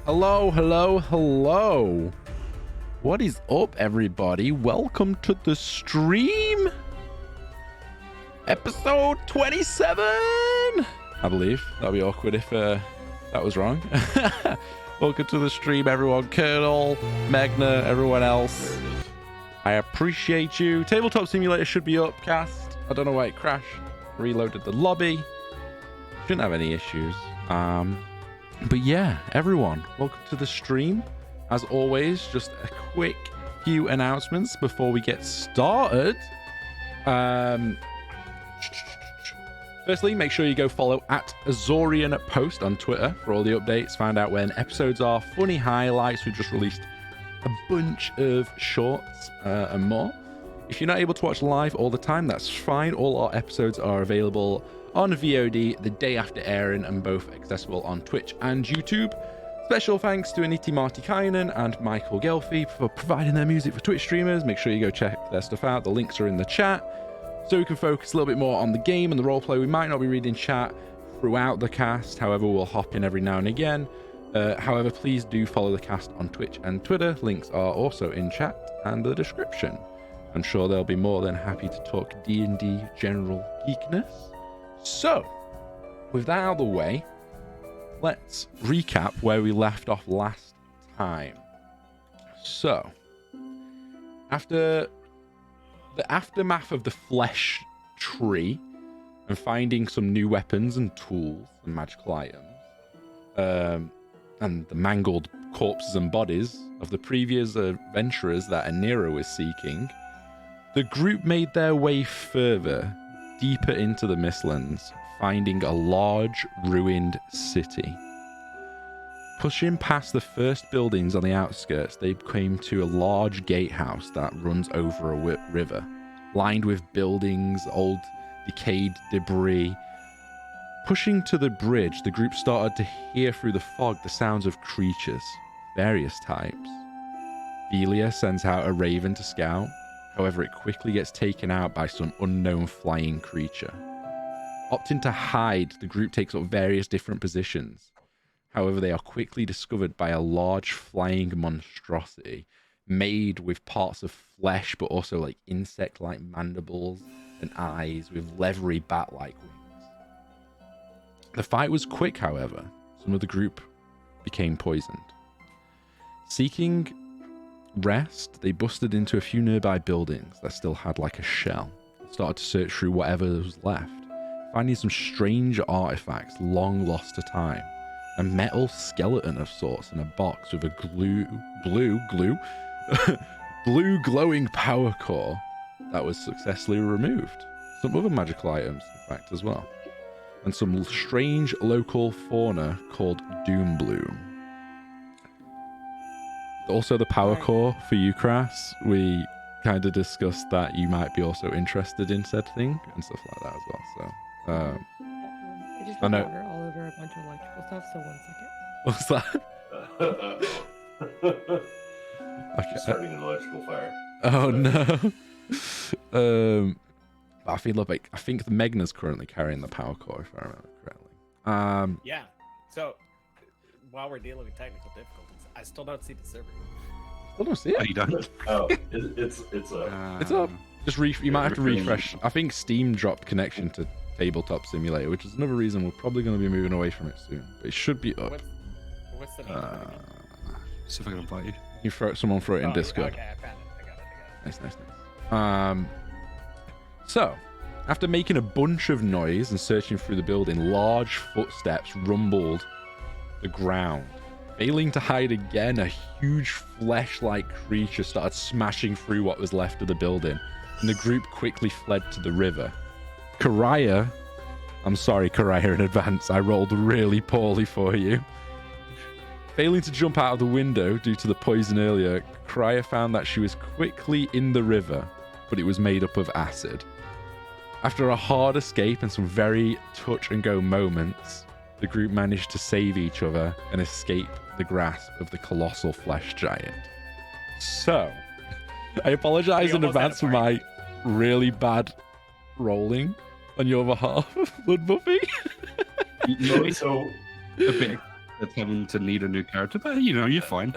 Hello, hello, hello. What is up, everybody? Welcome to the stream. Episode 27. I believe. That'd be awkward if that was wrong. Welcome to the stream, everyone. Colonel, Magna, everyone else. I appreciate you. Tabletop Simulator should be up, cast. I don't know why it crashed. Reloaded the lobby. Shouldn't have any issues. But yeah, everyone, welcome to the stream. As always, just a quick few announcements before we get started. Firstly, make sure you go follow at Azorian Post on Twitter for all the updates. Find out when episodes are, funny highlights. We just released a bunch of shorts and more. If you're not able to watch live all the time, that's fine. All our episodes are available on VOD the day after airing and both accessible on Twitch and YouTube. Special thanks to Aniti Martikainen and Michael Gelfi for providing their music for Twitch streamers. Make sure you go check their stuff out. The links are in the chat so we can focus a little bit more on the game and the roleplay. We might not be reading chat throughout the cast, however we'll hop in every now and again. However, please do follow the cast on Twitch and Twitter. Links are also in chat and the description. I'm sure they'll be more than happy to talk D&D general geekness. So, with that out of the way, let's recap where we left off last time. So, after the aftermath of the flesh tree and finding some new weapons and tools and magical items, and the mangled corpses and bodies of the previous adventurers that Anira was seeking, the group made their way further, deeper into the Mistlands, finding a large, ruined city. Pushing past the first buildings on the outskirts, they came to a large gatehouse that runs over a river, lined with buildings, old decayed debris. Pushing to the bridge, the group started to hear through the fog the sounds of creatures, various types. Velia sends out a raven to scout. However, it quickly gets taken out by some unknown flying creature. Opting to hide, the group takes up various different positions. However, they are quickly discovered by a large flying monstrosity made with parts of flesh, but also like insect-like mandibles and eyes with leathery bat-like wings. The fight was quick, however. Some of the group became poisoned. Seeking rest, they busted into a few nearby buildings that still had like a shell. Started to search through whatever was left, finding some strange artifacts long lost to time. A metal skeleton of sorts in a box with a blue glowing power core that was successfully removed. Some other magical items, in fact, as well. And some strange local fauna called Doombloom. Also, the power core for you, Crass, we kind of discussed that you might be also interested in said thing and stuff like that as well. So, I just put water all over a bunch of electrical stuff, so 1 second. What's that? Okay. Starting an electrical fire. Oh no. I think the Megna's currently carrying the power core, if I remember correctly. Yeah. So while we're dealing with technical difficulties, I still don't see the server. I don't see it. Oh, you don't? Oh, it's It's up. Just you might have to refresh. I think Steam dropped connection to Tabletop Simulator, which is another reason we're probably going to be moving away from it soon. But it should be up. What's the name of it again? See if I can invite you. Someone throw it in Discord. Okay, I got it. Nice. So, after making a bunch of noise and searching through the building, large footsteps rumbled the ground. Failing to hide again, a huge flesh-like creature started smashing through what was left of the building, and the group quickly fled to the river. Karaya, I'm sorry, Karaya, in advance. I rolled really poorly for you. Failing to jump out of the window due to the poison earlier, Karaya found that she was quickly in the river, but it was made up of acid. After a hard escape and some very touch-and-go moments, the group managed to save each other and escape the grasp of the colossal flesh giant. So, I apologize in advance for my really bad rolling on your behalf, Blood Buffy. So a bit Attempting to need a new character, but you're fine.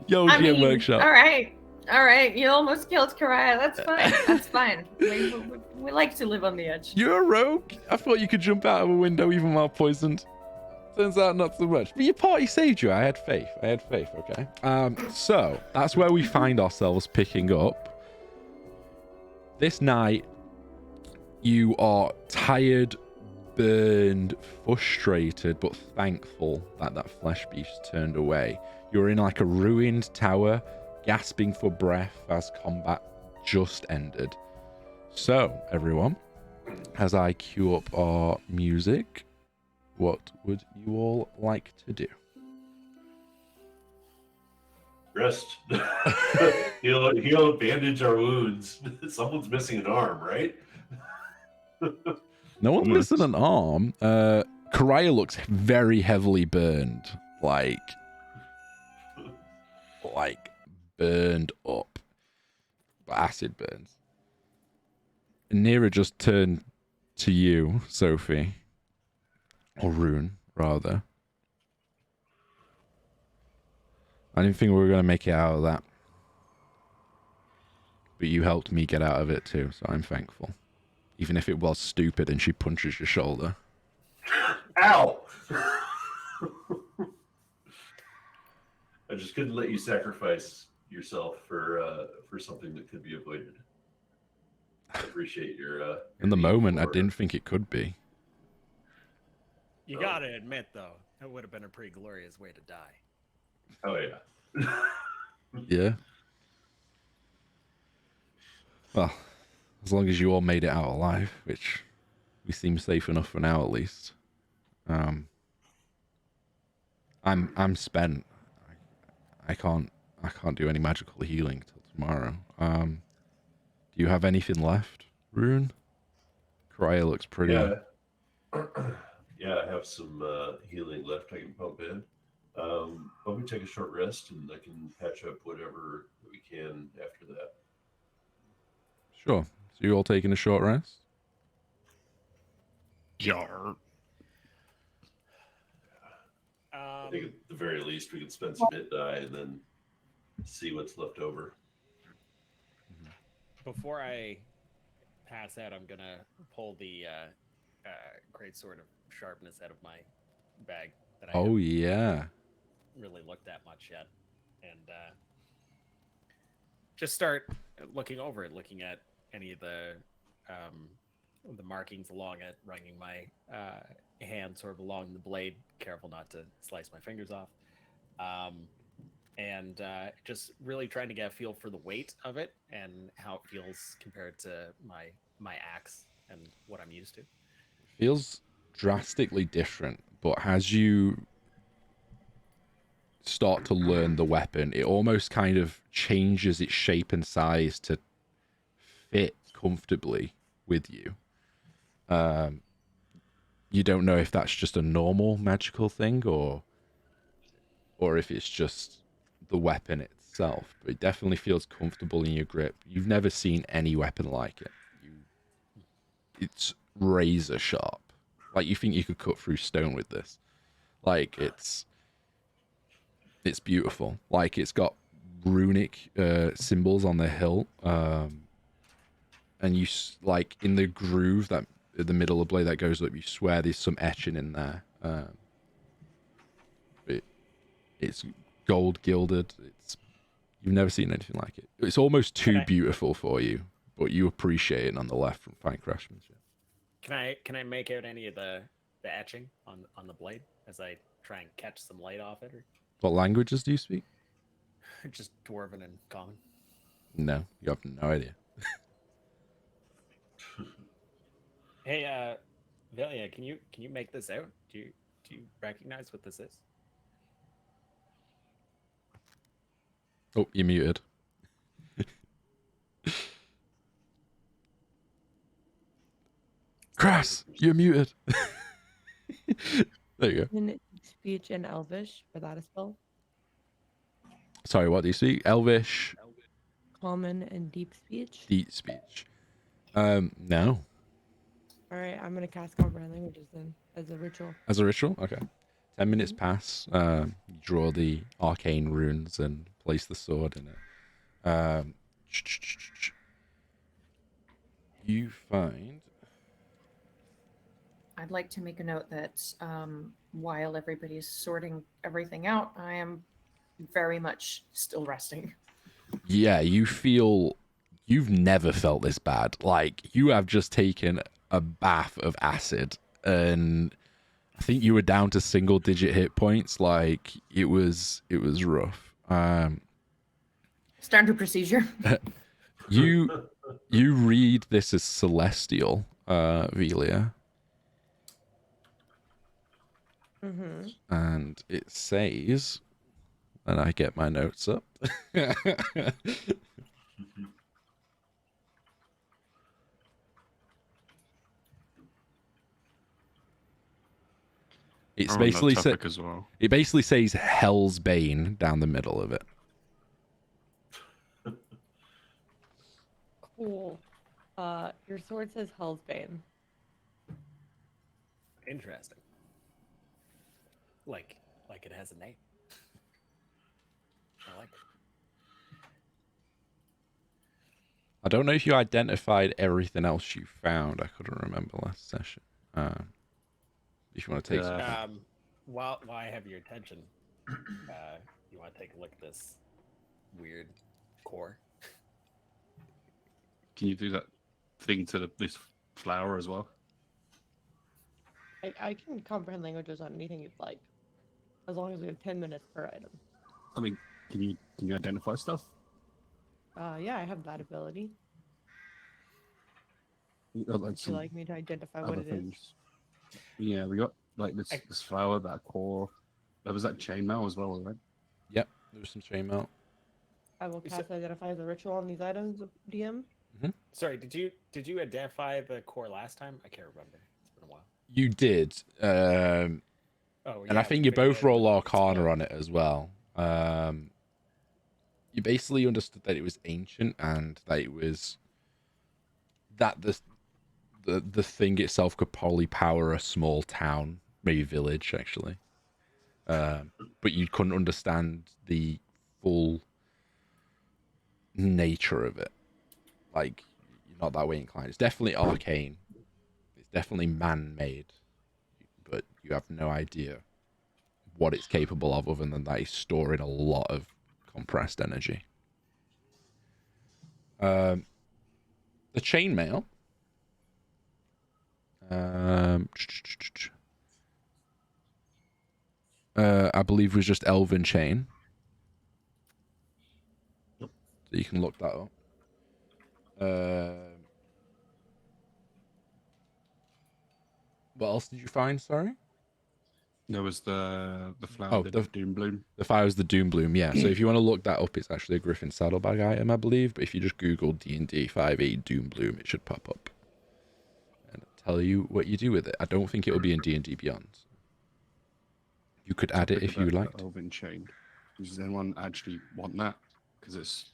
Yo, I GM mean, Workshop. all right. You almost killed Karaya. That's fine. That's fine. We like to live on the edge. You're a rogue? I thought you could jump out of a window even while poisoned. Turns out not so much. But your party saved you. I had faith. Okay. So that's where we find ourselves picking up. This night, you are tired, burned, frustrated, but thankful that that flesh beast turned away. You're in like a ruined tower, gasping for breath as combat just ended. So, everyone, as I cue up our music, what would you all like to do? Rest. heal, bandage our wounds. Someone's missing an arm, right? No one's missing an arm. Karaya looks very heavily burned. Like burned up. Acid burns. Nira just turned to you, Sophie. Or Rune, rather. I didn't think we were going to make it out of that. But you helped me get out of it too, so I'm thankful. Even if it was stupid and she punches your shoulder. Ow! I just couldn't let you sacrifice yourself for something that could be avoided. I appreciate your In the moment, I didn't think it could be. You gotta admit, though, that would have been a pretty glorious way to die. Oh, yeah. Yeah. Well, as long as you all made it out alive, which we seem safe enough for now, at least. I'm spent. I can't do any magical healing till tomorrow. Do you have anything left, Rune? Karaya looks pretty. Yeah. Yeah, I have some healing left I can pump in. Let me take a short rest and I can patch up whatever we can after that. Sure. So you all taking a short rest? Yar. I think at the very least we can spend some hit die and then see what's left over. Before I pass out, I'm gonna pull the great sword of sharpness out of my bag that I Oh, haven't yeah. really looked at much yet, and just start looking over it, looking at any of the markings along it, running my hand sort of along the blade, careful not to slice my fingers off, and just really trying to get a feel for the weight of it and how it feels compared to my axe and what I'm used to. Feels drastically different, but as you start to learn the weapon, it almost kind of changes its shape and size to fit comfortably with you. You don't know if that's just a normal magical thing or if it's just the weapon itself, but it definitely feels comfortable in your grip. You've never seen any weapon like it. It's razor sharp. Like, you think you could cut through stone with this. Like, it's beautiful. Like, it's got runic symbols on the hilt, and you like in the groove that in the middle of the blade that goes up, you swear there's some etching in there. It's gold gilded. You've never seen anything like it. It's almost too beautiful for you, but you appreciate it nonetheless from fine craftsmanship. Can I make out any of the etching on the blade as I try and catch some light off it? Or What languages do you speak? just dwarven and common? No, you have no idea. Hey, Velia, can you make this out? Do you recognize what this is? Oh, you're muted. Crass, you're muted. There you go. In speech and Elvish for that as well. Sorry, what do you speak? Elvish, Common and deep speech. deep speech. No. All right, I'm gonna cast comprehend languages then as a ritual. As a ritual? Okay. 10 minutes pass. You draw the arcane runes and place the sword in it. You find. I'd like to make a note that while everybody's sorting everything out, I am very much still resting. Yeah, you feel. You've never felt this bad. Like, you have just taken a bath of acid, and I think you were down to single-digit hit points. Like, it was rough. Standard procedure. You read this as celestial, Velia. Mm-hmm. And it says, and I get my notes up. It's On that basically topic as well. it basically says Hell's Bane down the middle of it. Cool. Your sword says Hell's Bane. Interesting. Like it has a name. I like it. I don't know if you identified everything else you found. I couldn't remember last session. If you want to take some... While I have your attention, you want to take a look at this weird core? Can you do that thing to this flower as well? I can comprehend languages on anything you'd like, as long as we have 10 minutes per item. I mean, can you identify stuff? Yeah, I have that ability. Like Would you like me to identify what it is? Yeah, we got like this flower, that core. There was that chainmail as well, right? Yep, there's some chainmail. I will cast identify as a ritual on these items, DM. Sorry, did you identify the core last time? I can't remember. It's been a while. You did. And I think you both roll Arcana on it as well. You basically understood that it was ancient and that it was that the thing itself could probably power a small town, maybe village actually. But you couldn't understand the full nature of it. Like, you're not that way inclined. It's definitely arcane. It's definitely man-made. But you have no idea what it's capable of other than that it's storing a lot of compressed energy. The chainmail. I believe was just Elven chain. So you can look that up. What else did you find? Sorry. There was the flower, Oh, the doom bloom. The fire was the Doom Bloom, yeah. So if you want to look that up, it's actually a Griffin Saddlebag item, I believe. But if you just Google D&D 5e Doom Bloom, it should pop up and tell you what you do with it. I don't think it will be in D&D Beyond. You could add it if you liked. Elven chain. Does anyone actually want that? Because it's,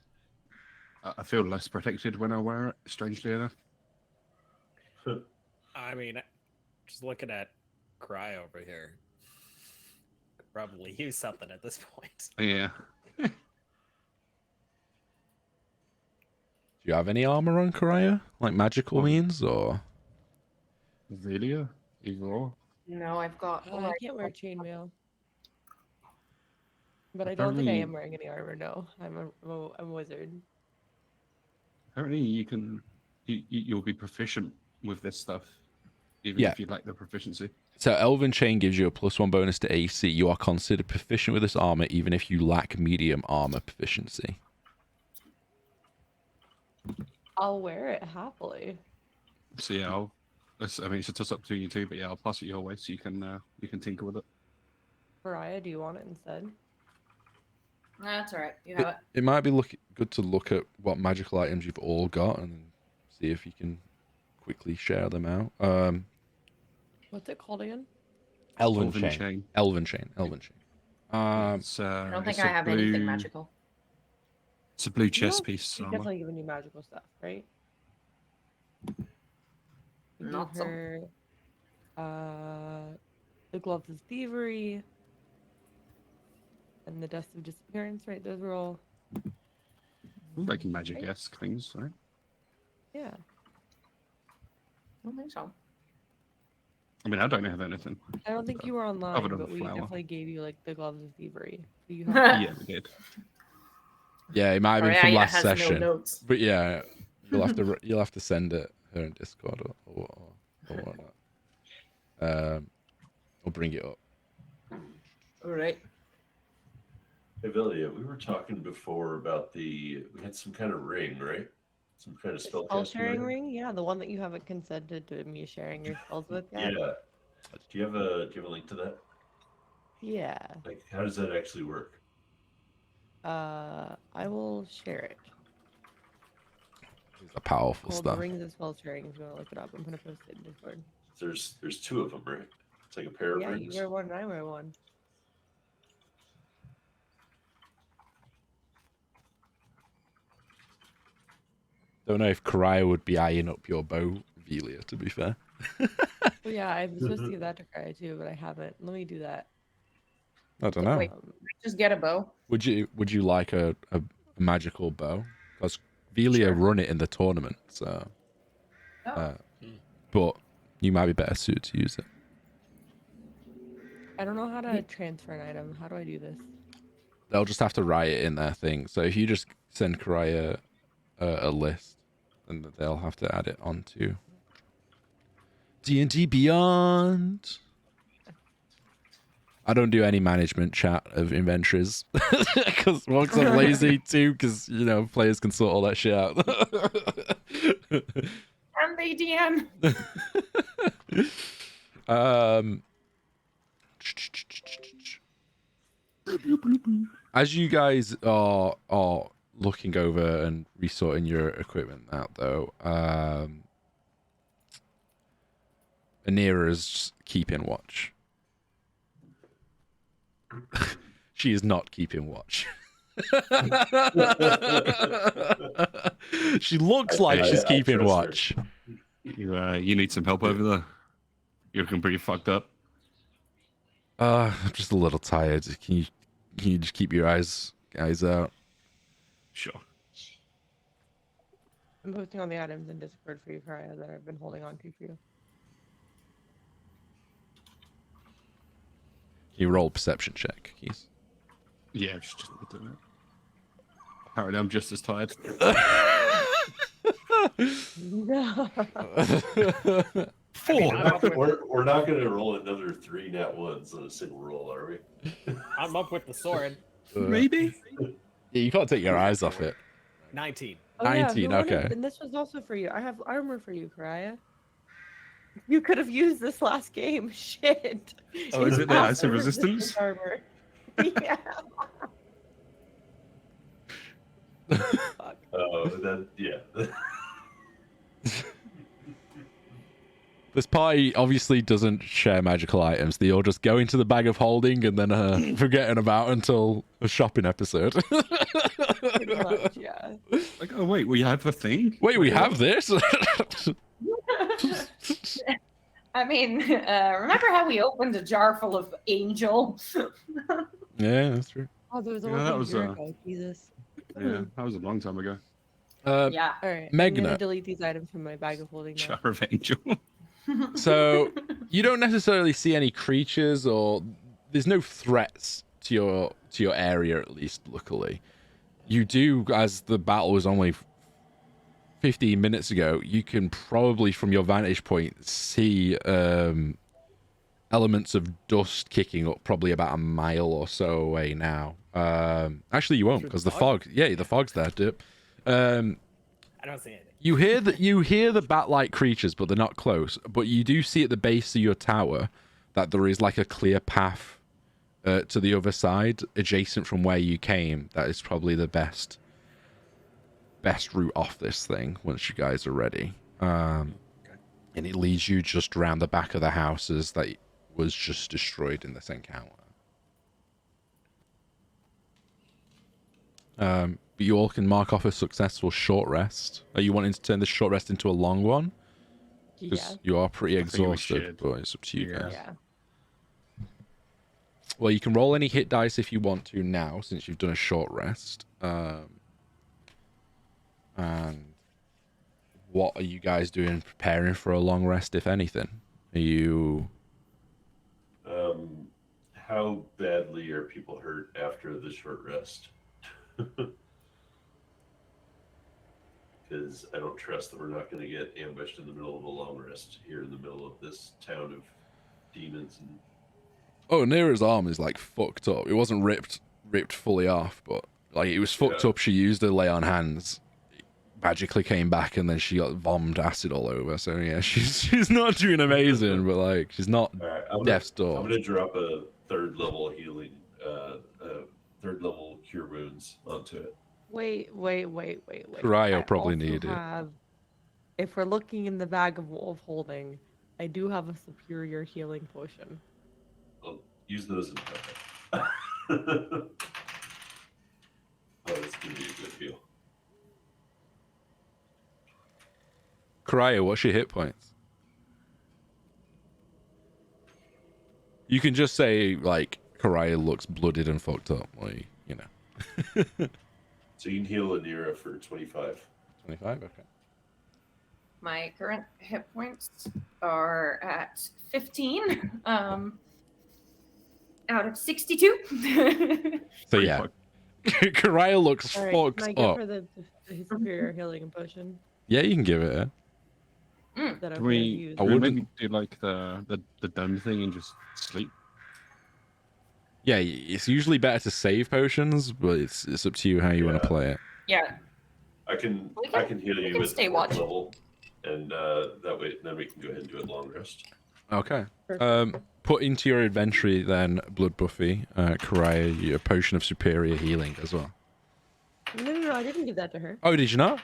I feel less protected when I wear it. Strangely enough. I mean, just looking at Cry over here, could probably use something at this point. Yeah. Do you have any armor on, Karaya? Like magical means, or? Velia? Either or. No, I've got. I can't wear chainmail. But I don't think I am wearing any armor, no. I'm a wizard. Apparently you'll be proficient with this stuff. Even if you like the proficiency. So Elven Chain gives you a +1 bonus to AC. You are considered proficient with this armor even if you lack medium armor proficiency. I'll wear it happily. So yeah, I mean, it's a toss up between you two, but yeah, I'll pass it your way so you can tinker with it. Mariah, do you want it instead? That's all right. You have it. It might be good to look at what magical items you've all got and see if you can quickly share them out. What's it called again? Elven Chain. Elven Chain. I don't think I have anything magical. It's a blue chest piece. She's definitely giving you magical stuff, right? Not her the gloves of thievery, and the dust of disappearance. Right, those were all. Like magic-esque things, right? Yeah. I don't think so. I mean, I don't have anything. I don't think you were Other online, than but the we flower. definitely gave you like the gloves of thievery. So you have Yeah, we did. Yeah, it might have been from Ariana last has session. no notes. But yeah, you'll have to send it her in Discord or whatnot. Or bring it up. All right. Hey, Velia, we were talking before about we had some kind of ring, right? Some kind of spell spellcasting sharing ring. Yeah, the one that you haven't consented to me sharing your spells with Yeah. yet. Do you have a link to that? Yeah. Like, how does that actually work? I will share it. It's a powerful Called stuff. Rings of Spell Sharing. If you want to look it up, I'm gonna post it in Discord. There's two of them, right? It's like a pair of Yeah, rings. you wear one and I wear one. Don't know if Karaya would be eyeing up your bow, Velia, to be fair. Well, yeah, I'm supposed to give that to Kaya too, but I haven't. Let me do that. I don't know. Wait. Just get a bow. Would you like a magical bow? Because Velia Sure. run it in the tournament, so Oh. but you might be better suited to use it. I don't know how to transfer an item. How do I do this? They'll just have to write it in their thing. So if you just send Karaya a list, then they'll have to add it onto D&D Beyond. I don't do any management chat of inventories because once I'm lazy too, because players can sort all that shit out. And they DM. As you guys are looking over and resorting your equipment out, though, Anira's keeping watch. She is not keeping watch. She looks like she's I keeping trust her. watch. You need some help over there? You're looking pretty fucked up. I'm just a little tired. Can you just keep your eyes out? Sure. I'm posting all the items in Discord for you, Kaya, that I've been holding on to for you. Can you roll a perception check, Keith? Yeah, just doing it. Apparently, I'm just as tired. No. We're not going to roll another 3 nat ones on a single roll, are we? I'm up with the sword. Maybe. Yeah, you can't take your eyes off it. 19. Oh, yeah, 19, who wanted- okay. And this was also for you. I have armor for you, Karaya. You could have used this last game. Shit. Oh, is it the acid resistance? Armor. Yeah. Fuck. Oh, yeah. This party obviously doesn't share magical items. They all just go into the bag of holding and then forgetting about until a shopping episode. Pretty much, yeah. Like, oh wait, we have a thing. Wait, we have this? I mean, remember how we opened a jar full of angel? Yeah, that's true. Oh, there was Yeah, almost that a was, year ago. Jesus. Yeah, that was a long time ago. Yeah. All right. I'm Megna. gonna delete these items from my bag of holding now. Jar of Angel. So you don't necessarily see any creatures, or there's no threats to your area, at least luckily. You do, as the battle was only 15 minutes ago, you can probably from your vantage point see elements of dust kicking up probably about a mile or so away now. Actually you won't, because the fog, the fog's there, Dip. I don't see anything. You hear the bat-like creatures, but they're not close. But you do see at the base of your tower that there is like a clear path to the other side, adjacent from where you came. That is probably the best route off this thing once you guys are ready. And it leads you just around the back of the houses that was just destroyed in this encounter. But you all can mark off a successful short rest. Are you wanting to turn this short rest into a long one? Because Yeah. you are pretty I think we exhausted, should. but it's up to you Yeah. guys. Yeah. Well, you can roll any hit dice if you want to now, since you've done a short rest. And what are you guys doing preparing for a long rest, if anything? Are you... How badly are people hurt after the short rest? Because I don't trust that we're not going to get ambushed in the middle of a long rest here in the middle of this town of demons. And Oh, Nera's arm is like fucked up. It wasn't ripped fully off, but like it was fucked up. She used her lay on hands. It magically came back, and then she got vomited acid all over. So yeah, she's not doing amazing, but like she's not death's door. I'm going to drop a third level healing, third level cure wounds onto it. Wait. Cryo probably need it. If we're looking in the bag of holding, I do have a superior healing potion. I'll use those in combat. Oh, that's going to be a good heal. Cryo, what's your hit points? You can just say like Cryo looks blooded and fucked up, like you know. So you can heal Anira for 25. 25, okay. My current hit points are at 15 out of 62. So yeah, Karaya looks All right, fucked can I give up. her the superior healing potion Yeah, you can give it. that I'm Can going to we, use? I can we wouldn't- maybe do like the dome thing and just sleep? Yeah, it's usually better to save potions, but it's up to you how you want to play it. Yeah. I can heal we you can at stay fourth watch. level, and that way then we can go ahead and do it long rest. Okay. Perfect. Put into your inventory then, Blood Buffy, Karaya, your potion of superior healing as well. No, I didn't give that to her. Oh, did you not?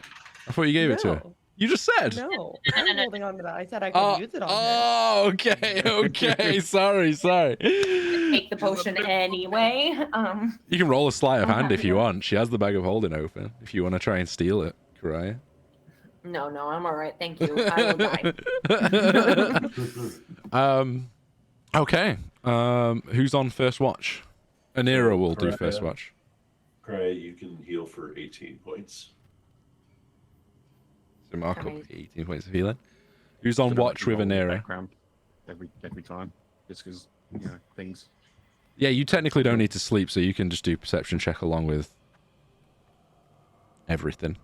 I thought you gave it to her. No. You just said. No, I'm holding on to that. I said I could use it on her. Oh, okay. Sorry. Take the potion anyway. You can roll a sleight of I'm hand if happy you to- want. She has the bag of holding open. If you want to try and steal it, Karaya. No, I'm all right. Thank you. I will die. Okay. Who's on first watch? Anira will do Karaya. first watch. Cry, you can heal for 18 points. So mark up Amazing. 18 points of healing. Who's on Sort of watch with roll in the Anira? background every time, just because things. Yeah, you technically don't need to sleep, so you can just do perception check along with everything.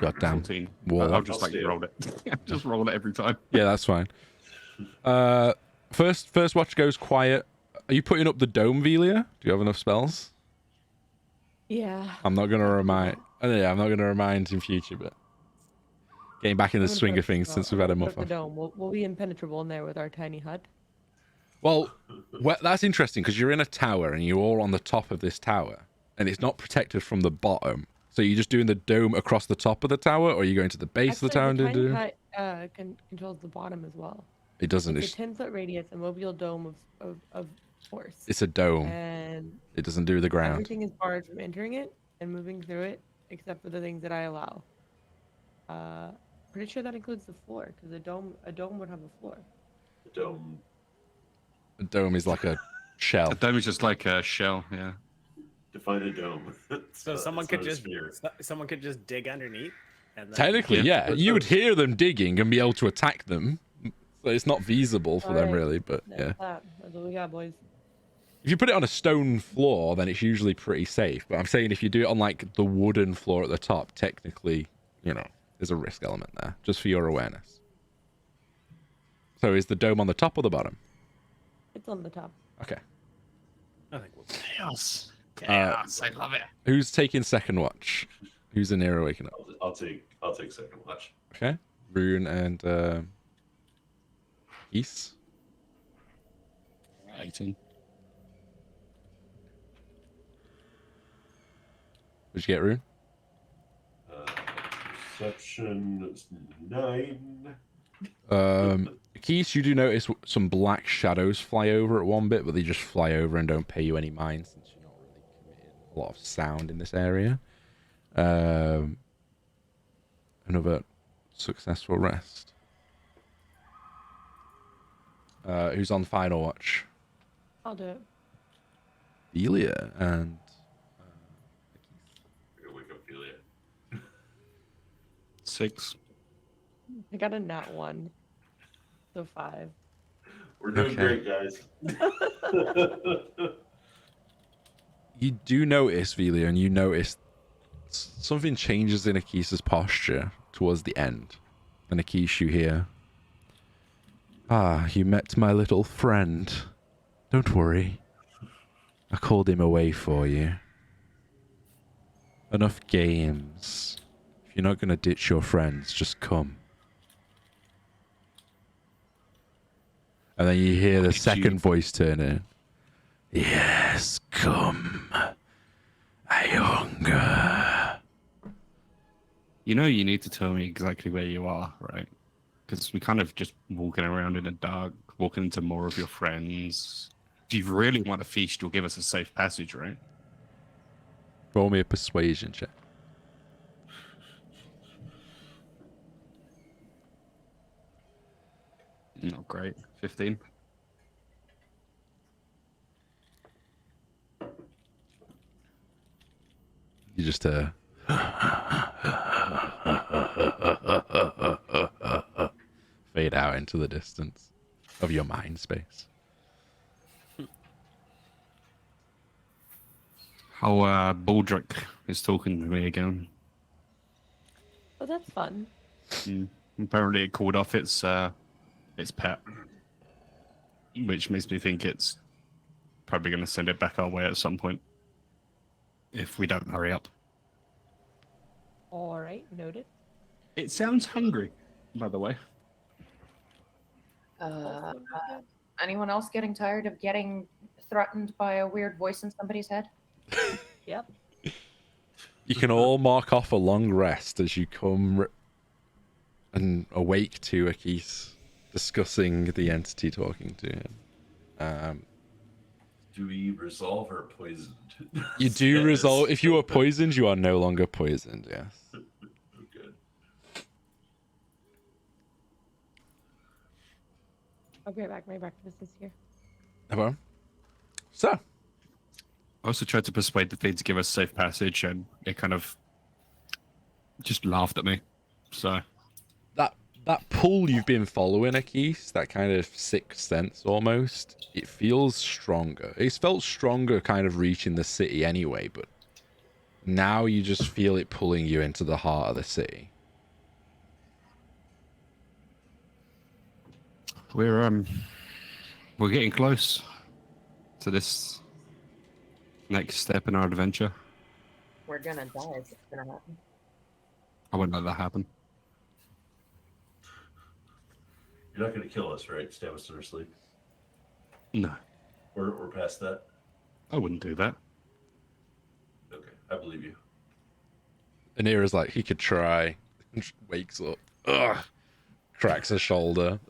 Goddamn 14. war. I'll just I'll like steal. roll it. Just roll it every time. Yeah, that's fine. First watch goes quiet. Are you putting up the dome, Velia? Do you have enough spells? Yeah. I'm not gonna remind. I'm not gonna remind in future, but getting back in the I'm gonna swing put of things up- since I'm we've had a gonna muff put up off. the dome. We'll be impenetrable in there with our tiny hut. Well, that's interesting because you're in a tower and you're all on the top of this tower, and it's not protected from the bottom. So you're just doing the dome across the top of the tower, or are you going to the base of the tower and the tiny do? hut controls the bottom as well. It doesn't. It's It's, a 10-foot radius, a mobile dome of force. it's a dome. And It doesn't do the ground. everything is barred from entering it and moving through it, except for the things that I allow. Pretty sure that includes the floor, because a dome would have a floor. The dome. A dome is like a shell. The dome is just like a shell. Yeah. Define a dome. So someone could just dig underneath. And then... Technically, yeah. You would hear them digging and be able to attack them. So it's not feasible for them, Alright. really. But That's yeah, that. That's what we got, boys. if you put it on a stone floor, then it's usually pretty safe. But I'm saying if you do it on like the wooden floor at the top, technically, there's a risk element there, just for your awareness. So is the dome on the top or the bottom? It's on the top. Okay. I think we'll... Chaos. I love it. Who's taking second watch? Who's in here waking up? I'll take second watch. Okay. Rune and Aqis. 18. What'd you get, Rune? Perception is 9. Aqis, you do notice some black shadows fly over at one bit, but they just fly over and don't pay you any mind since you're not really committing a lot of sound in this area. Another successful rest. Who's on final watch? I'll do it. Delia and We're gonna wake up Ophelia. 6. I got a nat 1. So 5. We're doing Okay. great, guys. you do notice, Velia, and you notice something changes in Akisa's posture towards the end. And Akis, you hear, "Ah, you met my little friend. Don't worry. I called him away for you. Enough games. If you're not going to ditch your friends, just come." And then you hear the Did second you- voice turn in. "Yes, come. I hunger." You know, you need to tell me exactly where you are, right? Because we kind of just walking around in the dark, walking into more of your friends. If you really want to feast, you'll give us a safe passage, right? Roll me a persuasion check. Not great. 15. You just fade out into the distance of your mind space. How Baldric is talking to me again. Oh, that's fun. Apparently it called off its pet, which makes me think it's probably going to send it back our way at some point if we don't hurry up. All right, noted. It sounds hungry, by the way. Also noted. Anyone else getting tired of getting threatened by a weird voice in somebody's head? Yep. You can all mark off a long rest as you come and awake to Aqis discussing the entity talking to him. Do we resolve our poisoned? You do status? resolve. If you are poisoned, you are no longer poisoned. Yes. Oh, good. I'll be right back. My breakfast is here. Well, so I also tried to persuade the thing to give us safe passage, and it kind of just laughed at me. So that pull you've been following, Aqis, that kind of sixth sense almost, it feels stronger. It's felt stronger kind of reaching the city anyway, but now you just feel it pulling you into the heart of the city. we're getting close to this next step in our adventure. We're gonna die if it's gonna happen. I wouldn't let that happen. You're not going to kill us, right? Stab us in our sleep. No, Or past that. I wouldn't do that. Okay, I believe you. Anira's like, he could try. Wakes up. Ugh. Cracks a shoulder.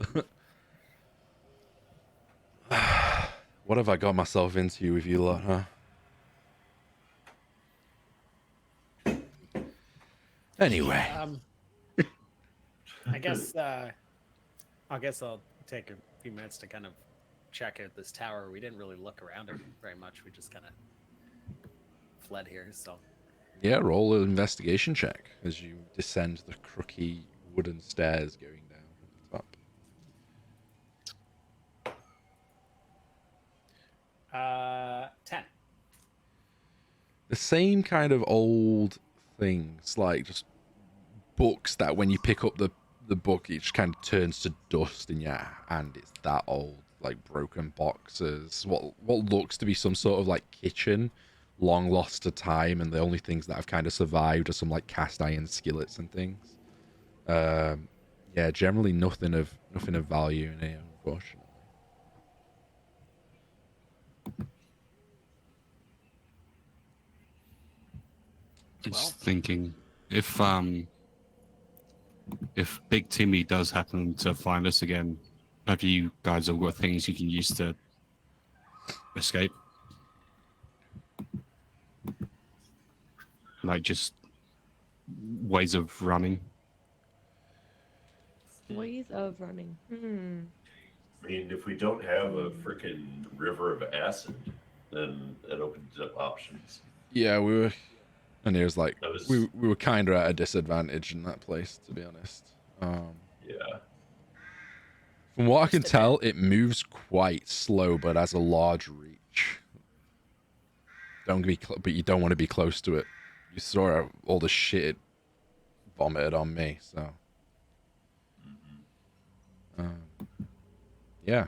What have I got myself into with you lot, huh? Anyway. I guess I'll take a few minutes to kind of check out this tower. We didn't really look around it very much. We just kind of fled here. So Yeah, roll an investigation check as you descend the crooky wooden stairs going down at the top. 10. The same kind of old things, like just books that when you pick up the book, it just kind of turns to dust in your hand. It's that old, like broken boxes. What looks to be some sort of like kitchen, long lost to time, and the only things that have kind of survived are some like cast iron skillets and things. Yeah, generally nothing of value in here, unfortunately. Just thinking, if Big Timmy does happen to find us again, have you guys all got things you can use to escape? Like just ways of running? Ways of running. I mean, if we don't have a freaking river of acid, then that opens up options. Yeah, we were, and it was like That was, we were kind of at a disadvantage in that place, to be honest. yeah. From what I can Just a bit. tell, it moves quite slow, but has a large reach. But you don't want to be close to it. You saw all the shit it vomited on me, so. Yeah.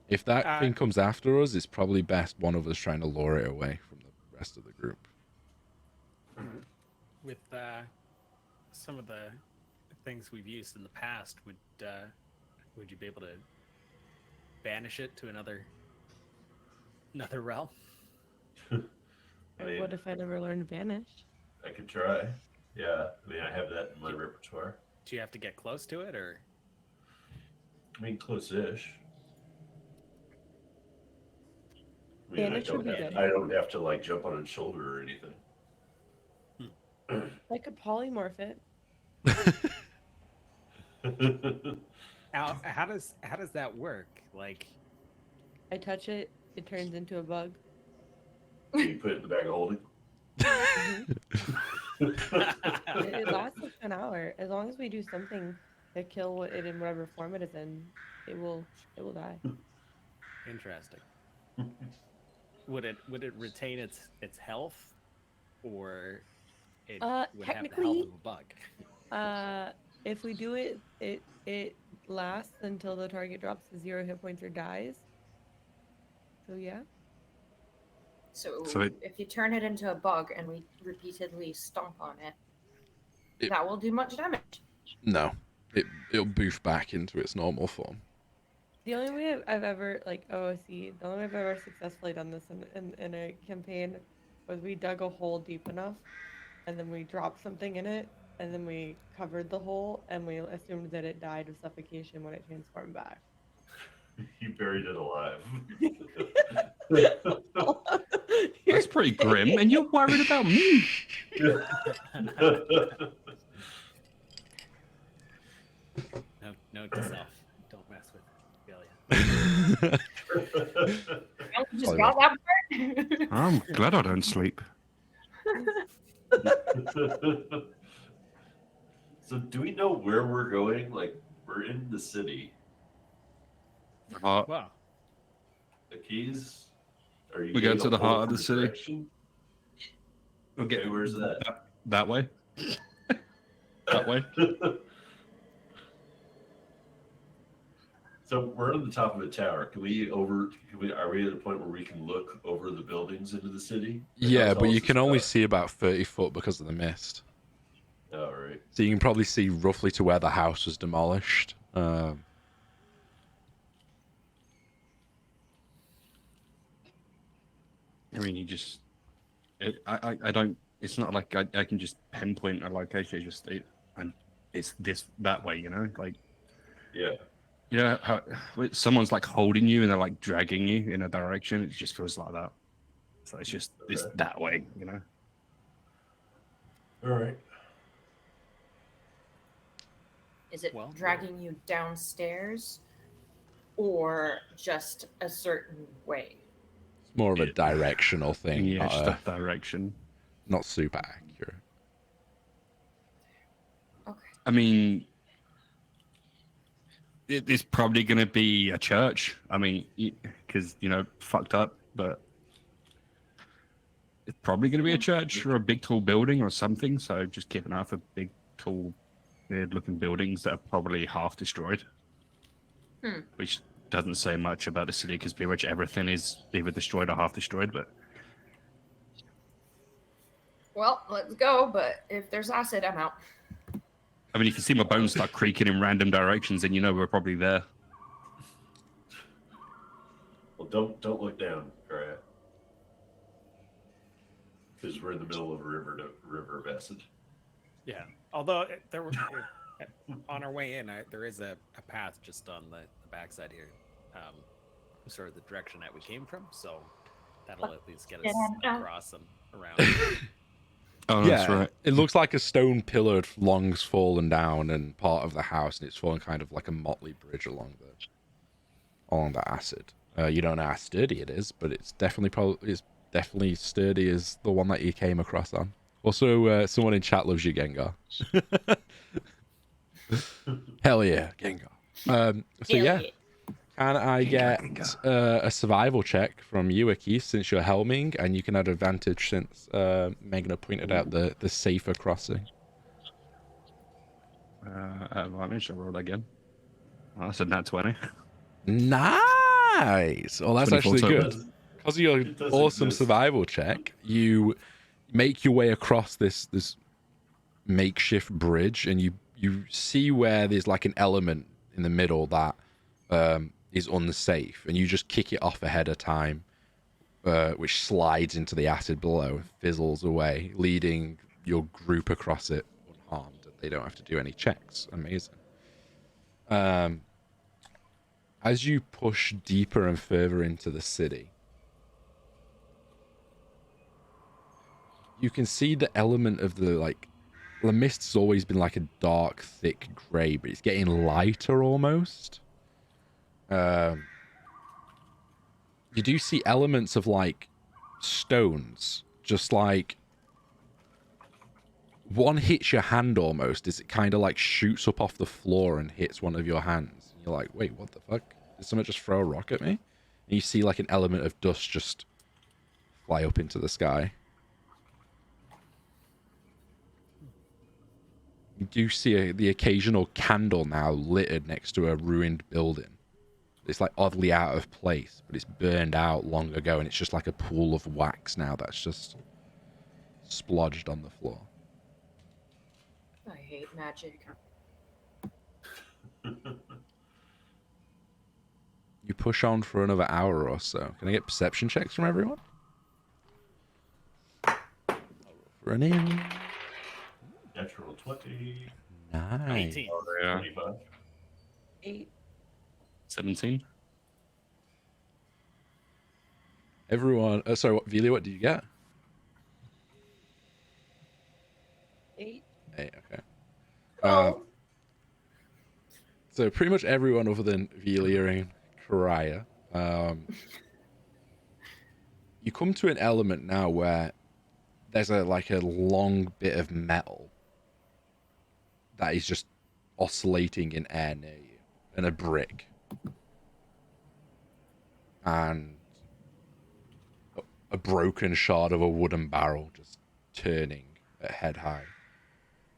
If that thing comes after us, it's probably best one of us trying to lure it away from the rest of the group. With some of the things we've used in the past, would you be able to banish it to another realm? I mean, What if I never learned Vanish? I could try. Yeah, I mean, I have that in my repertoire. Do you have to get close to it, or? I mean, close-ish. I mean, Vanish would be good. I don't have to like jump on its shoulder or anything. I could polymorph it. How does that work? Like, I touch it, it turns into a bug. You put it in the bag of holding. It lasts like an hour. As long as we do something to kill it in whatever form it is in, it will die. interesting. Would it retain its health, or it would have the health technically, of a bug? If we do it, it lasts until the target drops to 0 hit points or dies. So yeah. So, So if you turn it into a bug and we repeatedly stomp on it, that will do much damage. No, it'll boof back into its normal form. The only way I've ever the only way I've ever successfully done this in a campaign was we dug a hole deep enough, and then we dropped something in it, and then we covered the hole, and we assumed that it died of suffocation when it transformed back. You buried it alive. That's pretty grim, and you're worried about me. Note to self: don't mess with Velia. Just got that part. I'm glad I don't sleep. So, do we know where we're going? Like, we're in the city. Wow. The keys? Are you We're going getting to the a pull heart of from the city. direction? Okay, where's that? That way. That way. So we're on the top of a tower. Are we at a point where we can look over the buildings into the city? Yeah, but you can only see. see about 30 foot because of the mist. All right. So you can probably see roughly to where the house was demolished. I mean, I don't. It's not like I can just pinpoint a location. It's that way, you know. Like, Yeah. you know how someone's like holding you and they're like dragging you in a direction. It just feels like that. So it's that way, you know. All right. Is it Well, dragging you downstairs or just a certain way? It's more of a directional thing, Yeah, not, just that direction. not super accurate. Okay. I mean, it's probably going to be a church. I mean, because, fucked up, but it's probably going to be a church or a big, tall building or something. So just keep an eye for big, tall, weird-looking buildings that are probably half destroyed. Which doesn't say much about the city because pretty much everything is either destroyed or half destroyed, but... Well, let's go, but if there's acid, I'm out. I mean, if you see my bones start creaking in random directions, then you know we're probably there. Well, don't look down, Karaya. Because we're in the middle of a river of acid. Yeah. Although on our way in, there is a path just on the backside here, sort of the direction that we came from. So that'll at least get us across and around. Oh, Yeah, that's right. it looks like a stone pillared long's fallen down and part of the house, and it's fallen kind of like a motley bridge along on that acid. You don't know how sturdy it is, but it's definitely sturdy as the one that you came across on. Also, someone in chat loves you, Gengar. Hell yeah, Gengar. So Hell yeah, can I get a survival check from you, Aqis, since you're helming, and you can add advantage since Megna pointed out the safer crossing. Advantage, I rolled again. Well, that's a nat 20. Nice. Well, that's 24 actually total. good. Because of your It does awesome exist. survival check, you make your way across this makeshift bridge, and you see where there's like an element in the middle that is unsafe, and you just kick it off ahead of time, which slides into the acid below and fizzles away, leading your group across it unharmed, and they don't have to do any checks. Amazing. As you push deeper and further into the city, you can see the element of the mist's always been like a dark, thick gray, but it's getting lighter almost. You do see elements of like stones, just like one hits your hand almost as it kind of like shoots up off the floor and hits one of your hands. And you're like, wait, what the fuck? Did someone just throw a rock at me? And you see like an element of dust just fly up into the sky. You do see the occasional candle now littered next to a ruined building. It's like oddly out of place, but it's burned out long ago, and it's just like a pool of wax now that's just splodged on the floor. I hate magic. You push on for another hour or so. Can I get perception checks from everyone? Run in. Natural 20. Nice. 18. Oh, yeah. 25. 8. 17. Everyone. Sorry, what, Velia, what did you get? 8. 8, okay. Oh. So pretty much everyone other than Velia and Karaya. You come to an element now where there's a long bit of metal that is just oscillating in air near you, and a brick, and a broken shard of a wooden barrel just turning at head high.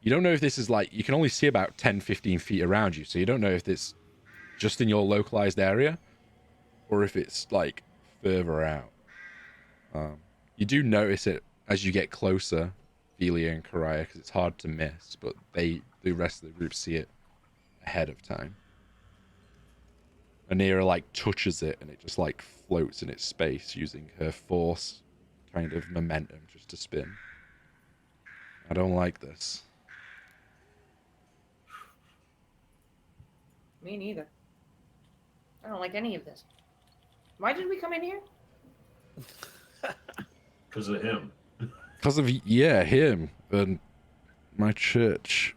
You don't know if this is you can only see about 10-15 feet around you, so you don't know if it's just in your localized area or if it's further out. You do notice it as you get closer, Velia and Karaya, because it's hard to miss, but the rest of the group see it ahead of time. Anira touches it, and it just floats in its space using her force kind of momentum just to spin. I don't like this. Me neither. I don't like any of this. Why did we come in here? Because of him. Because of him and my church.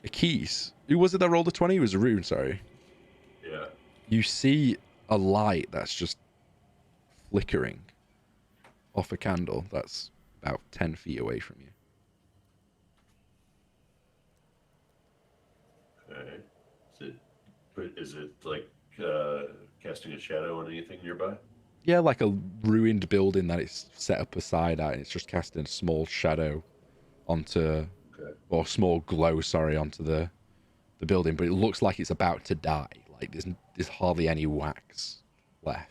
Aqis. Who was it that rolled a 20? It was Rune, sorry. Yeah. You see a light that's just flickering off a candle that's about 10 feet away from you. Okay. Is it casting a shadow on anything nearby? Yeah, like a ruined building that it's set up aside at, and it's just casting a small shadow onto, or small glow, sorry, onto the building, but it looks like it's about to die. There's hardly any wax left.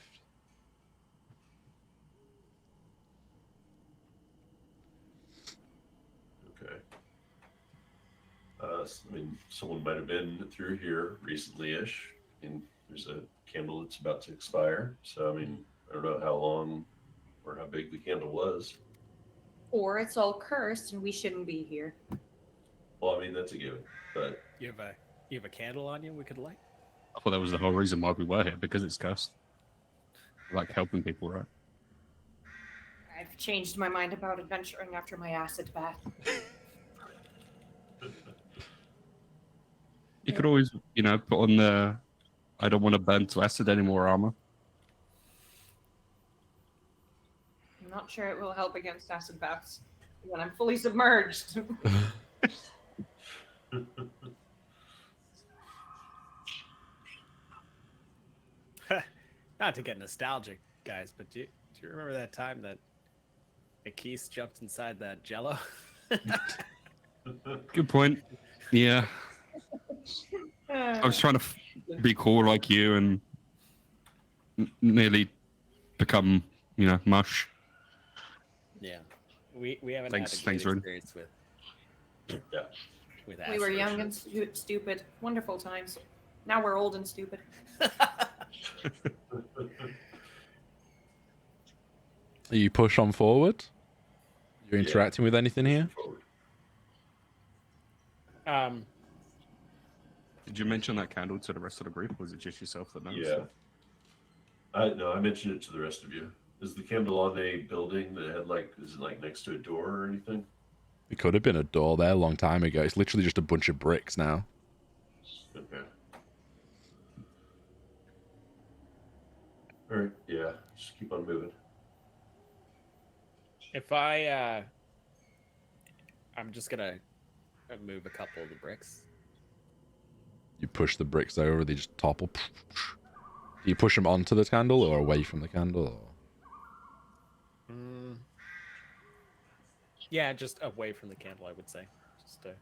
Okay. Someone might have been through here recently-ish. There's a candle that's about to expire. So, I don't know how long or how big the candle was. Or it's all cursed and we shouldn't be here. Well, that's a given. But You have a candle on you we could light? I thought that was the whole reason why we were here, because it's cursed. Helping people, right? I've changed my mind about adventuring after my acid bath. You could always, put on the I don't want to burn to acid anymore armor. I'm not sure it will help against acid baths when I'm fully submerged. Not to get nostalgic, guys, but do you remember that time that Aqis jumped inside that Jello? Good point. Yeah, I was trying to be cool like you and nearly become, mush. Yeah, we haven't Thanks- had a thanks, good Ron. experience with Yeah. with We were acid. young and stupid. Wonderful times. Now we're old and stupid. You push on forward. You're Yeah. interacting with anything here? Forward. Did you mention that candle to the rest of the group, or was it just yourself that noticed Yeah. it? I mentioned it to the rest of you. Is the candle on a building that had is it next to a door or anything? It could have been a door there a long time ago. It's literally just a bunch of bricks now. Okay. All right. Yeah. Just keep on moving. If I'm just gonna move a couple of the bricks. You push the bricks over, they just topple. Do you push them onto the candle or away from the candle? Or... Yeah, just away from the candle, I would say. Just to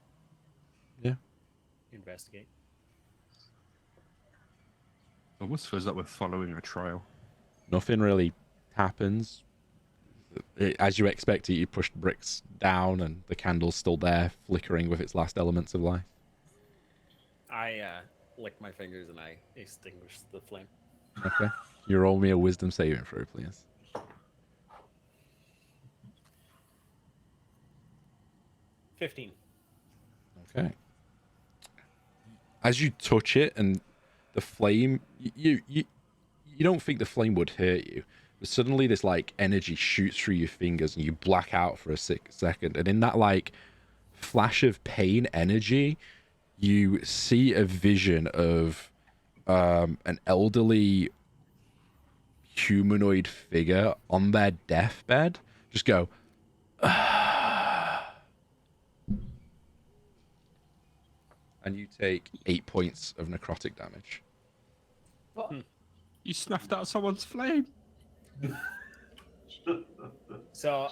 investigate. I almost feels like we're following a trail. Nothing really happens. As you expect it, you push the bricks down and the candle's still there, flickering with its last elements of life. I lick my fingers and I extinguish the flame. Okay. You roll me a wisdom saving throw, please. 15. Okay. As you touch it and the flame, you don't think the flame would hurt you, but suddenly this energy shoots through your fingers and you black out for a second. And in that flash of pain energy, you see a vision of an elderly humanoid figure on their deathbed. Just go. And you take 8 points of necrotic damage. You snuffed out someone's flame. So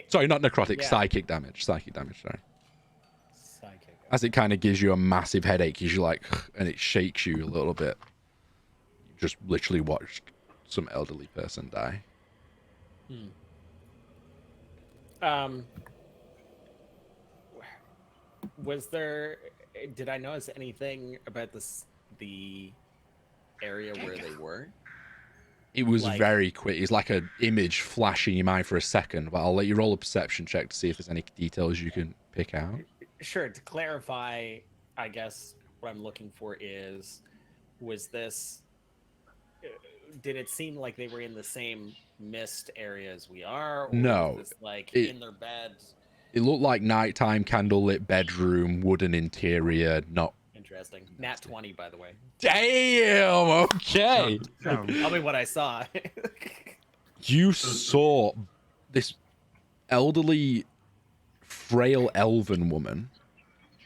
Sorry, not necrotic, Yeah. psychic damage. Psychic damage, sorry. Psychic. As it kind of gives you a massive headache, as you and it shakes you a little bit. You just literally watched some elderly person die. Did I notice anything about the area where they were? It was very quick. It's like an image flashing in your mind for a second, but I'll let you roll a perception check to see if there's any details you can pick out. Sure. To clarify, I guess what I'm looking for did it seem like they were in the same mist area as we are? Or No. was this in their beds? It looked like nighttime, candlelit bedroom, wooden interior, not... Interesting. Nat 20, by the way. Damn, okay. Tell me what I saw. You saw this elderly, frail elven woman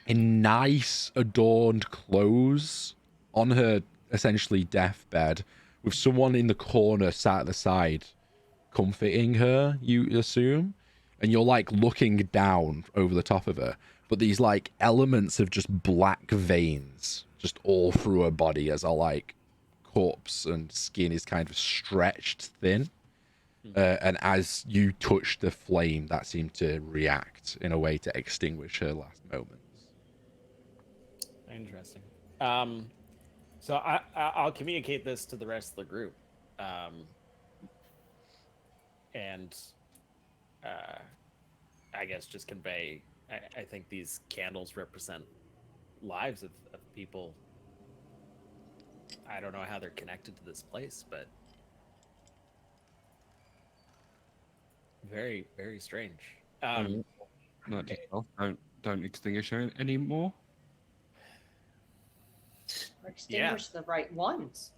in nice, adorned clothes on her, essentially, deathbed, with someone in the corner sat at the side, comforting her, you assume? And you're, looking down over the top of her. But these, elements of just black veins just all through her body as her, corpse and skin is kind of stretched thin. And as you touch the flame, that seemed to react in a way to extinguish her last moments. Interesting. So I'll communicate this to the rest of the group. And I guess just convey, I think these candles represent lives of people. I don't know how they're connected to this place, but very, very strange. Not yourself. Don't extinguish it anymore. Or extinguish the right ones.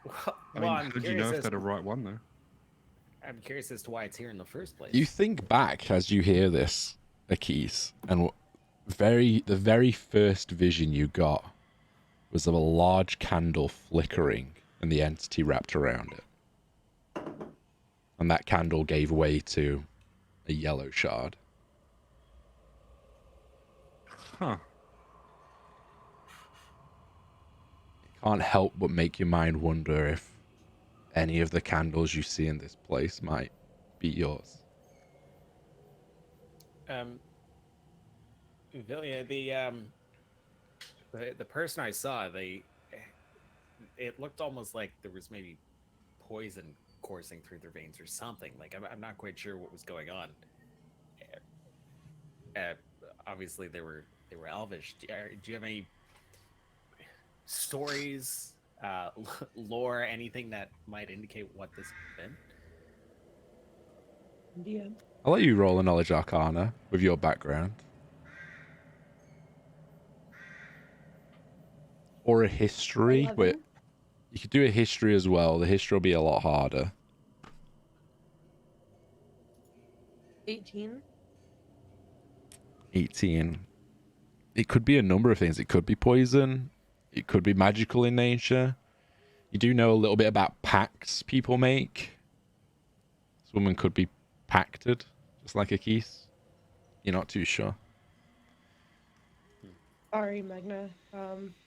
Well, I mean, I'm how do you curious know if as they're the to- right one though? I'm curious as to why it's here in the first place. You think back as you hear this, Aqis, and the very first vision you got was of a large candle flickering and the entity wrapped around it. And that candle gave way to a yellow shard. Huh. Can't help but make your mind wonder if any of the candles you see in this place might be yours. Vilia, the person I saw, it looked almost like there was maybe poison coursing through their veins or something. Like I'm not quite sure what was going on. Uh, Obviously, they were elvish. Do you have any stories, lore, anything that might indicate what this has been? Yeah. I'll let you roll a knowledge arcana with your background. Or a history, but 11. you could do a history as well. The history will be a lot harder. 18. 18. It could be a number of things. It could be poison. It could be magical in nature. You do know a little bit about pacts people make. This woman could be pacted, just like Aqis. You're not too sure. Sorry, Magna.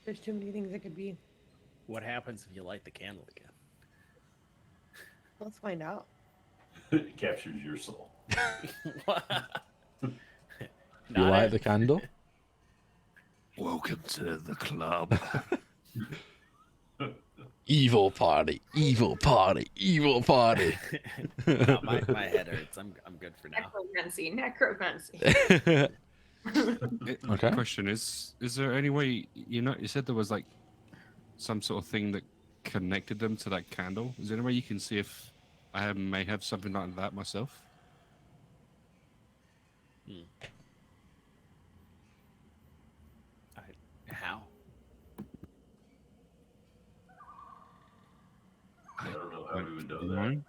There's too many things it could be. What happens if you light the candle again? Let's find out. It captures your soul. You Not light it. the candle? Welcome to the club. Evil party, evil party, evil party. No, my head hurts. I'm good for now. Necromancy. Okay. Question is there any way, you said there was like some sort of thing that connected them to that candle? Is there any way you can see if I may have something like that myself? How? I don't know how we would know that. Mine?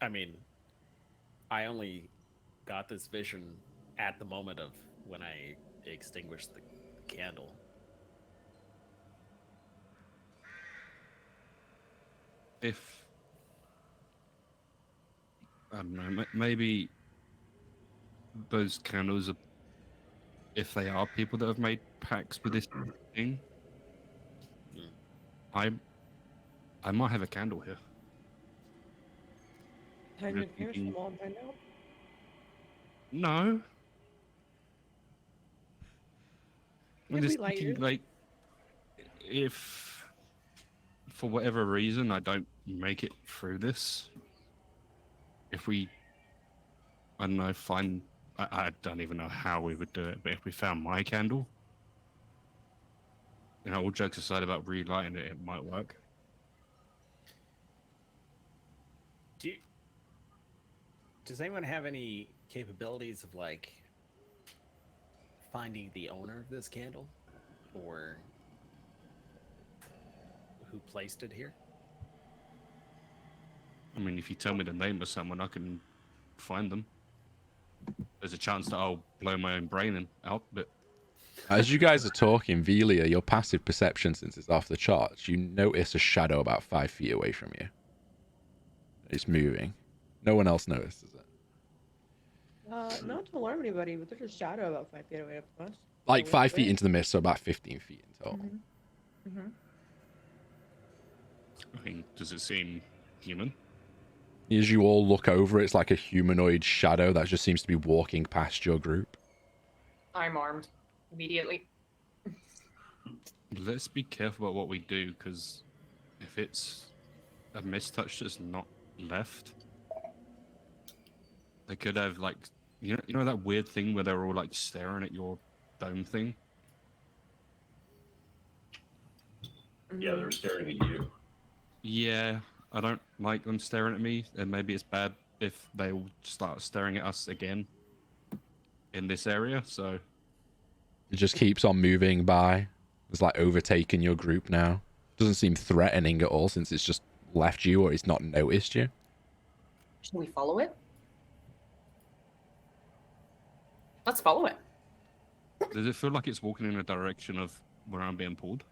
I mean, I only got this vision at the moment of when I extinguished the candle. If I don't know, maybe those candles are, if they are people that have made pacts with this thing, I might have a candle here. Time to Just finish thinking- them all and find out. No. I'm If just we light thinking, yours. like, if for whatever reason I don't make it through this, if we, I don't know, I don't even know how we would do it, but if we found my candle, all jokes aside about relighting it, it might work. Does anyone have any capabilities of like finding the owner of this candle, or who placed it here? I mean, if you tell me the name of someone, I can find them. There's a chance that I'll blow my own brain out, but As you guys are talking, Velia, your passive perception, since it's off the charts, you notice a shadow about 5 feet away from you. It's moving. No one else notices it. Not to alarm anybody, but there's a shadow about 5 feet away from us. Like Oh, 5 feet wait. into the mist, so about 15 feet in total. Mm-hmm. I mean, does it seem human? As you all look over, it's like a humanoid shadow that just seems to be walking past your group. I'm armed immediately. Let's be careful about what we do, because if it's a mistouch that's not left, they could have like, you know that weird thing where they're all like staring at your dome thing. Yeah, they're staring at you. Yeah, I don't like them staring at me, and maybe it's bad if they all start staring at us again in this area. So It just keeps on moving by. It's like overtaken your group now. Doesn't seem threatening at all since it's just left you or it's not noticed you. Should we follow it? Let's follow it. Does it feel like it's walking in a direction of where I'm being pulled?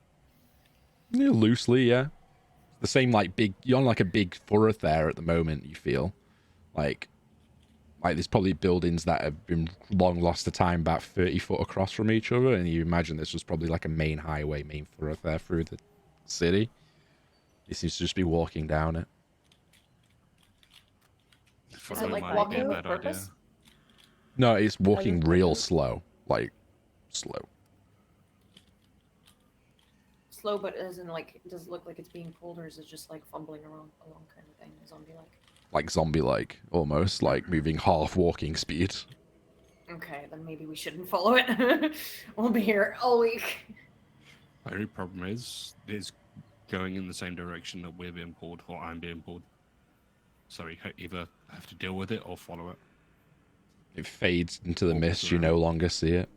Yeah, loosely, yeah. The same like big. You're on like a big thoroughfare at the moment. You feel like there's probably buildings that have been long lost to time, about 30 foot across from each other, and you imagine this was probably like a main highway, main thoroughfare through the city. He seems to just be walking down it. Is Following it like might be walking a with bad idea. purpose? No, it's walking just real walking. slow, like slow. Slow, but isn't like, does it look like it's being pulled, or is it just like fumbling around along kind of thing, zombie-like? Like zombie-like, almost like moving half walking speed. Okay, then maybe we shouldn't follow it. We'll be here all week. The only problem is going in the same direction that we're being pulled or I'm being pulled. So we either have to deal with it or follow it. It fades into the Walks mist. You around. no longer see it.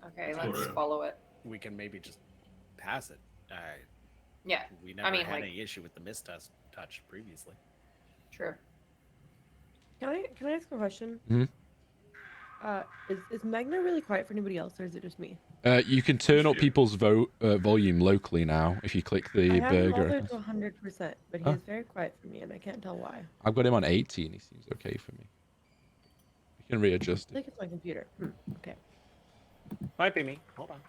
Okay, Follow let's it. follow it. We can maybe just pass it. Yeah, We never mean, had like- any issue with the mist touch previously. true. Can I ask a question? Mhm. Is Magna really quiet for anybody else, or is it just me? You can turn up Sure. people's volume locally now if you click the I have him all the burger. way to 100%, but Huh? he's very quiet for me, and I can't tell why. I've got him on 18. He seems okay for me. We can readjust I it. think it's my computer. Okay. Might be me. Hold on.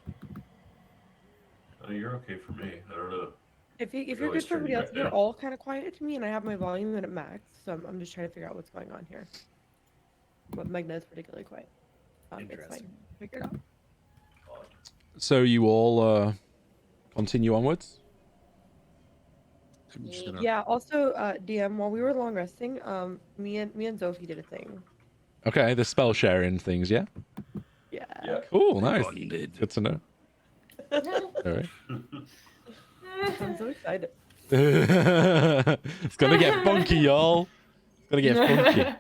Oh, you're okay for me. I don't know. If you're always good for turn everybody you else, back you're down. all kind of quiet to me, and I have my volume at max, so I'm just trying to figure out what's going on here. But Magna is particularly quiet. It's Interesting. fine. Figure it out. Odd. So you all continue onwards? I'm just gonna- Yeah. Also, DM, while we were long resting, me and Zophie did a thing. Okay, the spell sharing things, yeah? Yeah. Yeah. Cool, nice. Bonded. Good to know. All right. I'm so excited. It's gonna get funky, y'all. It's gonna get funky.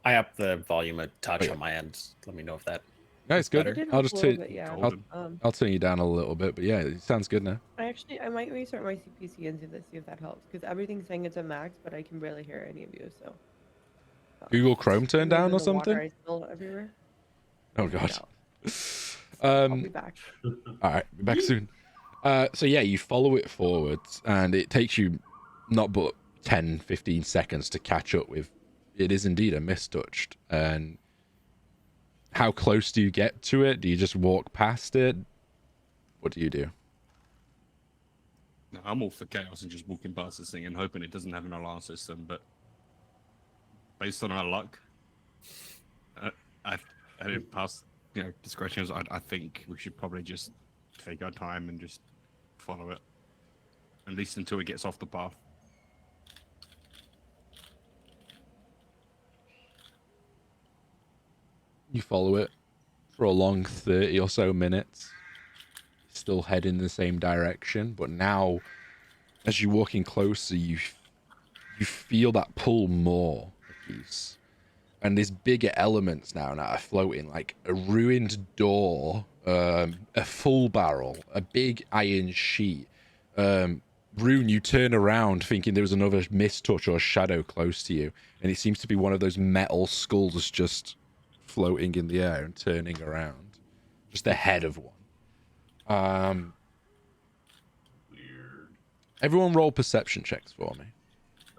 I upped the volume a touch Oh, yeah. on my end. Let me know if that. No, it's good. Better. Did I'll help just a little turn. bit, yeah. Golden. I'll turn you down a little bit, but yeah, it sounds good now. I might restart my CPC and see if that helps, because everything's saying it's a max, but I can barely hear any of you. So. Google Chrome turned Maybe down or the water something? I spilled everywhere. Oh I'll find god. out. I'll be back. All right, be back soon. So yeah, you follow it forwards, and it takes you not but 10, 15 seconds to catch up with. It is indeed a mistouched. And how close do you get to it? Do you just walk past it? What do you do? No, I'm all for chaos and just walking past this thing and hoping it doesn't have an alarm system. But based on our luck, I didn't pass. Discretion. I think we should probably just take our time and just follow it, at least until it gets off the path. You follow it for a long 30 or so minutes. Still head in the same direction, but now as you're walking closer, you feel that pull more, Aqis. And there's bigger elements now that are floating, like a ruined door, a full barrel, a big iron sheet. Rune, you turn around thinking there was another mistouch or shadow close to you, and it seems to be one of those metal skulls just floating in the air and turning around. Just the head of one. Weird. Everyone roll perception checks for me.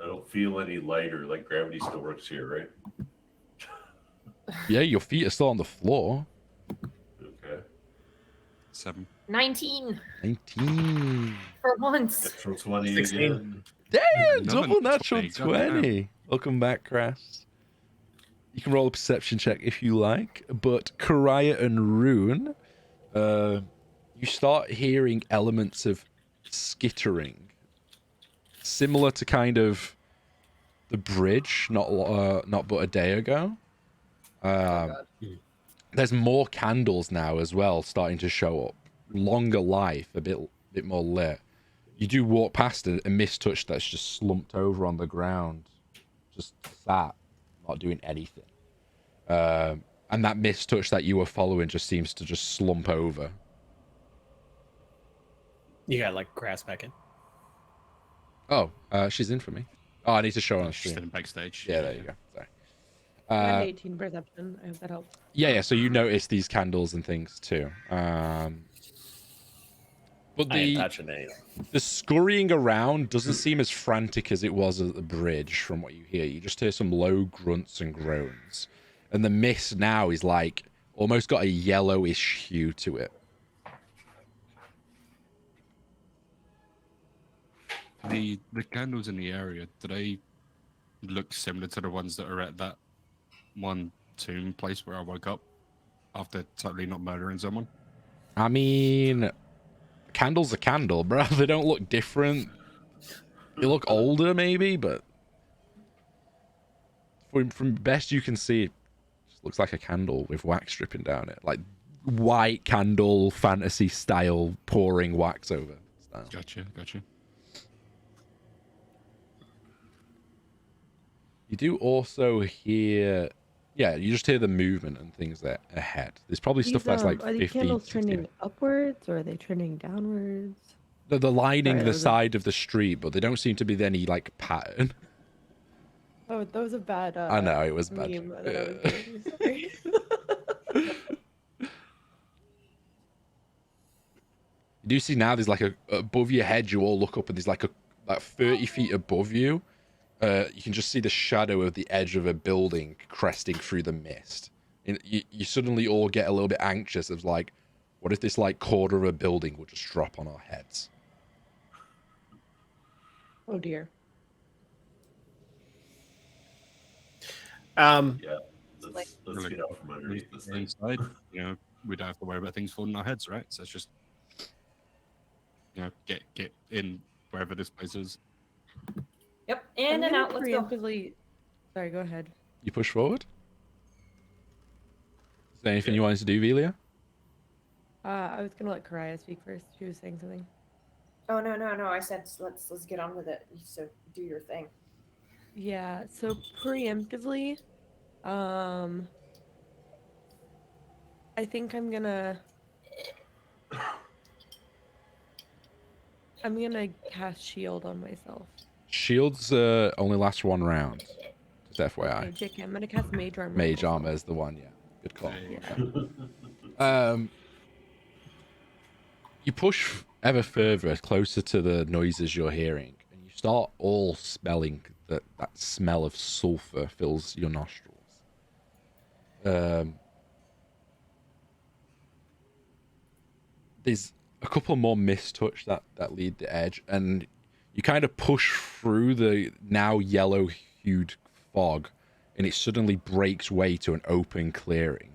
I don't feel any lighter. Like gravity still works here, right? Yeah, your feet are still on the floor. Okay. 7. 19 19. for once. Natural 20 16. again. Damn, Another double natural 20, goddamn. 20. Welcome back, Crass. You can roll a perception check if you like, but Karaya and Rune, you start hearing elements of skittering, similar to kind of the bridge, not but a day ago. There's more candles now as well, starting to show up. Longer life, a bit more lit. You do walk past a mistouch that's just slumped over on the ground, just sat, not doing anything. And that mist touch that you were following just seems to just slump over. You got like grass back in. Oh, she's in for me. Oh, I need to show her on Just stream. in backstage. Yeah, there you go. Sorry. I got an 18 perception. I hope that helps. Yeah. So you notice these candles and things too. But I ain't touching any. the scurrying around doesn't seem as frantic as it was at the bridge from what you hear. You just hear some low grunts and groans. And the mist now is like almost got a yellowish hue to it. The candles in the area, do they look similar to the ones that are at that one tomb place where I woke up after totally not murdering someone? I mean, candle's a candle, bro. They don't look different. They look older, maybe, but from best you can see, it just looks like a candle with wax dripping down it, like white candle fantasy style, pouring wax over style. Gotcha. You do also hear, yeah, you just hear the movement and things that ahead. There's probably stuff that's like Are these 50, candles 60. trending upwards or are they trending downwards? They're lining Sorry, the that was side of the street, but they don't seem to be any like pattern. Oh, that was a bad. I know it was bad. Meme that I was doing, sorry. You do see now there's like above your head, you all look up and there's like 30 feet above you. You can just see the shadow of the edge of a building cresting through the mist. And you suddenly all get a little bit anxious of like, what if this like quarter of a building will just drop on our heads? Oh dear. Yeah. Let's Really get out from underneath this thing. Inside, we don't have to worry about things falling on our heads, right? So it's just, get in wherever this place is. Yep, I'm in and gonna out. Let's go. preemptively. Sorry, go ahead. You push forward? Is there anything you wanted to do, Velia? I was gonna let Karaya speak first. She was saying something. Oh no! I said let's get on with it. So do your thing. Yeah. So preemptively, I think I'm gonna cast shield on myself. Shields only last one round. Just FYI. Okay, JK, I'm gonna cast mage armor. Mage armor is the one, yeah. Good call. Yeah. You push ever further, closer to the noises you're hearing, and you start all smelling that smell of sulfur fills your nostrils. There's a couple more mist touch that lead the edge, and you kind of push through the now yellow-hued fog, and it suddenly breaks way to an open clearing.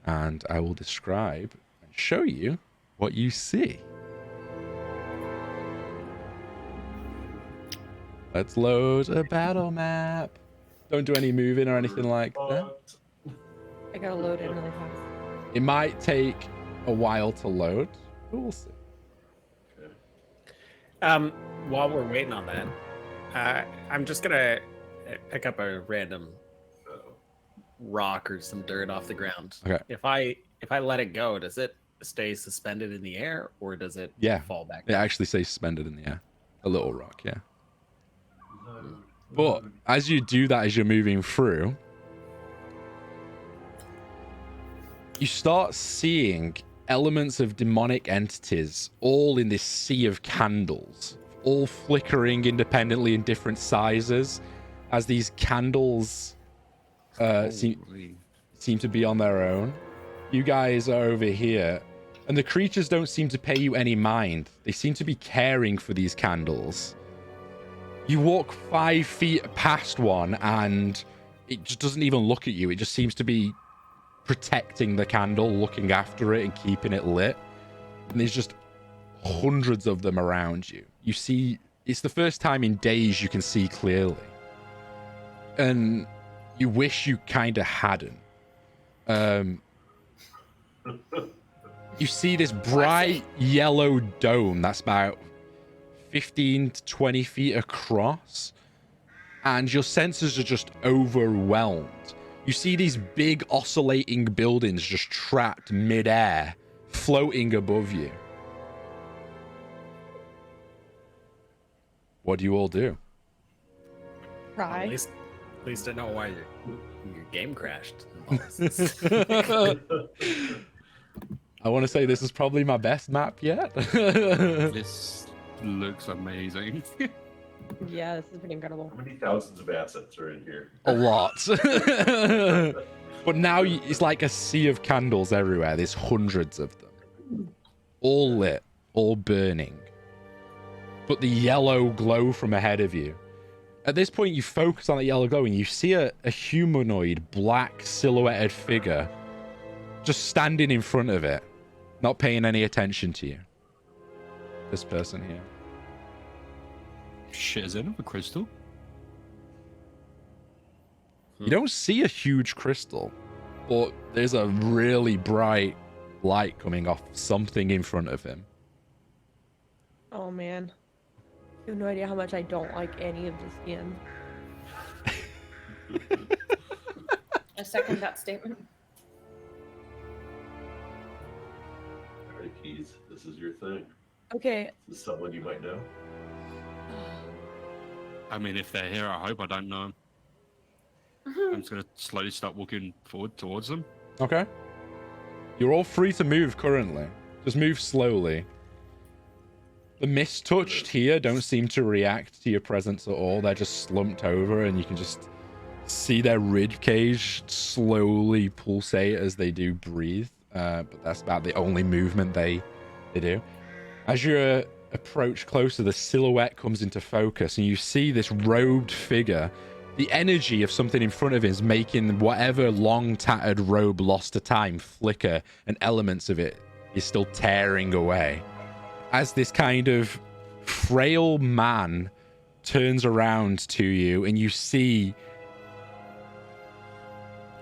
And I will describe and show you what you see. Let's load a battle map. Don't do any moving or anything like that. I gotta load it really fast. It might take a while to load, but we'll see. While we're waiting on that, I'm just gonna pick up a random rock or some dirt off the ground. Okay. If I let it go, does it stay suspended in the air or does it fall back? It actually says suspended in the air. A little rock, yeah. But as you do that, as you're moving through, you start seeing elements of demonic entities all in this sea of candles, all flickering independently in different sizes as these candles seem to be on their own. You guys are over here, and the creatures don't seem to pay you any mind. They seem to be caring for these candles. You walk 5 feet past one, and it just doesn't even look at you. It just seems to be protecting the candle, looking after it, and keeping it lit. And there's just hundreds of them around you. You see, it's the first time in days you can see clearly. And you wish you kind of hadn't. You see this bright yellow dome that's about 15 to 20 feet across, and your senses are just overwhelmed. You see these big oscillating buildings just trapped mid-air, floating above you. What do you all do? Well, Try. at least I know why your game crashed. I want to say this is probably my best map yet. This looks amazing. Yeah, this is pretty incredible. How many thousands of assets are in here? A lot. But now it's like a sea of candles everywhere. There's hundreds of them. All lit, all burning. But the yellow glow from ahead of you. At this point, you focus on the yellow glow and you see a humanoid, black, silhouetted figure just standing in front of it, not paying any attention to you. This person here. Shit, is there another crystal? You don't see a huge crystal, but there's a really bright light coming off something in front of him. Oh man. You have no idea how much I don't like any of the skin. I second that statement. All right, Keys, this is your thing. Okay. This is someone you might know. I mean, if they're here, I hope I don't know them. I'm just gonna slowly start walking forward towards them. Okay. You're all free to move currently. Just move slowly. The mist-touched here don't seem to react to your presence at all. They're just slumped over, and you can just see their rib cage slowly pulsate as they do breathe. But that's about the only movement they do. As you approach closer, the silhouette comes into focus, and you see this robed figure. The energy of something in front of him is making whatever long tattered robe lost to time flicker, and elements of it is still tearing away. As this kind of frail man turns around to you, and you see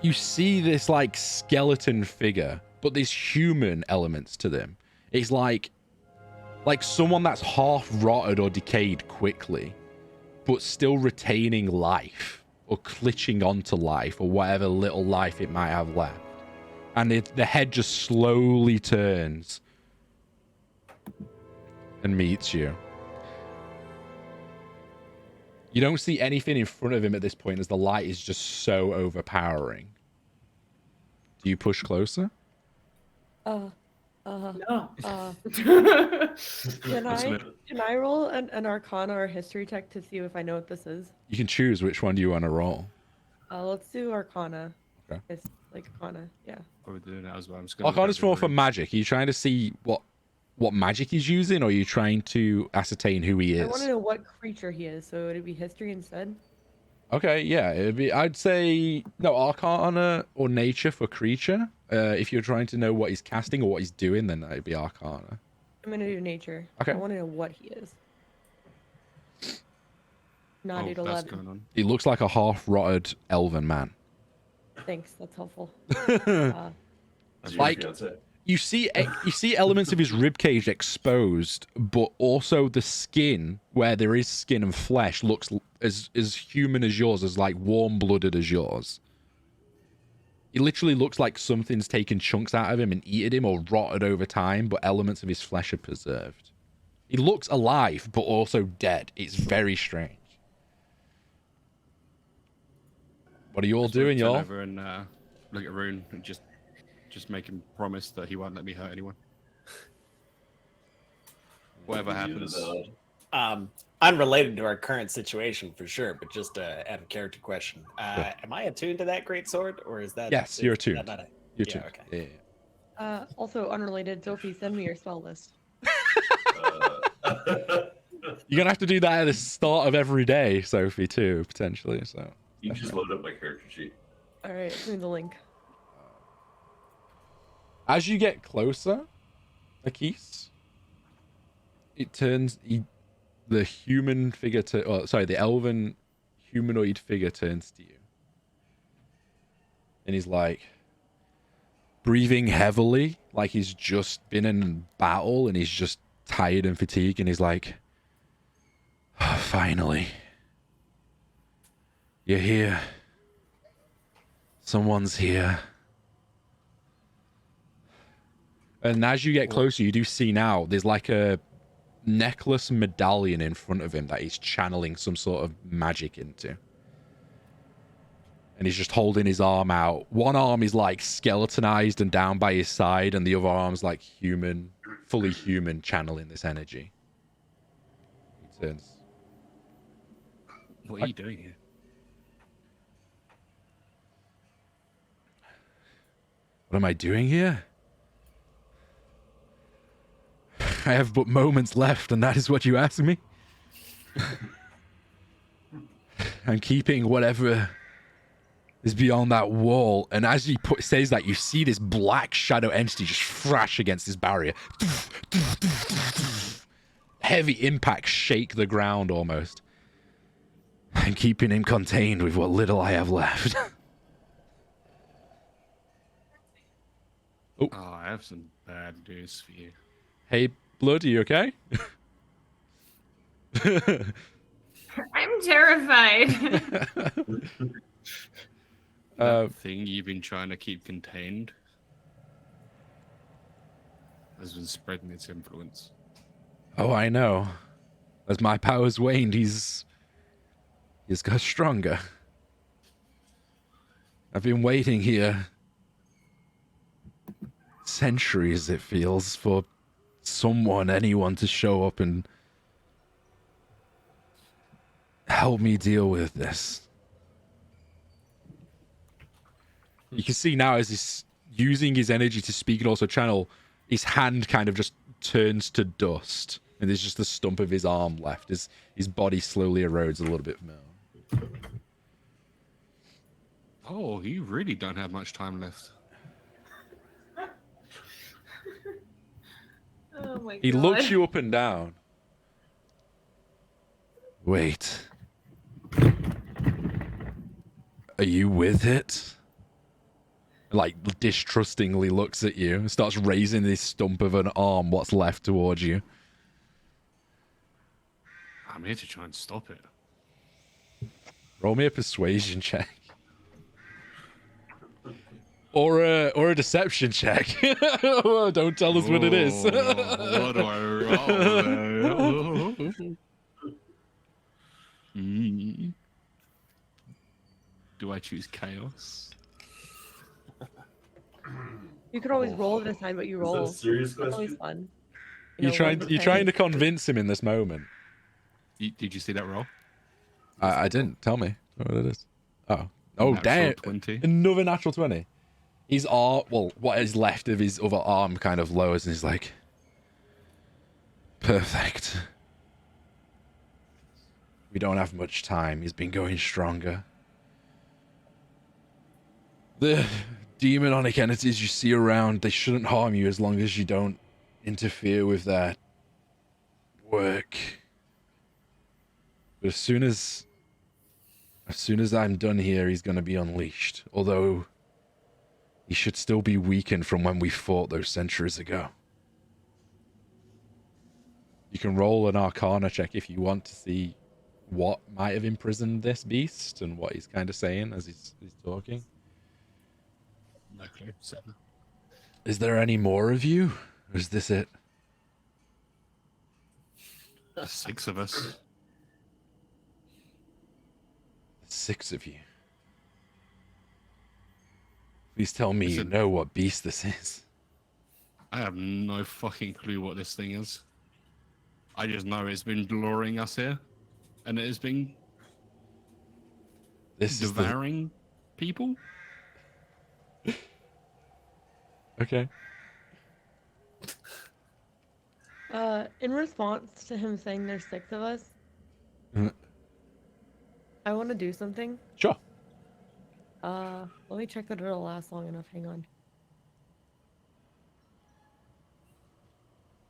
this like skeleton figure, but there's human elements to them. It's like someone that's half rotted or decayed quickly, but still retaining life or clutching onto life or whatever little life it might have left. And the head just slowly turns and meets you. You don't see anything in front of him at this point, as the light is just so overpowering. Do you push closer? No. Can I roll an Arcana or History check to see if I know what this is? You can choose which one do you want to roll. Let's do Arcana. Okay. It's like Arcana, yeah. Probably doing that as well. I'm just gonna look Arcana's over more the for room. magic. Are you trying to see what magic he's using, or are you trying to ascertain who he I want to is? know what creature he is, so would it be History instead? Okay, yeah, I'd say no Arcana or Nature for creature. If you're trying to know what he's casting or what he's doing, then it'd be Arcana. I'm gonna do Nature. Okay. I want to know what he is. Not Oh, at that's 11. going on. He looks like a half-rotted elven man. Thanks, that's helpful. Is your Like- fiance? You see elements of his ribcage exposed, but also the skin, where there is skin and flesh, looks as human as yours, as like warm-blooded as yours. He literally looks like something's taken chunks out of him and eaten him or rotted over time, but elements of his flesh are preserved. He looks alive, but also dead. It's very strange. What are you all Just wanna doing, turn y'all? Over and look at Rune and just make him promise that he won't let me hurt anyone. Whatever Give you happens. the nod. Unrelated to our current situation for sure, but just a out of character question. Am I attuned to that great sword, or is that? Yes, you're is that attuned. not a- You're yeah, tuned. okay. Yeah. Also unrelated, Sophie, send me your spell list. You're gonna have to do that at the start of every day, Sophie, too, potentially. So you can just load up my character sheet. All right, send me the link. as you get closer, Aqis, it turns the human figure the elven humanoid figure turns to you, and he's like breathing heavily, like he's just been in battle and he's just tired and fatigued, and he's like, oh, finally, you're here. Someone's here. And as you get closer, you do see now there's like a necklace medallion in front of him that he's channeling some sort of magic into. And he's just holding his arm out. One arm is like skeletonized and down by his side, and the other arm's like human, fully human, channeling this energy. He turns. What are you doing here? What am I doing here? I have but moments left, and that is what you ask me? I'm keeping whatever is beyond that wall. And as he says that, you see this black shadow entity just thrash against this barrier. Heavy impacts shake the ground almost. I'm keeping him contained with what little I have left. Oh, I have some bad news for you. Hey, Blood, are you okay? I'm terrified. That thing you've been trying to keep contained has been spreading its influence. Oh, I know. As my powers waned, he's got stronger. I've been waiting here centuries, it feels, for anyone to show up and help me deal with this. You can see now as he's using his energy to speak and also channel, his hand kind of just turns to dust. And there's just the stump of his arm left. His body slowly erodes a little bit more. Oh, you really don't have much time left. Oh my god. He looks you up and down. Wait. Are you with it? Like, distrustingly looks at you and starts raising this stump of an arm, what's left, towards you. I'm here to try and stop it. Roll me a persuasion check. Or a deception check. Oh, don't tell us what it is. What do I roll? Do I choose chaos? You could always roll at a time, but you Is that a roll. serious That's always question? fun. You're trying to convince him in this moment. Did you see that roll? I didn't. Tell me what it is. Oh, Natural damn! 20. Another natural 20. His arm, well, what is left of his other arm, kind of lowers, and he's like, "Perfect. We don't have much time. He's been going stronger. The demonic entities you see around, they shouldn't harm you as long as you don't interfere with their work. But as soon as I'm done here, he's going to be unleashed. Although he should still be weakened from when we fought those centuries ago. You can roll an Arcana check if you want to see what might have imprisoned this beast and what he's kind of saying as he's talking. No clue. 7. Is there any more of you? Or is this it? 6 of us. 6 of you. Please tell me you Listen. know what beast this is. I have no fucking clue what this thing is. I just know it's been luring us here, and it has been This is the... devouring people. Okay. In response to him saying there's 6 of us, Mm. I want to do something. Sure. Let me check that it'll last long enough. Hang on.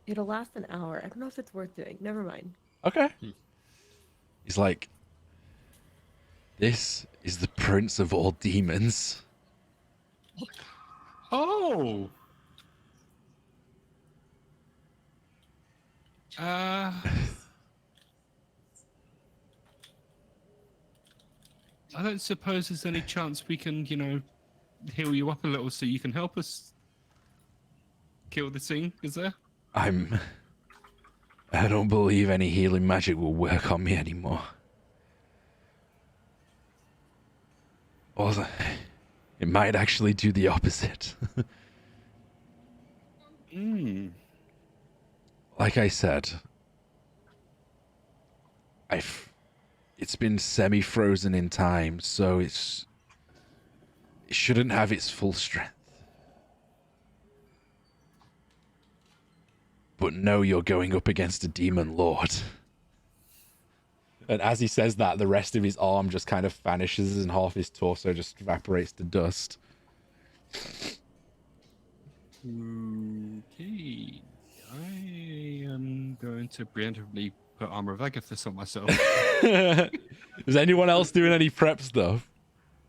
It'll last an hour. I don't know if it's worth doing. Never mind. Okay. He's like, this is the prince of all demons. Oh. I don't suppose there's any chance we can, heal you up a little so you can help us kill the thing, is there? I don't believe any healing magic will work on me anymore. Or it might actually do the opposite. Like I said, it's been semi-frozen in time, so it shouldn't have its full strength. But no, you're going up against a demon lord. And as he says that, the rest of his arm just kind of vanishes and half his torso just evaporates to dust. Okay. I am going to preemptively put Armor of Agathis on myself. Is anyone else doing any prep stuff?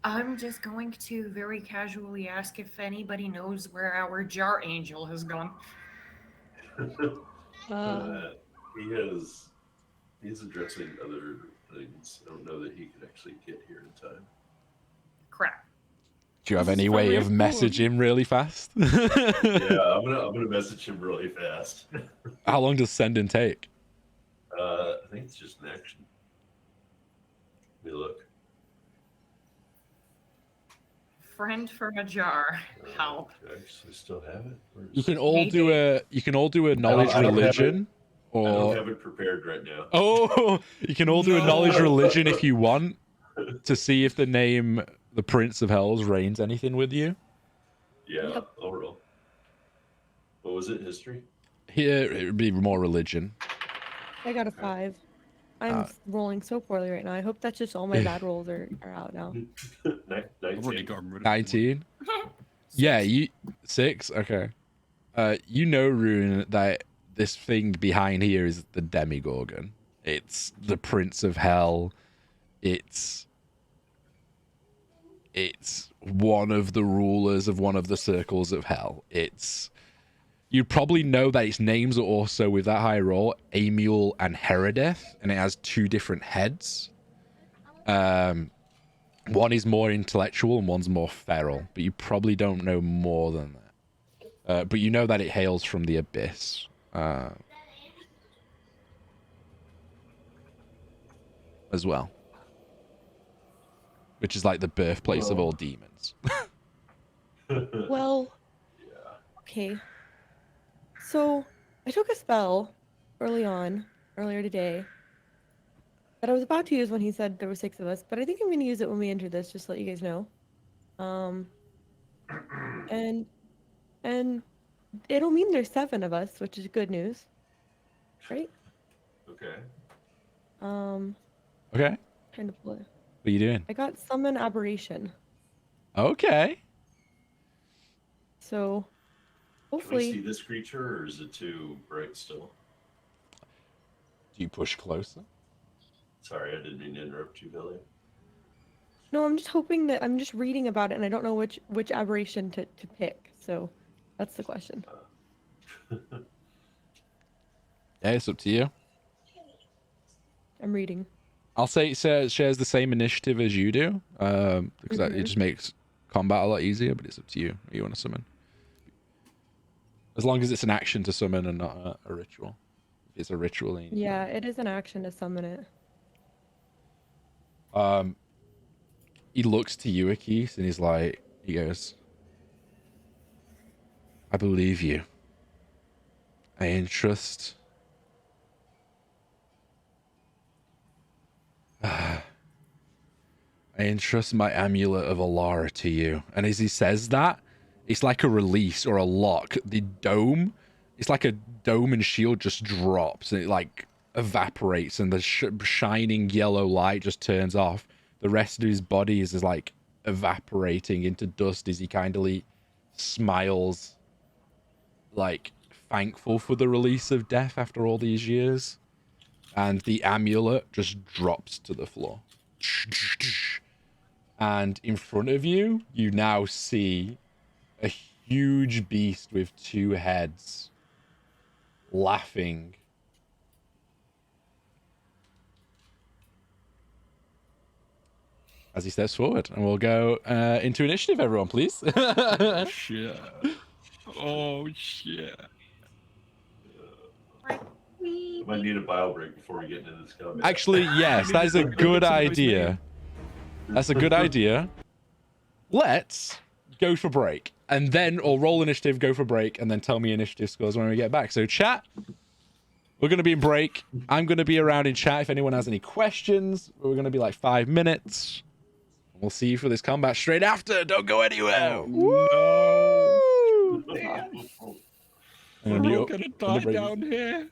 I'm just going to very casually ask if anybody knows where our jar angel has gone. He's addressing other things. I don't know that he could actually get here in time. Crap. Do you have This is any probably way a of cool message him really fast? Yeah, I'm gonna message him really fast. How long does sending take? I think it's just an action. Let me look. Friend from a jar. How? Do I actually still have it? Where You is can it? all do a knowledge I don't have religion, I don't or have it prepared right now. oh, you can all do a knowledge No. religion if you want to see if the name the Prince of Hells reigns anything with you. Yeah, Yep. I'll roll. What was it? History? Here it would be more religion. I got a 5. I'm rolling so poorly right now. I hope that's just all my bad rolls are out now. I've already 19. got rid of 19. Yeah, you 6. Okay. You know, Rune, that this thing behind here is the Demigorgon. It's the Prince of Hell. It's one of the rulers of one of the circles of hell. You probably know that its names are also, with that high roll, Amiel and Herodeth, and it has 2 different heads. One is more intellectual and one's more feral, but you probably don't know more than that. But you know that it hails from the abyss. As well. Which is like the birthplace of all demons. Well, Yeah. okay. So I took a spell earlier today, that I was about to use when he said there were 6 of us, but I think I'm going to use it when we enter this, just to let you guys know. And it'll mean there's 7 of us, which is good news, right? Okay. Okay. Trying to pull it. What are you doing? I got summon aberration, Okay. so Can I see hopefully. this creature, or is it too bright still? Do you push closer? Sorry, I didn't mean to interrupt you, Billy. No, I'm just hoping that I'm just reading about it, and I don't know which aberration to pick. So that's the question. Yeah, it's up to you. I'm reading. I'll say it shares the same initiative as you do, because it just makes combat a lot easier, but it's up to you what you want to summon. As long as it's an action to summon and not a ritual. If it's a ritual, then Yeah, it is an action to summon it. he looks to you, Aqis, and he goes, I believe you. I entrust my amulet of Alara to you. And as he says that, it's like a release or a lock. The dome, it's like a dome and shield just drops and it like evaporates, and the shining yellow light just turns off. The rest of his body is like evaporating into dust as he kindly smiles, like thankful for the release of death after all these years. And the amulet just drops to the floor. And in front of you, you now see a huge beast with 2 heads laughing. as he steps forward, and we'll go into initiative. Everyone, please. Shit. Oh shit. I might need a bio break before we get into this combat. Actually, yes, that is a good idea. That's a good idea. Let's go for break, and then or roll initiative, go for break, and then tell me initiative scores when we get back. So chat, we're going to be in break. I'm going to be around in chat if anyone has any questions. We're going to be like 5 minutes. We'll see you for this combat straight after. Don't go anywhere. Oh, no. I'm We're gonna mute all up gonna on the die break. down here.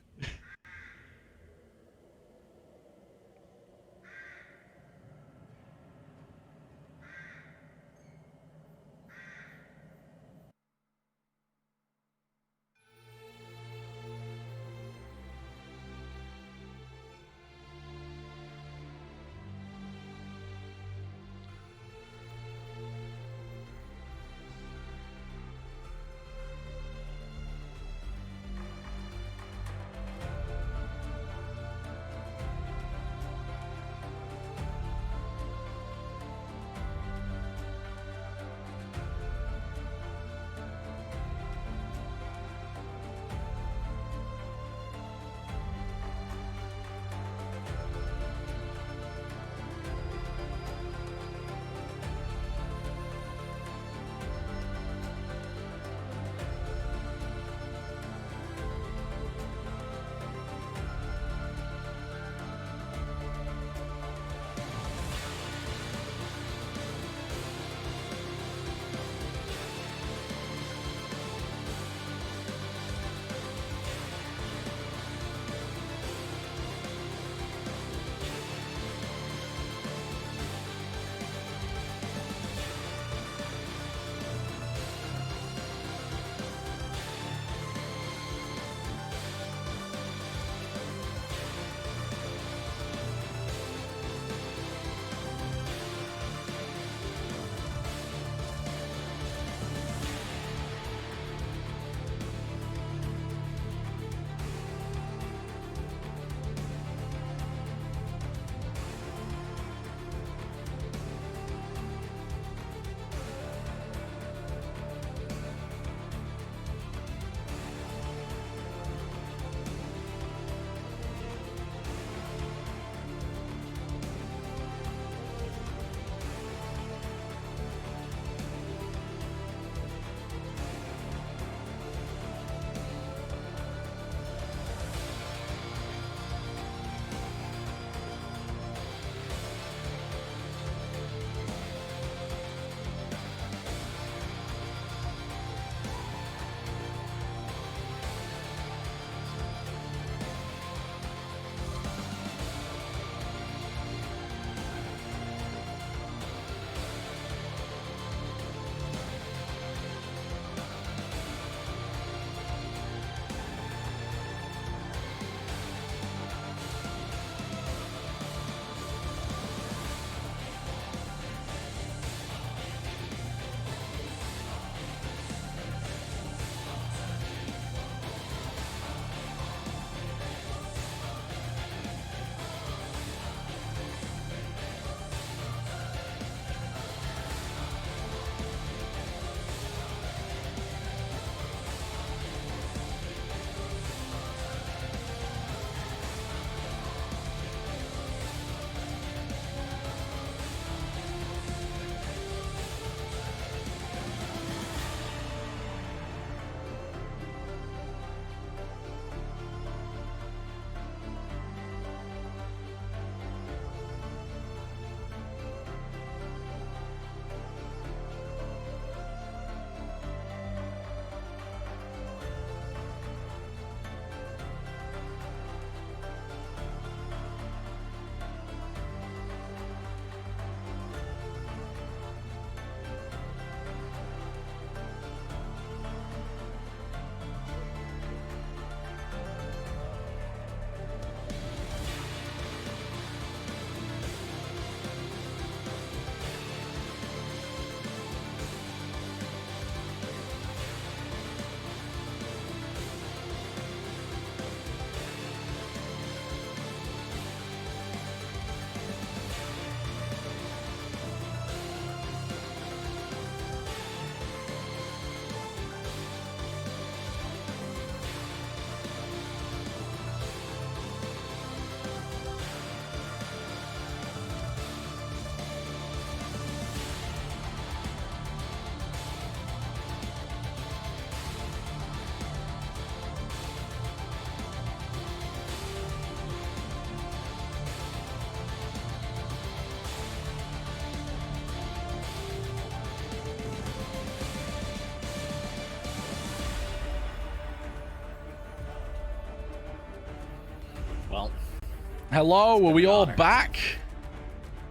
Hello, are we all back?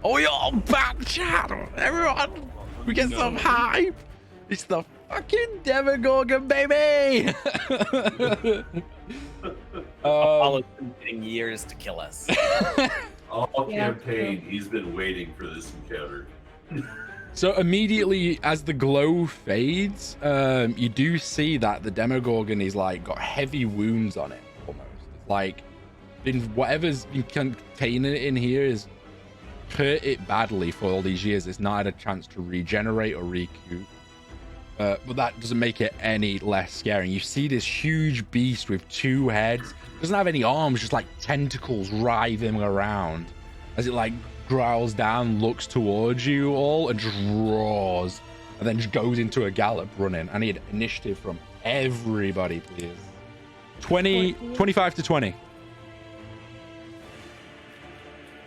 Are we all back, chat? Everyone, we get some hype. It's the fucking Demogorgon, baby! Apollo's been waiting years to kill us. All Yeah, campaign, true. he's been waiting for this encounter. So immediately as the glow fades, you do see that the Demogorgon is like got heavy wounds on it almost. It's like whatever's been containing it in here is hurt it badly for all these years. It's not had a chance to regenerate or recoup. But that doesn't make it any less scary. You see this huge beast with 2 heads. Doesn't have any arms, just like tentacles writhing around as it like growls down, looks towards you all, and just roars, and then just goes into a gallop running. I need initiative from everybody, please. 25 to 20.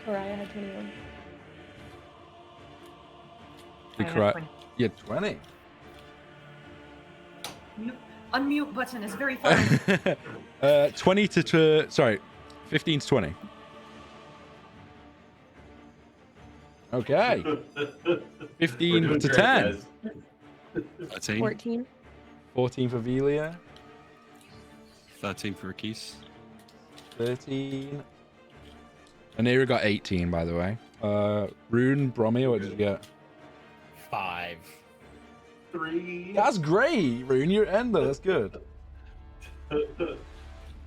Pariah had 21. You're I have correct. 20. Yeah, 20. Unmute button is very fun. 20 to sorry, 15 to 20. Okay. 15 to 10. 13. 14. 14 for Velia. 13 for Aqis. 13. Anira got 18, by the way. Rune, Brommy, what did you get? 5. 3. That's great, Rune. You're ender. That's good.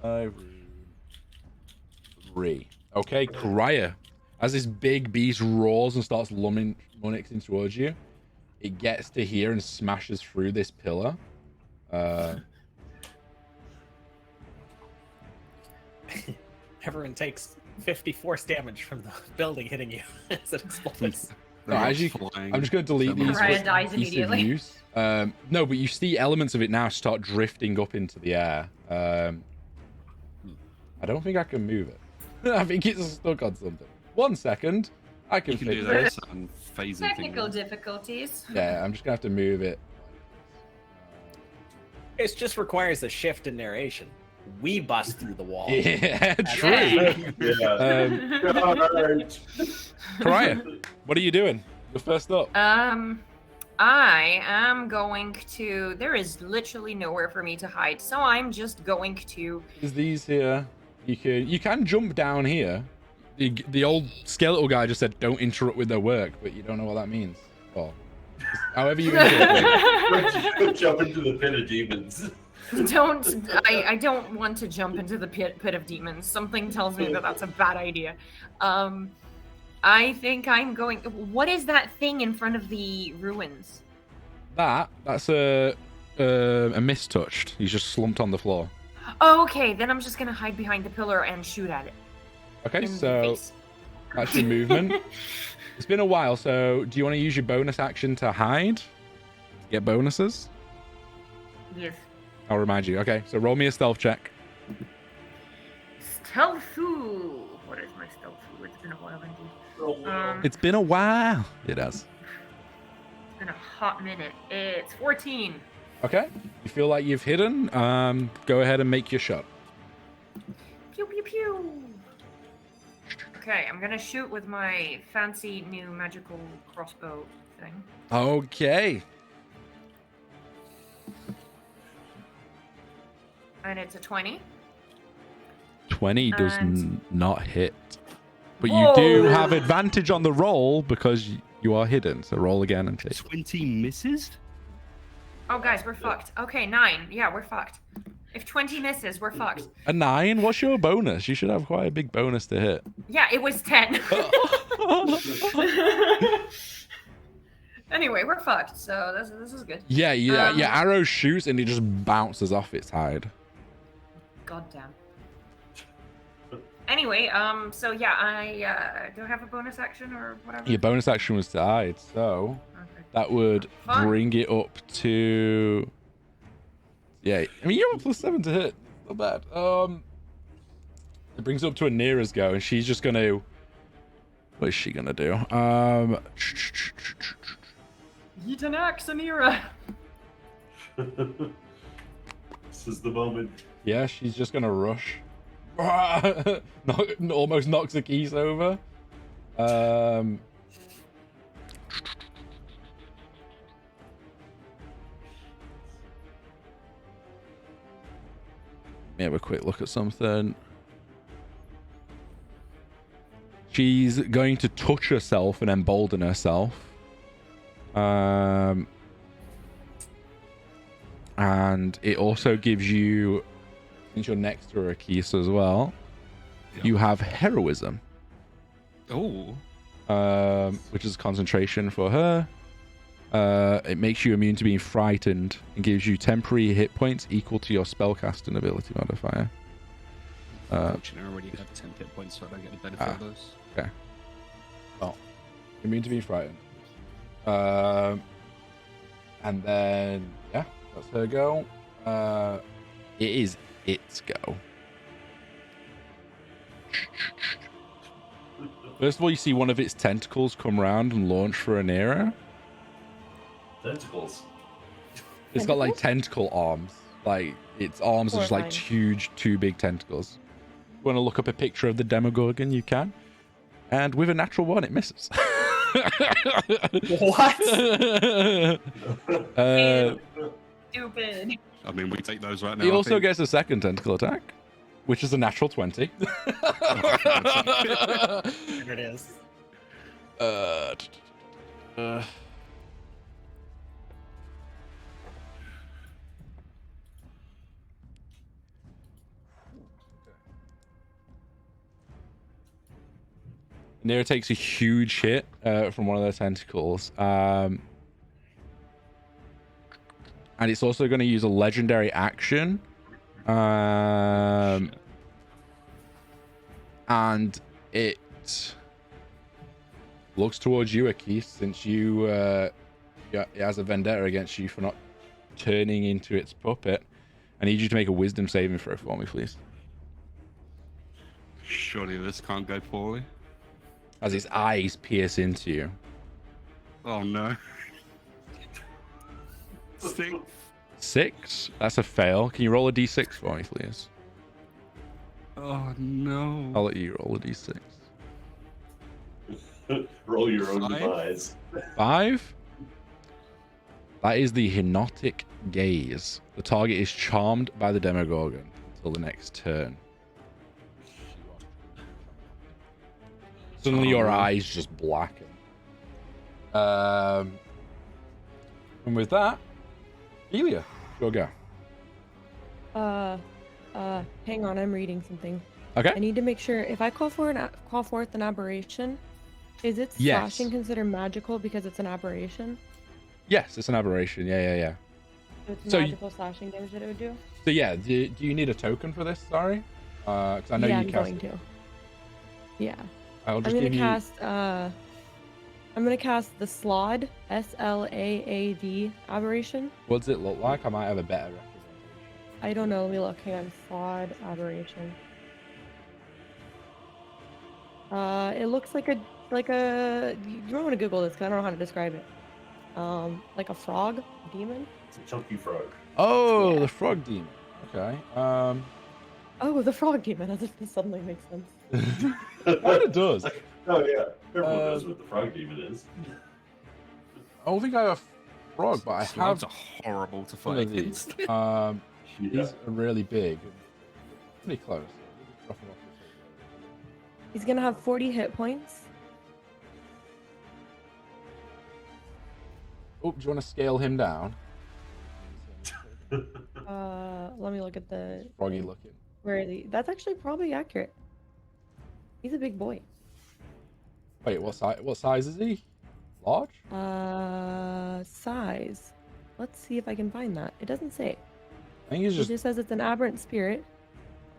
Rune. 3. Okay, Kriya. As this big beast roars and starts lummixing towards you, it gets to here and smashes through this pillar. Everyone takes 50 force damage from the building hitting you as it explodes. No, as you, I'm just going to delete these. Mariah for dies ease of immediately. use. No, but you see elements of it now start drifting up into the air. I don't think I can move it. I think it's stuck on something. 1 second. I can You can fix do this. this and phasing Technical things. difficulties. Yeah, I'm just going to have to move it. It just requires a shift in narration. We bust through the wall. Yeah, true. Hey. Yeah. Alright. Kriya, what are you doing? You're first up. I am going to. There is literally nowhere for me to hide, so I'm just going to. There's these here. You can jump down here. The old skeletal guy just said don't interrupt with their work, but you don't know what that means. Well, however you interrupt. Jump into the pit of demons. I don't want to jump into the pit of demons. Something tells me that that's a bad idea. I think I'm going. What is that thing in front of the ruins? That's a mistouched. He's just slumped on the floor. Oh, okay, then I'm just gonna hide behind the pillar and shoot at it. Okay, in the so face. that's your movement. It's been a while, so do you want to use your bonus action to hide? Get bonuses? Yes. I'll remind you. Okay, so roll me a stealth check. Stealth. What is my stealth? It's been a while indeed. It's been a while. It has. It's been a hot minute. It's 14. Okay, you feel like you've hidden. Go ahead and make your shot. Pew pew pew. Okay, I'm gonna shoot with my fancy new magical crossbow thing. Okay. And it's a 20. 20 does And- not hit. But you do have advantage on the roll because you are hidden. So roll again and take. 20 misses? Oh, guys, we're fucked. Okay, 9. Yeah, we're fucked. If 20 misses, we're fucked. A 9? What's your bonus? You should have quite a big bonus to hit. Yeah, it was 10. Anyway, we're fucked. So this is good. Yeah, your arrow shoots and it just bounces off its hide. Goddamn. Anyway, so yeah, I do I have a bonus action or whatever? Your bonus action was to hide, so Okay. that would Fun. bring it up to. Yeah, I mean you're a +7 to hit. Not bad. It brings it up to Anira's go, and she's just gonna. What is she gonna do? Yeet an axe, Anira. This is the moment. Yeah, she's just gonna rush Almost knocks Aqis over. Let me have a quick look at something. She's going to touch herself and embolden herself. And it also gives you, since you're next to her, Aqis, as well, you have heroism. Oh. Which is concentration for her. It makes you immune to being frightened and gives you temporary hit points equal to your spellcasting ability modifier. Fortunately, I already have 10 hit points, so I don't get the benefit of those. Okay. Well, immune to being frightened. And then, yeah, that's her go. It is its go. First of all, you see one of its tentacles come around and launch for Anira. Tentacles. It's got like tentacle arms. Like its arms are just like huge, two big tentacles. You want to look up a picture of the Demogorgon? You can. And with a natural one, it misses. What? Stupid. I mean, we take those right now. He I also think. gets a second tentacle attack, which is a natural 20. There it is. Nira takes a huge hit from one of their tentacles. And it's also going to use a legendary action. And it looks towards you, Aqis, since you it has a vendetta against you for not turning into its puppet. I need you to make a wisdom saving throw for me, please. Surely this can't go poorly. As its eyes pierce into you. Oh no. 6. 6? That's a fail. Can you roll a d6 for me, please? Oh no. I'll let you roll a d6. Roll your own 5? demise. 5? That is the hypnotic gaze. The target is charmed by the Demogorgon until the next turn. Suddenly your eyes just blacken. And with that, Elia, your go. Hang on, I'm reading something. Okay. I need to make sure if I call forth an aberration, is it Yes. slashing considered magical because it's an aberration? Yes, it's an aberration. Yeah. So it's So magical slashing damage that it would do? So yeah, do you need a token for this? Sorry, because I know yeah, you I'm cast. going to. Yeah. I'll just I'm give gonna you. cast I'm gonna cast the Slaad, Slaad aberration. What does it look like? I might have a better representation. I don't know, let me look. Hang on. Slaad aberration. It looks like a you don't want to Google this because I don't know how to describe it. Like a frog demon. It's a chunky frog. Oh, Yeah. the frog demon. Okay. Oh, the frog demon. That just suddenly makes sense. It does. Oh yeah, everyone knows what the frog demon is. I don't think I have a frog, but I Slugs have are horrible to one fight of these. against. Yeah. These are really big. Pretty close. Drop them off this way. He's gonna have 40 hit points. Oh, do you want to scale him down? Let me look at the Froggy looking. where is he? That's actually probably accurate. He's a big boy. Wait, what size? What size is he? Large? Size. Let's see if I can find that. It doesn't say. I think he's It just just says it's an aberrant spirit,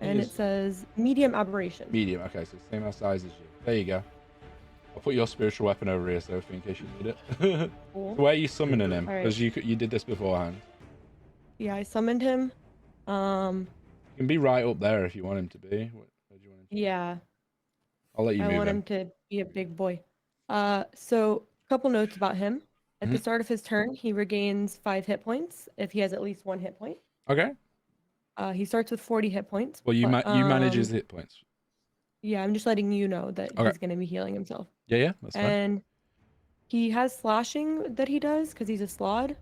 and it is- says medium aberration. medium. Okay, so same size as you. There you go. I'll put your spiritual weapon over here, Sophie, in case you need it. Cool. So where are you summoning him? Alright. Because you did this beforehand. Yeah, I summoned him. You can be right up there if you want him to be. Where do you want him to be? Yeah, I'll let you I move want him. him to be a big boy. So a couple notes about him. At the Mhm. start of his turn, he regains 5 hit points if he has at least 1 hit point. Okay. He starts with 40 hit points. Well, you but, you manage his hit points. Yeah, I'm just letting you know that Okay. he's going to be healing himself. Yeah, that's fine. And he has slashing that he does because he's a slod,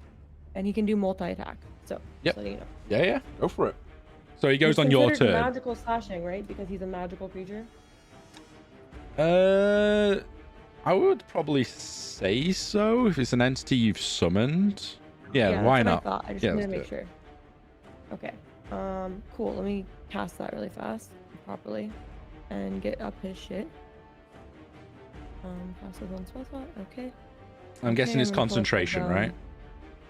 and he can do multi-attack. So, Yep. just letting you know. Yeah, go for it. So he goes It's on your considered turn. magical slashing, right? Because he's a magical creature. I would probably say so if it's an entity you've summoned. Yeah, why that's not? what I thought. I just Yeah, wanted to let's make do sure. Okay. Cool. Let me cast that really fast, properly, and get up his shit. Cast his one spell slot. Okay. I'm guessing it's I'm gonna pull up the, concentration, right?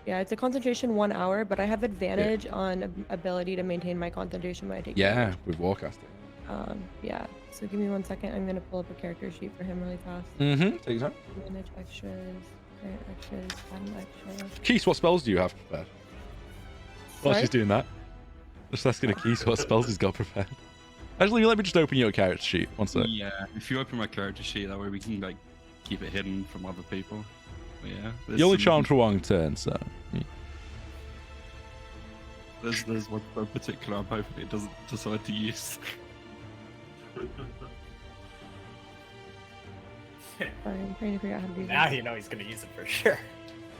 Yeah, it's a concentration 1 hour, but I have advantage on ability to maintain my concentration when I take Yeah, damage. with Warcaster. Yeah. So give me 1 second. I'm gonna pull up a character sheet for him really fast. Mm-hmm. Take your time. Manage extras, parent extras, item extras. Keith, what spells do you have prepared? While Sorry? she's doing that, just asking a Keith what spells he's got prepared. Actually, let me just open your character sheet. One sec. Yeah, if you open my character sheet, that way we can like keep it hidden from other people. But yeah, You're only charmed for 1 turn, so. There's one in particular I'm hoping it doesn't decide to use. Sorry, I'm trying to figure out how to do Now this. you know he's gonna use it for sure.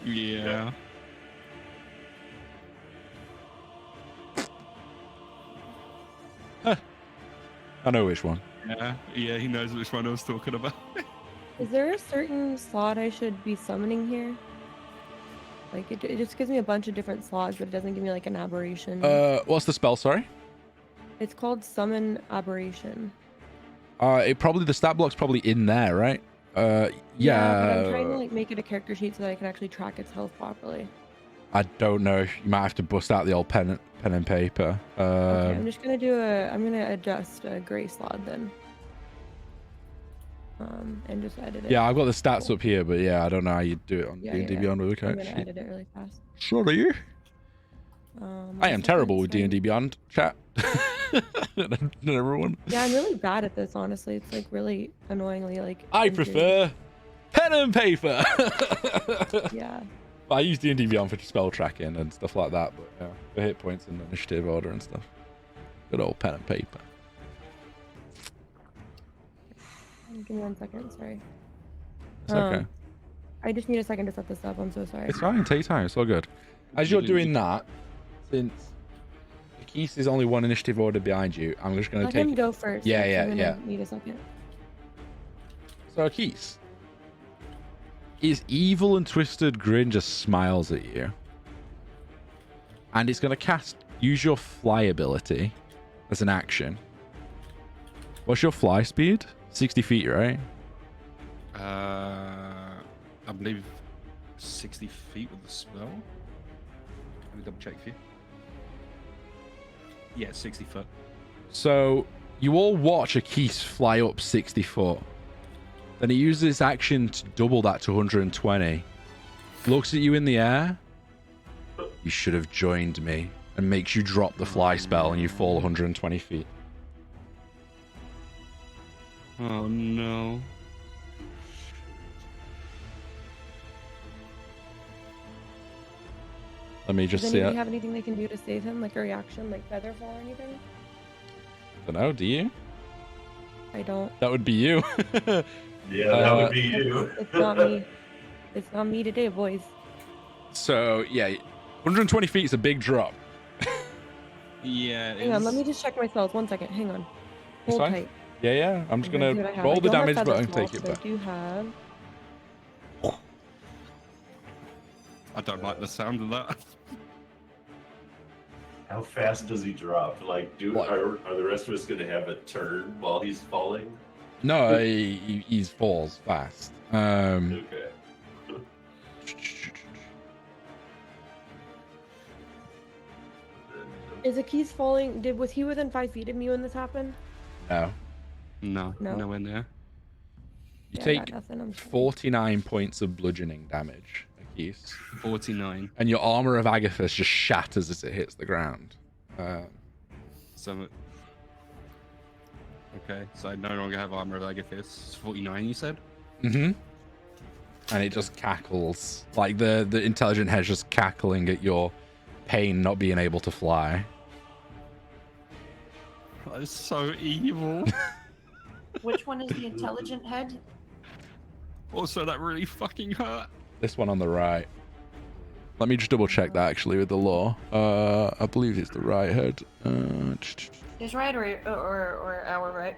Yeah. I know which one. Yeah, he knows which one I was talking about. Is there a certain slot I should be summoning here? Like, it just gives me a bunch of different slots, but it doesn't give me, like, an aberration. What's the spell, sorry? It's called Summon Aberration. The stat block's probably in there, right? But Yeah. I'm trying to, like, make it a character sheet so that I can actually track its health properly. I don't know. You might have to bust out the old pen and paper. Okay, I'm just gonna I'm gonna adjust a gray slot then. And just edit it. Yeah, I've got the stats up here, but yeah, I don't know how you do it on Yeah, D&D yeah. Beyond with a I'm character gonna sheet. edit it really fast. Sorry. I am terrible with D&D. D&D Beyond, chat. Not everyone. Yeah, I'm really bad at this, honestly. It's like really annoyingly like. I intuitive. prefer pen and paper. Yeah. I use D&D Beyond for spell tracking and stuff like that, but yeah, for hit points and initiative order and stuff. Good old pen and paper. Give me 1 second. Sorry. It's okay. I just need a second to set this up. I'm so sorry. It's fine. Take your time. It's all good. As you're doing that, since Aqis is only 1 initiative order behind you, I'm just going to Let take. him go first. Yeah, I'm yeah, gonna yeah. Need a second. So Aqis, his evil and twisted grin just smiles at you, and it's going to use your fly ability as an action. What's your fly speed? 60 feet, right? I believe 60 feet with the spell. Let me double check for you. Yeah, 60 foot. So you all watch Aqis fly up 60 foot. Then he uses his action to double that to 120. Looks at you in the air. You should have joined me. And makes you drop the fly spell and you fall 120 feet. Oh no. Let me Does just see anybody it. have anything they can do to save him, like a reaction, like feather fall or anything? I don't know, do you? I don't. That would be you. Yeah, that would be you. It's not me. It's not me today, boys. So, yeah, 120 feet is a big drop. Yeah, it Hang on, is. let me just check my spells. 1 second. Hang on. Hold fine. tight. Yeah, I'm just I'm going see what I to have. roll I the don't have damage, feather but I can fall, take it but back. I do have. I don't like the sound of that. How fast does he drop? Like, What? are the rest of us going to have a turn while he's falling? No, he falls fast. Okay. Is Aqis falling? Was he within 5 feet of me when this happened? No. No, No. nowhere near. You Yeah, I take got nothing, I'm sorry. 49 points of bludgeoning damage, Aqis. 49. And your armor of Agathis just shatters as it hits the ground. So. Okay, so I no longer have armor of Agathis. 49, you said? Mm-hmm. And it just cackles. Like the intelligent head's just cackling at your pain not being able to fly. That is so evil. Which one is the intelligent head? Also, that really fucking hurt. This one on the right. Let me just double check that actually with the law. I believe it's the right head. His right or our right?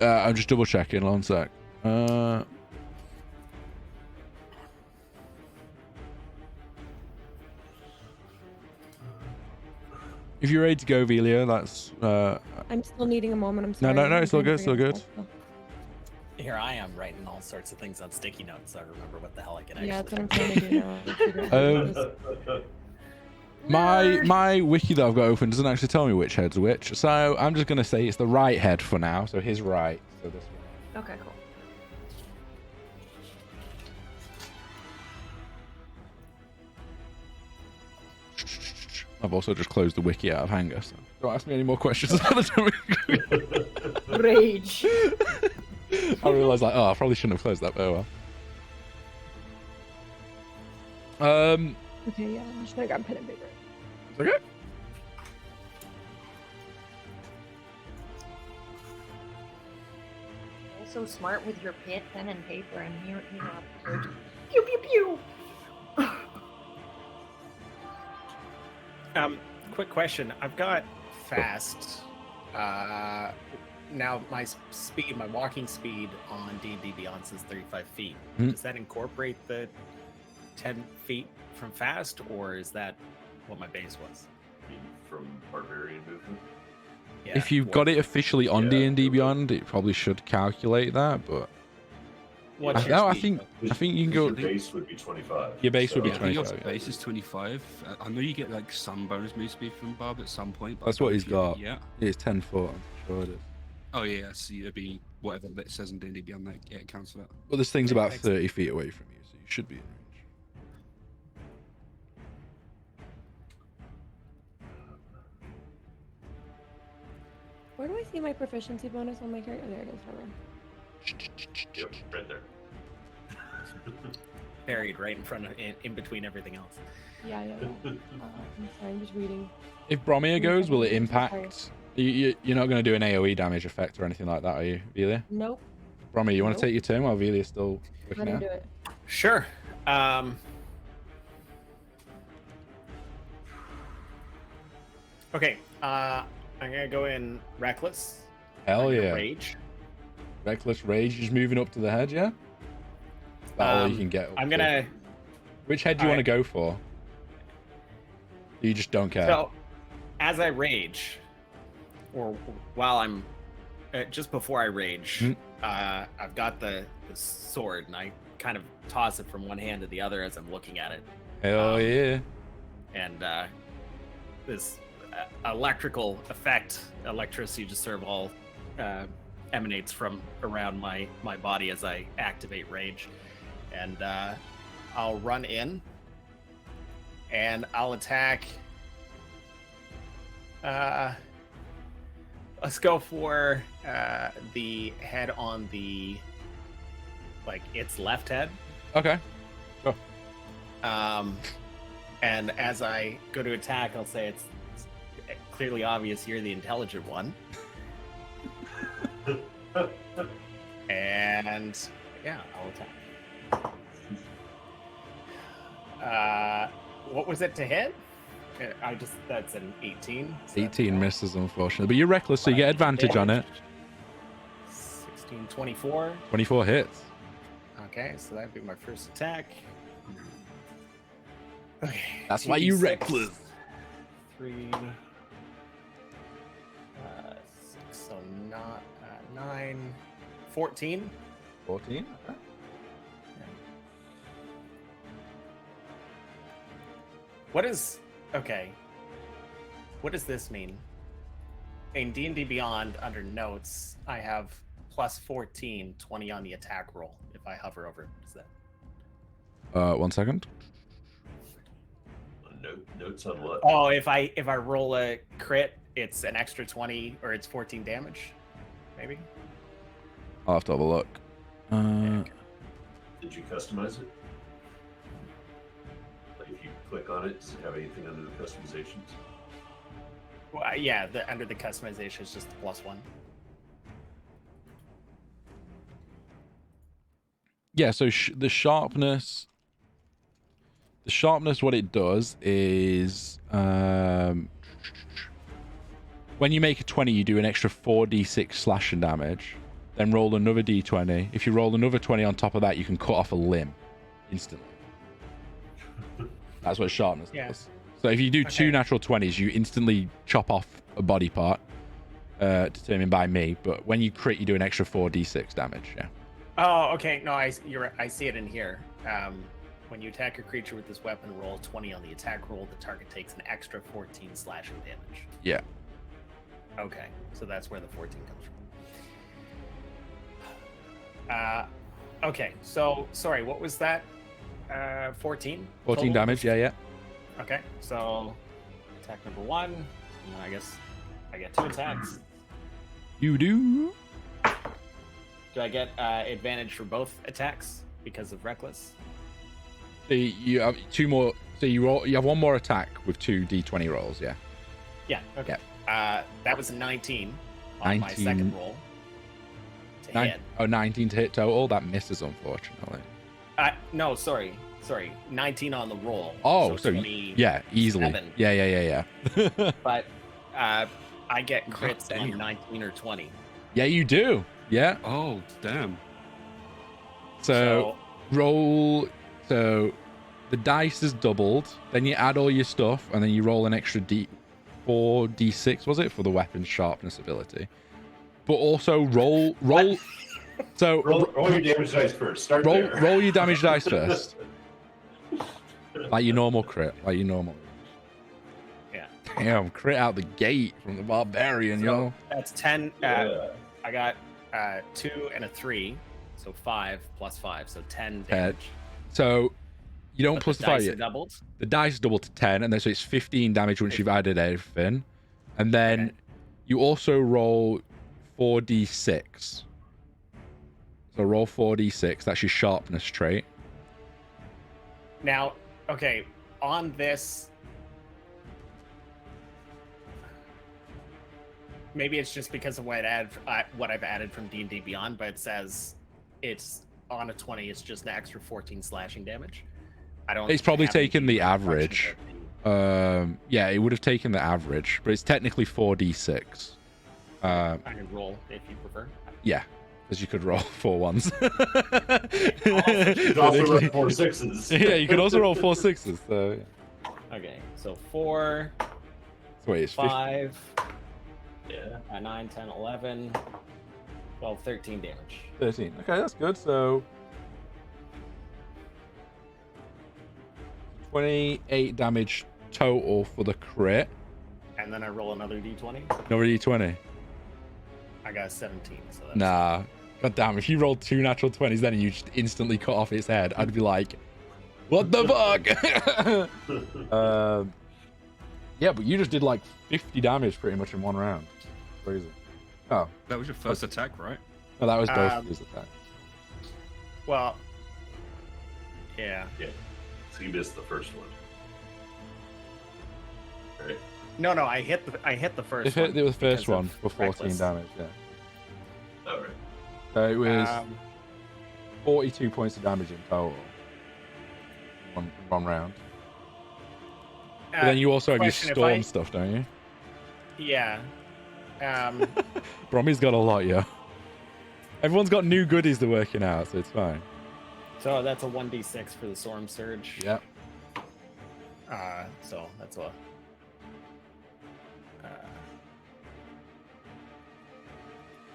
I'm just double checking. One sec. If you're ready to go, Velia, that's. I'm still needing a moment. I'm No, sorry. no, I'm it's all trying to good. It's all figure good. this out. Here I am writing all sorts of things on sticky notes, so I remember what the hell I can Yeah, that's actually. what I'm trying to do now. Figure out this. My wiki that I've got open doesn't actually tell me which head's which, so I'm just gonna say it's the right head for now. So his right. So this one. Okay, cool. I've also just closed the wiki out of Hanger, so don't ask me any more questions. Rage. I realised like, oh, I probably shouldn't have closed that. Oh well. Okay, yeah, I'm just gonna grab pen and paper. Okay. So smart with your pen and paper, and you're pew pew pew. Quick question. I've got fast. Now my speed, my walking speed on D&D Beyond says 35 feet. Mhm. Does that incorporate the 10 feet from fast, or is that what my base was? From barbarian movement. Yeah, If you've got it officially on Yeah, D&D okay. Beyond, it probably should calculate that, but What's your no, I speed? think you can Your go. base would be 25. Your base would be Yeah, I think your 25, base is 25. I know you get like some bonus move speed from Barb at some point. But That's I what don't he's know if got. you- Yeah. It's 10 foot. I'm sure it is. Oh yeah, so it'd be whatever that says in D&D Beyond that. Yeah, it counts for that. Well, this thing's Yeah, about thanks. 30 feet away from you, so you should be in range. Where do I see my proficiency bonus on my character? Oh, there it is. Hold on. Yep, right there. Buried right in front of, in between everything else. Yeah. I'm sorry, I'm just reading. If Bromir goes, will it Sorry. impact? You're not going to do an AoE damage effect or anything like that, are you, Velia? Nope. Bromir, you want to Nope. take your turn while Velia's still Let looking him out? do it. Sure. Okay. I'm gonna go in reckless. Hell I'm gonna yeah. Rage. Reckless Rage is moving up to the head, yeah? Is that all you can get? up I'm to? gonna. Which head do you want to go for? You just don't care. So, as I rage, or while I'm, just before I rage, Mhm. I've got the sword, and I kind of toss it from one hand to the other as I'm looking at it, Hell yeah. and this electrical effect, electricity to serve all, emanates from around my body as I activate rage, and I'll run in, and I'll attack. Let's go for the head on the, like, its left head. Okay. Sure. And as I go to attack, I'll say it's clearly obvious you're the intelligent one. And yeah, I'll attack. What was it to hit? That's an 18. so 18 misses, unfortunately. But you're reckless, so you get advantage on it. 16, 24. 24 hits. Okay, so that'd be my first attack. Okay. That's why you 2d6, reckless. 3, 6, so not 9, 14. 14? Okay. What is okay? What does this mean? In D&D Beyond, under notes, I have plus 14, 20 on the attack roll if I hover over it. Is that 1 second. Notes on what? Oh, if I roll a crit, it's an extra 20 or it's 14 damage, maybe. I'll have to have a look. Did you customize it? Like if you click on it, does it have anything under the customizations? Well, yeah, under the customization is just the +1. Yeah, so the sharpness, what it does is when you make a 20, you do an extra 4d6 slashing damage, then roll another d20. If you roll another 20 on top of that, you can cut off a limb instantly. That's what sharpness does. So if you do two natural 20s, you instantly chop off a body part, determined by me. But when you crit, you do an extra 4d6 damage. Yeah. Oh, okay. No, I see it in here. When you attack a creature with this weapon, roll 20 on the attack roll. The target takes an extra 14 slashing damage. Yeah. Okay, so that's where the 14 comes from. Okay, so sorry, what was that? 14. 14 damage. Yeah. Okay, so attack number 1. And I guess I get 2 attacks. You do. Do I get advantage for both attacks because of reckless? So you have 2 more. So you have 1 more attack with 2 d20 rolls. Yeah. Yeah. Okay. Yeah. That was a 19 on my second roll to hit. Oh, 19 to hit total. That misses, unfortunately. No, sorry. 19 on the roll. Oh, so yeah, easily. Yeah. But I get crits on 19 or 20. Yeah, you do. Yeah. Oh, damn. So roll. So the dice is doubled. Then you add all your stuff, and then you roll an extra 4d6. Was it for the weapon sharpness ability? But also roll. So roll your damage dice first. Start there. Roll your damage dice first. Like your normal crit. Yeah. Damn, crit out the gate from the barbarian, yo. That's 10. I got 2 and a 3, so 5 plus 5, so 10 damage. So you don't But plus the the 5 dice yet. are doubled. The dice double to 10, and then so it's 15 damage once you've added everything. And then you also roll 4d6. So roll 4d6. That's your sharpness trait. Now, okay, on this, maybe it's just because of what I've added from D&D Beyond, but it says it's on a 20. It's just an extra 14 slashing damage. I don't. It's probably have taken any the average. Yeah, it would have taken the average, but it's technically 4d6. I can roll if you prefer. Yeah, because you could roll 4 ones. You can also roll 4 6s. Yeah, you could also roll 4 6s. So yeah. Okay, so 4, So wait, it's 5, Yeah. 9, 10, 11, 12, 13 damage. 13. Okay, that's good. So 28 damage total for the crit. And then I roll another d20. No d20. I got a 17. So that's Nah. God damn, if you rolled 2 natural 20s then and you just instantly cut off its head, I'd be like, what the fuck? Yeah, but you just did like 50 damage pretty much in 1 round. Crazy. Oh, That was your first attack, right? no, that was both of his attacks. Well, yeah. So you missed the first one. Right. No, I hit the first It hit one the first because one of for 14 reckless. damage, yeah. All right. So it was Um, 42 points of damage in total. One round. But then you also have your question, if storm I- stuff, don't you? Yeah. Bromy's got a lot, yeah. Everyone's got new goodies they're working out, so it's fine. So that's a 1d6 for the storm surge. Yep. So that's a.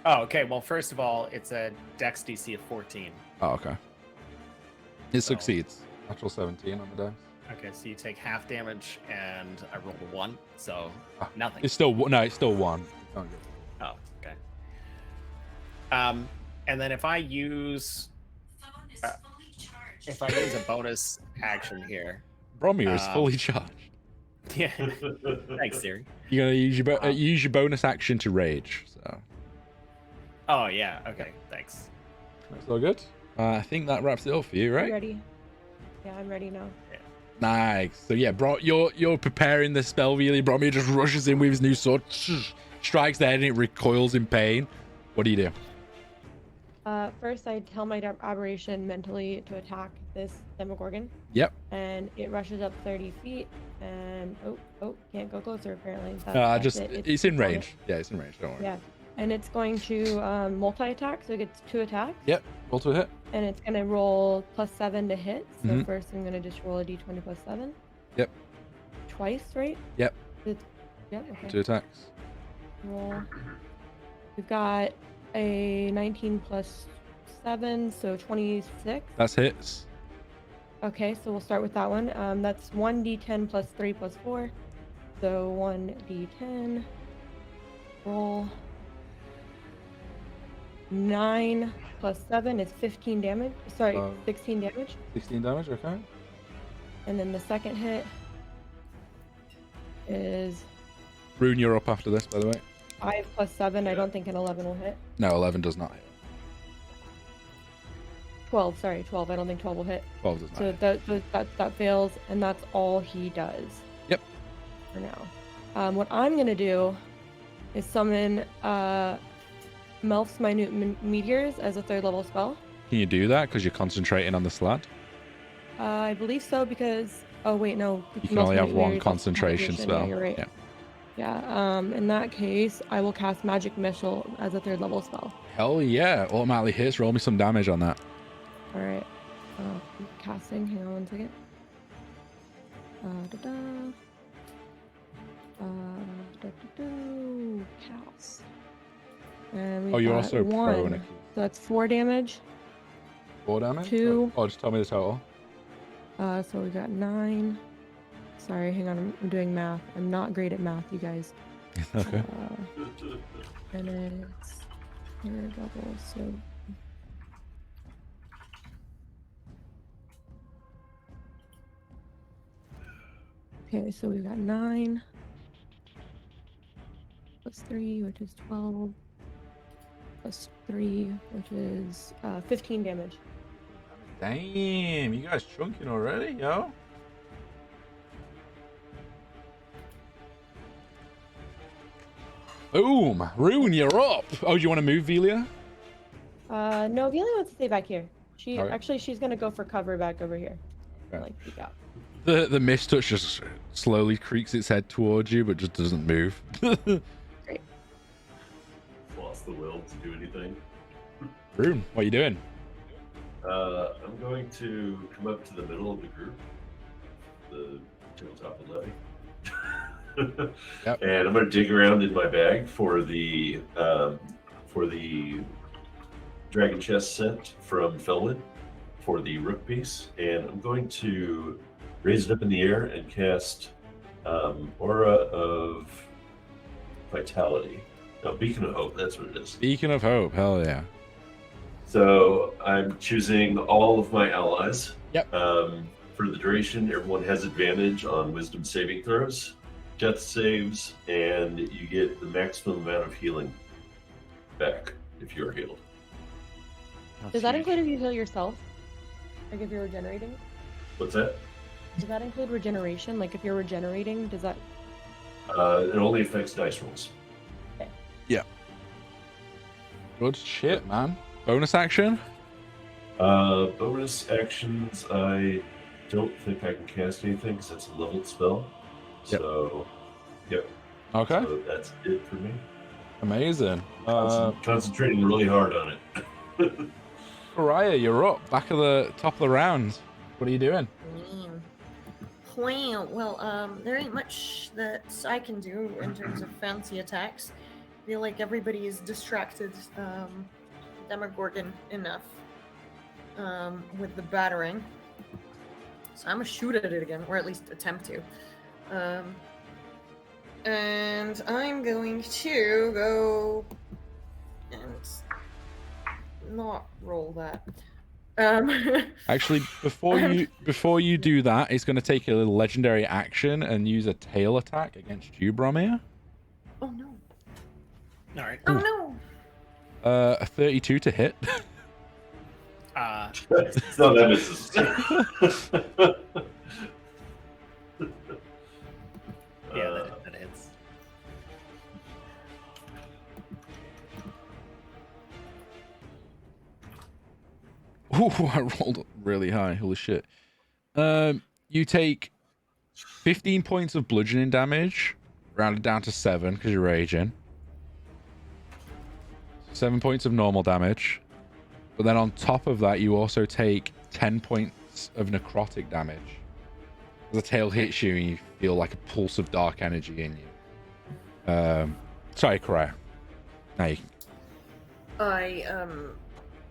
Oh, okay. Well, first of all, it's a Dex DC of 14. Oh, okay. It So- succeeds. Natural 17 on the dice. Okay, so you take half damage, and I rolled a 1, so Ah, nothing. It's still no, it's still 1. It's not good. Oh, okay. And then if I use a bonus action here, Bromir is Um, fully charged. yeah. Thanks, Siri. You're gonna use your bonus action to rage. So Oh yeah. Okay. Thanks. that's all good. I think that wraps it up for you, You right? ready? Yeah, I'm ready now. Nice. So yeah, bro, you're preparing the spell. Really, Bromir just rushes in with his new sword, strikes the head, and it recoils in pain. What do you do? First, I tell my aberration mentally to attack this Demogorgon, Yep. and it rushes up 30 feet, and can't go closer apparently. That's it's in range. Yeah, it's in range. Don't worry. Yeah, and it's going to multi-attack, so it gets 2 attacks. Yep. Roll to hit. And it's gonna roll +7 to hit. So Mhm. first, I'm gonna just roll a d20 +7. Yep. Twice, right? Yep. Yep. Okay. 2 attacks. Roll. We've got a 19 +7, so 26. That's hits. Okay, so we'll start with that one. That's 1d10 +3 +4. So 1d10. Roll. 9 +7 is 15 damage. Sorry, 16 damage. 16 damage. Okay. And then the second hit is Rune, you're up after this, by the way. 5 +7. I don't think an 11 will hit. No, 11 does not hit. 12. Sorry, 12. I don't think 12 will hit. 12 does not So hit. that fails, and that's all he does. Yep. For now. What I'm gonna do is summon Melf's Minute Meteors as a 3rd level spell. Can you do that because you're concentrating on the slad? I believe so because no. You can Melf's only have Minute one Meteors, that's concentration Yeah, spell. you're right. Yeah. Yeah. In that case, I will cast Magic Missile as a 3rd level spell. Hell yeah! Automatically hits. Roll me some damage on that. All right. Casting. Hang on 1 second. Cast. And we've Oh, you're got also one. prone. So that's 4 damage. 4 damage. 2. Oh, just tell me the total. So we got 9. Sorry, hang on. I'm doing math. I'm not great at math, you guys. Okay. And it's here double. So okay, so we've got 9 +3, which is 12, +3, which is 15 damage. Damn, you guys chunking already, yo. Boom! Rune, you're up. Oh, do you want to move, Velia? No, Vila wants to stay back here. Okay. She's gonna go for cover back over here. Okay. Like peek out. The mist touch just slowly creaks its head towards you, but just doesn't move. Lost the will to do anything. Rune, what are you doing? I'm going to come up to the middle of the group, the tabletop of levy. Yep. And I'm going to dig around in my bag for the dragon chest set from Felwood for the rook piece, and I'm going to raise it up in the air and cast Aura of Vitality. No, Beacon of Hope, that's what it is. Beacon of Hope, hell yeah. So I'm choosing all of my allies. Yep. For the duration, everyone has advantage on wisdom saving throws, death saves, and you get the maximum amount of healing back if you're healed. Does that include if you heal yourself? Like if you're regenerating? What's that? Does that include regeneration? Like if you're regenerating, does that? It only affects dice rolls. Good shit, man. Bonus action? Bonus actions, I don't think I can cast anything because it's a leveled spell. Yep. So, yep. Okay. So that's it for me. Amazing. Concentrating really hard on it. Raya, you're up. Back of the top of the round. What are you doing? Well, there ain't much that I can do in terms of fancy attacks. I feel like everybody is distracted, Demogorgon enough, with the battering. So I'm gonna shoot at it again, or at least attempt to. And I'm going to go and not roll that. Actually, before you do that, it's going to take a little legendary action and use a tail attack against you, Bromir. Oh no! All right. Oh no! A 32 to hit. No, that misses. Ooh, I rolled really high. Holy shit. You take 15 points of bludgeoning damage, rounded down to 7 because you're raging. 7 points of normal damage. But then on top of that, you also take 10 points of necrotic damage. The tail hits you and you feel like a pulse of dark energy in you. Sorry, Karaya. Now you can.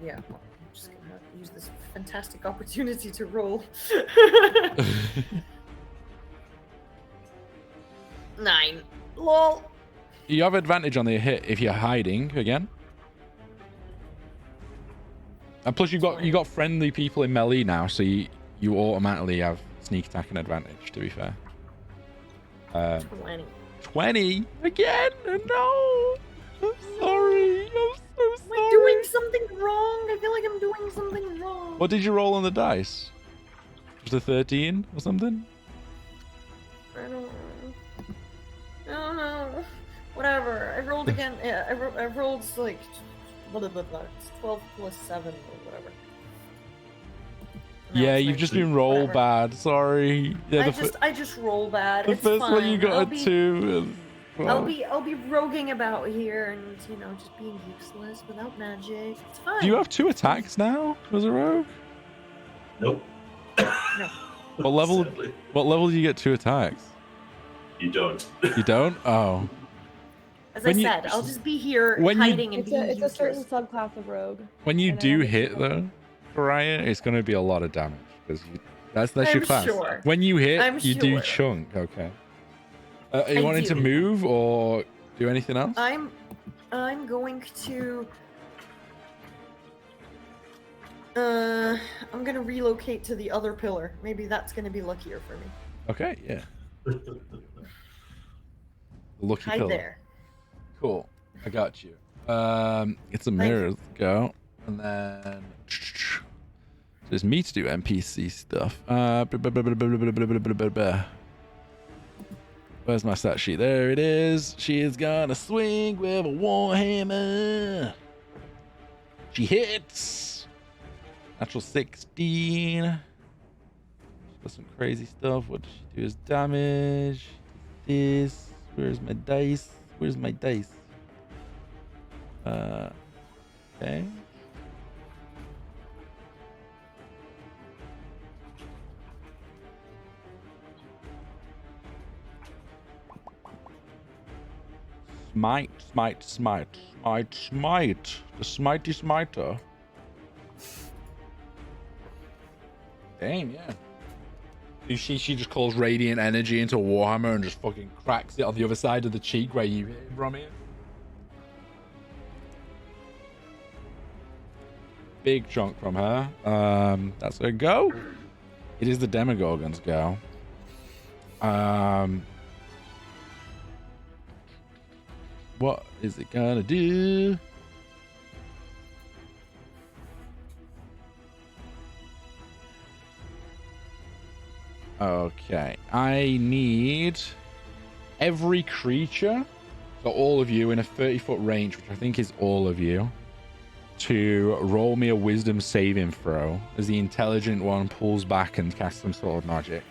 Yeah. I'm just gonna use this fantastic opportunity to roll. 9. Lol. You have advantage on the hit if you're hiding again. And plus you got friendly people in melee now, so you automatically have sneak attack and advantage, to be fair. 20. 20 again? No. I'm sorry. I'm so sorry. Am I doing something wrong? I feel like I'm doing something wrong. What did you roll on the dice? Just a 13 or something? I don't know. I don't know. Whatever. I rolled again. Yeah, I rolled like blah, blah, blah, blah. It's 12 plus 7 or whatever. No, Yeah, it's you've just 19. been roll Whatever. bad. Sorry. Yeah, I just roll bad. the It's first fine. one you got a 2. I'll be roguing about here and just being useless without magic. It's fine. Do you have 2 attacks now as a rogue? Nope. No. What level? Sadly, What level do you get 2 attacks? you don't. You don't? Oh. As When I you- said, I'll just be here when you- hiding and It's being a useless. certain subclass of rogue. When you And I do haven't hit seen though, Pariah, it's going to be a lot of damage because that's I'm your class. sure. When you hit, I'm you do sure. chunk. Okay. Are you I wanting to do. move or do anything else? I'm going to I'm gonna relocate to the other pillar. Maybe that's gonna be luckier for me. Okay. Yeah. Lucky Hide pillar. there. Cool. I got you. Get some Thank you. mirrors. Go. And then there's me to do NPC stuff. Where's my stat sheet? There it is. She is gonna swing with a warhammer. She hits. Natural 16. Does some crazy stuff. What does she do as damage? This. Where's my dice? Where's my dice? Okay. Smite, smite, smite, smite, smite. The smitey smiter. Damn, yeah. She just calls radiant energy into Warhammer and just fucking cracks it on the other side of the cheek where you hit him from here. Big chunk from her. That's her go. It is the Demogorgon's go. What is it gonna do? Okay, I need every creature, so all of you in a 30-foot range, which I think is all of you, to roll me a wisdom saving throw as the intelligent one pulls back and casts some sort of magic.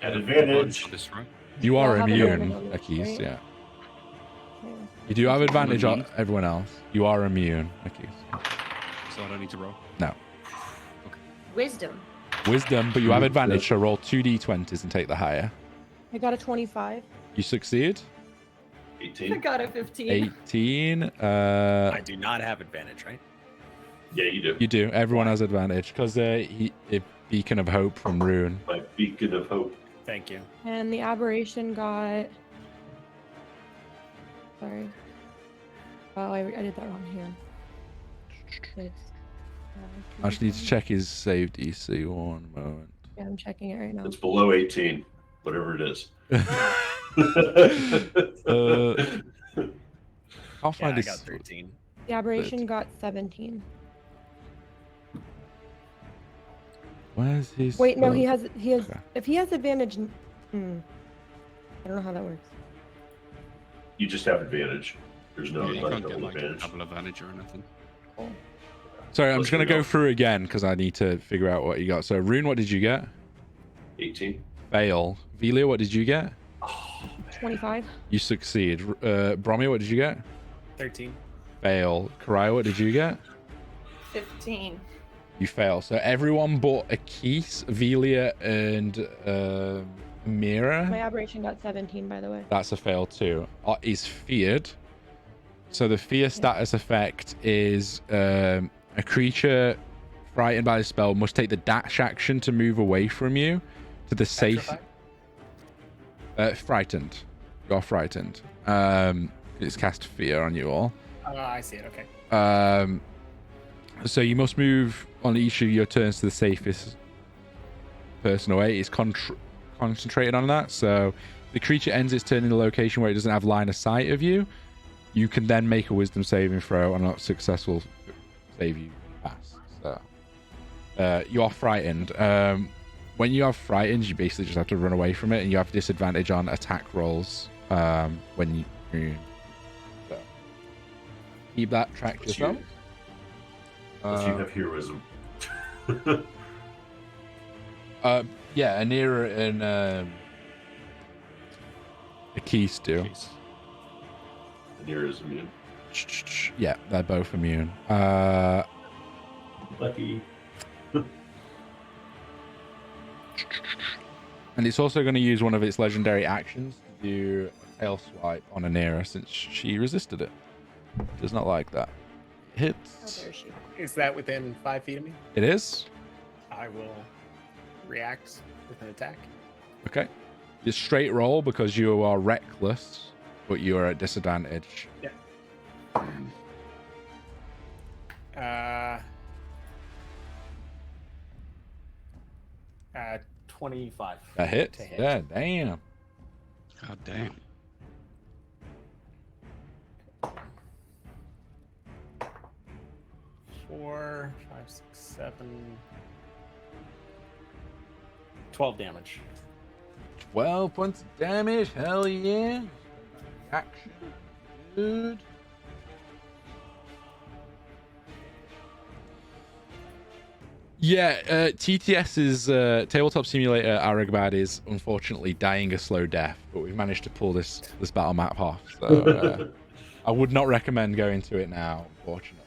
At advantage. This right? You Yeah, are I have immune, advantage on this, Aqis, right? yeah. Okay. You do have advantage on immune? everyone else. You are immune, Aqis. So I don't need to roll. No. Wisdom. Wisdom, but you have advantage, so roll 2d20s and take the higher. I got a 25. You succeed. I 18. got a 15. 18. I do not have advantage, right? Yeah, you do. You do. Everyone has advantage because a beacon of hope from Rune. My beacon of hope. Thank you. And the aberration got. Sorry. Oh, I did that wrong here. It's, I just need to check his save DC. One moment. Yeah, I'm checking it right now. It's below 18, whatever it is. I'll Yeah, find I his. got 13. The aberration got 17. Where's his? Wait, no, he has. Okay. If he has advantage. I don't know how that works. You just have advantage. There's no Yeah, you like can't get double like advantage. double advantage or anything. Cool. Sorry, I'm Let's just gonna go. go through again because I need to figure out what you got. So, Rune, what did you get? 18. Fail. Velia, what did you get? Oh, man. 25. You succeed. Brommy, what did you get? 13. Fail. Karai, what did you get? 15. You fail. So everyone but Aqis, Velia, and Mira. My aberration got 17, by the way. That's a fail too. Is feared. So the fear status effect is a creature frightened by the spell must take the dash action to move away from you to the safe. Frightened. You're frightened. It's cast fear on you all. I see it. Okay. So you must move on each of your turns to the safest person away. It's concentrated on that. So the creature ends its turn in a location where it doesn't have line of sight of you. You can then make a wisdom saving throw, and not successful save you pass. So you are frightened. When you are frightened, you basically just have to run away from it, and you have disadvantage on attack rolls when you so keep that track to yourself. Unless you have heroism. Yeah, Anira and Aqis do. Jeez. Near is immune. Yeah, they're both immune. Lucky. And it's also going to use one of its legendary actions to do a tail swipe on Anira since she resisted it. Does not like that. Oh, Hits. there she. Is that within 5 feet of me? It is. I will react with an attack. Okay. You straight roll because you are reckless, but you are at disadvantage. Yeah. 25. That hits. To hit. Yeah, damn. God damn. Four, 5, 6, 7. 12 damage. 12 points of damage. Hell yeah. Action. Good. Yeah, TTS's tabletop simulator Aragbad is unfortunately dying a slow death, but we've managed to pull this battle map off. So I would not recommend going to it now, unfortunately.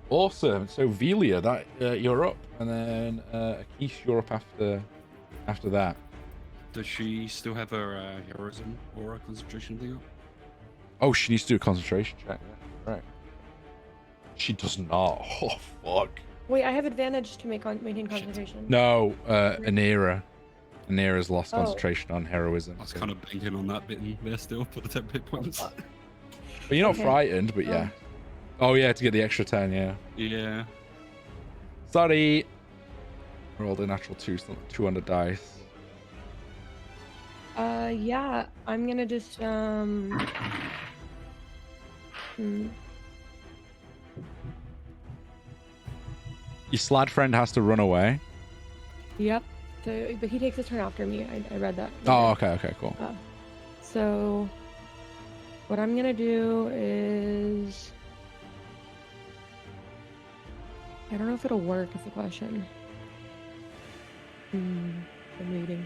Awesome. So Velia, that you're up, and then Aqis, you're up after that. Does she still have her heroism or concentration thing up? Oh, she needs to do a concentration check. Yeah, right. She does not. Oh fuck. Wait, I have advantage to maintain concentration. No, Anira. Anira's lost Oh. concentration on heroism. I was kind of banking on that bit in there still for the 10 hit points. But you're not Okay. frightened, but yeah. Oh yeah, to get the extra 10, yeah. Yeah. Sorry. Rolled a natural 2 on the dice. Yeah, I'm gonna just Your slad friend has to run away. Yep. So, but he takes his turn after me. I read that. Oh, okay, cool. So, what I'm gonna do is, I don't know if it'll work. Is the question. I'm reading.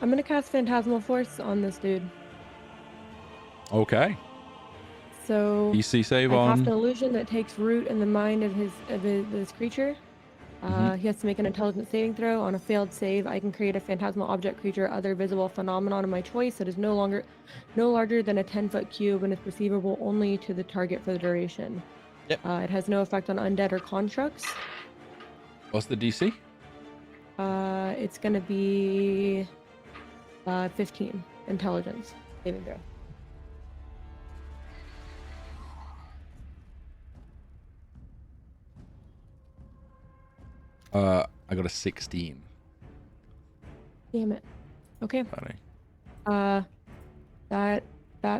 I'm gonna cast Phantasmal Force on this dude. Okay. So DC save I cast on. an illusion that takes root in the mind of this creature. He has to make an intelligence saving throw. On a failed save, I can create a phantasmal object, creature, or other visible phenomenon of my choice that is no larger than a 10-foot cube and is perceivable only to the target for the duration. Yep. It has no effect on undead or constructs. What's the DC? It's gonna be 15 intelligence saving throw. I got a 16. Damn it. Okay. Funny. That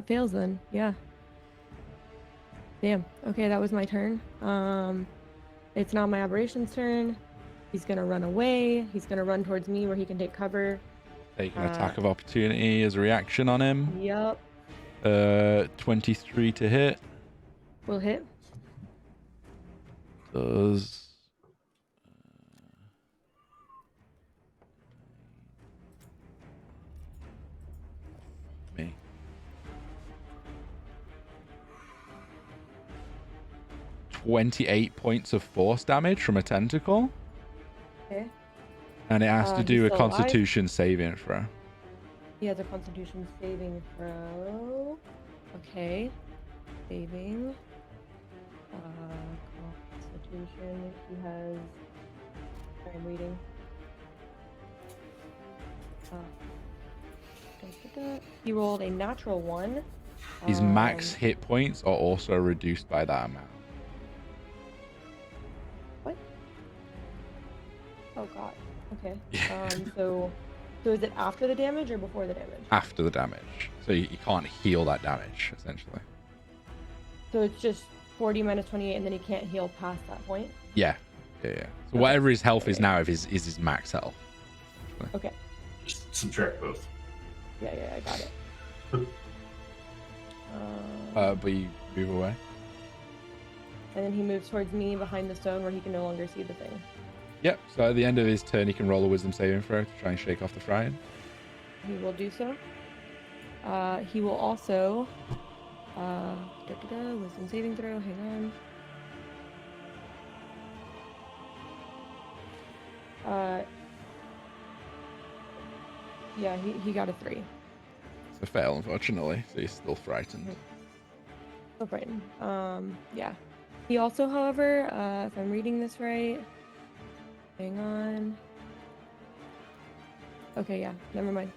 fails then. Yeah. Damn. Okay, that was my turn. It's now my aberration's turn. He's gonna run away. He's gonna run towards me where he can take cover. Take an attack of opportunity as a reaction on him. Yep. 23 to hit. Will hit. Does me 28 points of force damage from a tentacle, Okay. and it has to He's do a still alive? Constitution saving throw. He has a Constitution saving throw. Okay. Saving. Constitution. He has. Sorry, I'm reading. He rolled a natural 1. His max hit points are also reduced by that amount. What? Oh god. Okay. So is it after the damage or before the damage? After the damage, so you can't heal that damage essentially. So it's just 40 minus 28, and then he can't heal past that point. Yeah. So whatever his health is now, is his max health. Okay. Just subtract both. Yeah, I got it. But you move away. And then he moves towards me behind the stone where he can no longer see the thing. Yep. So at the end of his turn, he can roll a Wisdom saving throw to try and shake off the frighten. He will do so. He will also wisdom saving throw. Hang on. Yeah, he got a 3. It's a fail, unfortunately. So he's still frightened. Still frightened. Yeah. He also, however, if I'm reading this right, hang on. Okay, yeah, never mind.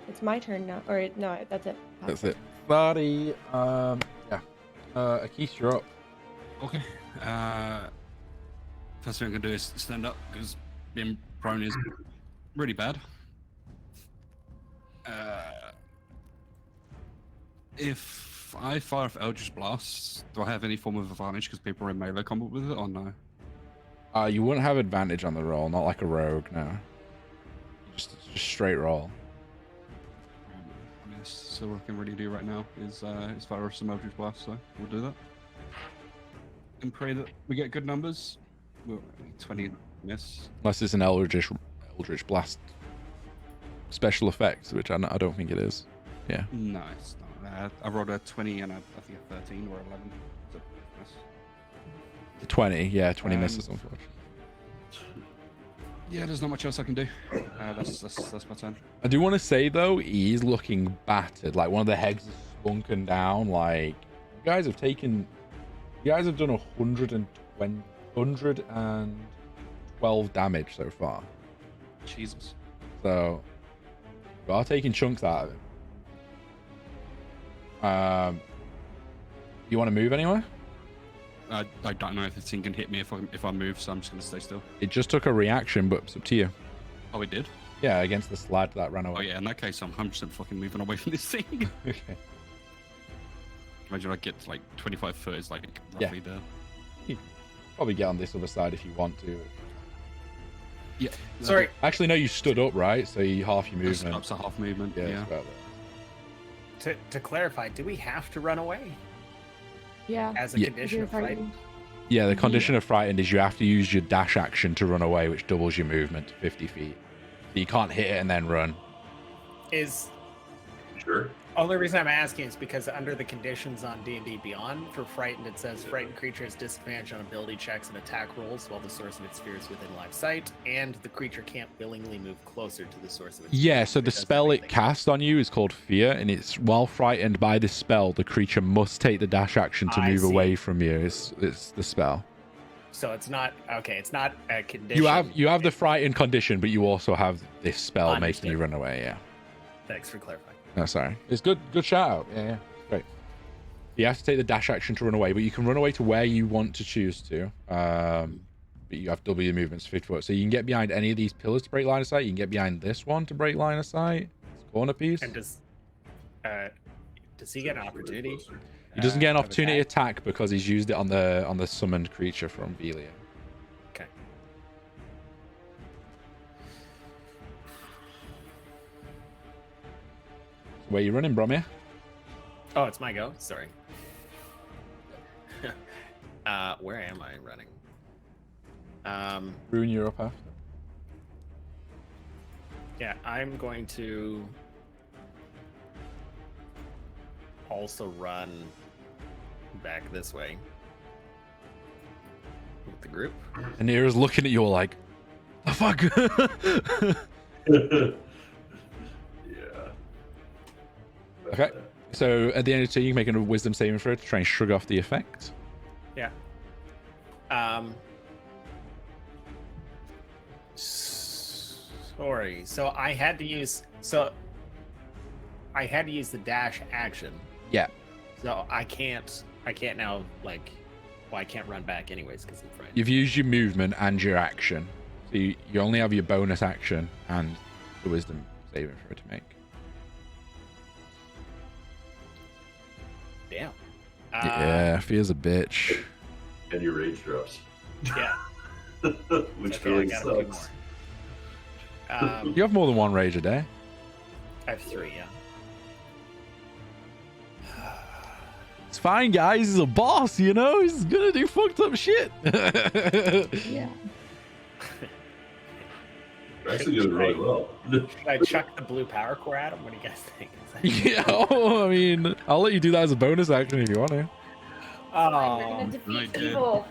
It's my turn now. Or no, that's it. That's it. Buddy. Yeah. Aqis, you're up. Okay. First thing I'm gonna do is stand up because being prone is really bad. If I fire off Eldritch Blast, do I have any form of advantage because people are in melee combat with it, or no? You wouldn't have advantage on the roll, not like a rogue, no. Just straight roll. I mean, that's all I can really do right now is fire off some Eldritch Blast, so we'll do that. And pray that we get good numbers. Well, 20 miss. Unless it's an Eldritch Blast special effects, which I don't think it is. Yeah. No, it's not. I rolled a 20 and I think a 13 or 11. So, miss. 20, yeah, 20 misses, unfortunately. Yeah, there's not much else I can do. That's my turn. I do want to say, though, he's looking battered. Like, one of the heads is sunken down. Like, you guys have done 112 damage so far. Jesus. So, we are taking chunks out of him. You want to move anywhere? I don't know if the thing can hit me if I move, so I'm just going to stay still. It just took a reaction, but it's up to you. Oh, it did? Yeah, against the slide that ran away. Oh, yeah, in that case, I'm 100% fucking moving away from this thing. Okay. Imagine I get to like 25 foot, it's like roughly there. Probably get on this other side if you want to. Yeah. Sorry. Actually, no, you stood up, right? So you half your movement. That's a half movement, Yeah, yeah. it's about there. To clarify, do we have to run away Yeah. as a Yeah. condition of fight? Yeah, the condition of frightened is you have to use your dash action to run away, which doubles your movement to 50 feet. So you can't hit it and then run. Is Sure. only reason I'm asking is because under the conditions on D&D Beyond, for frightened, it says frightened creature has disadvantage on ability checks and attack rolls while the source of its fear is within line of sight, and the creature can't willingly move closer to the source of its Yeah, fear so if the does spell it anything. casts on you is called Fear, and it's while frightened by this spell, the creature must take the dash action to I move see. away from you. It's the spell. So it's not okay. It's not a condition. You have the frightened condition, but you also have this spell making you Understood. run away. Yeah. Thanks for clarifying. No, sorry. It's good shout out. Yeah. Great. You have to take the dash action to run away, but you can run away to where you want to choose to. But you have double your movements 50 foot. So you can get behind any of these pillars to break line of sight. You can get behind this one to break line of sight. This corner piece. And does he get an opportunity? He doesn't get an of opportunity attack? attack because he's used it on the summoned creature from Velia. Okay. Where you running, Bromir? Oh, it's my go. Sorry. Where am I running? Ruin you're up after. Yeah, I'm going to also run back this way with the group. And Nira's looking at you all like, the fuck? Yeah. Okay. So at the end of the turn, you can make a wisdom saving throw to try and shrug off the effect. Yeah. Sorry. So I had to use the dash action. Yeah. So I can't now like. Well, I can't run back anyways because I'm frightened. You've used your movement and your action. So you only have your bonus action and the wisdom saving throw to make. Damn. Yeah, fear's a bitch. And your rage drops. Yeah. Which Okay, really I got a few sucks. more. You have more than one rage a day. I have 3, yeah. It's fine, guys. He's a boss, you know? He's gonna do fucked up shit. Yeah. You're actually doing really well. Should I chuck the blue power core at him? What do you guys think? Yeah, oh, I mean, I'll let you do that as a bonus action if you want to. Fine, we're Oh, gonna defeat right, dude. evil.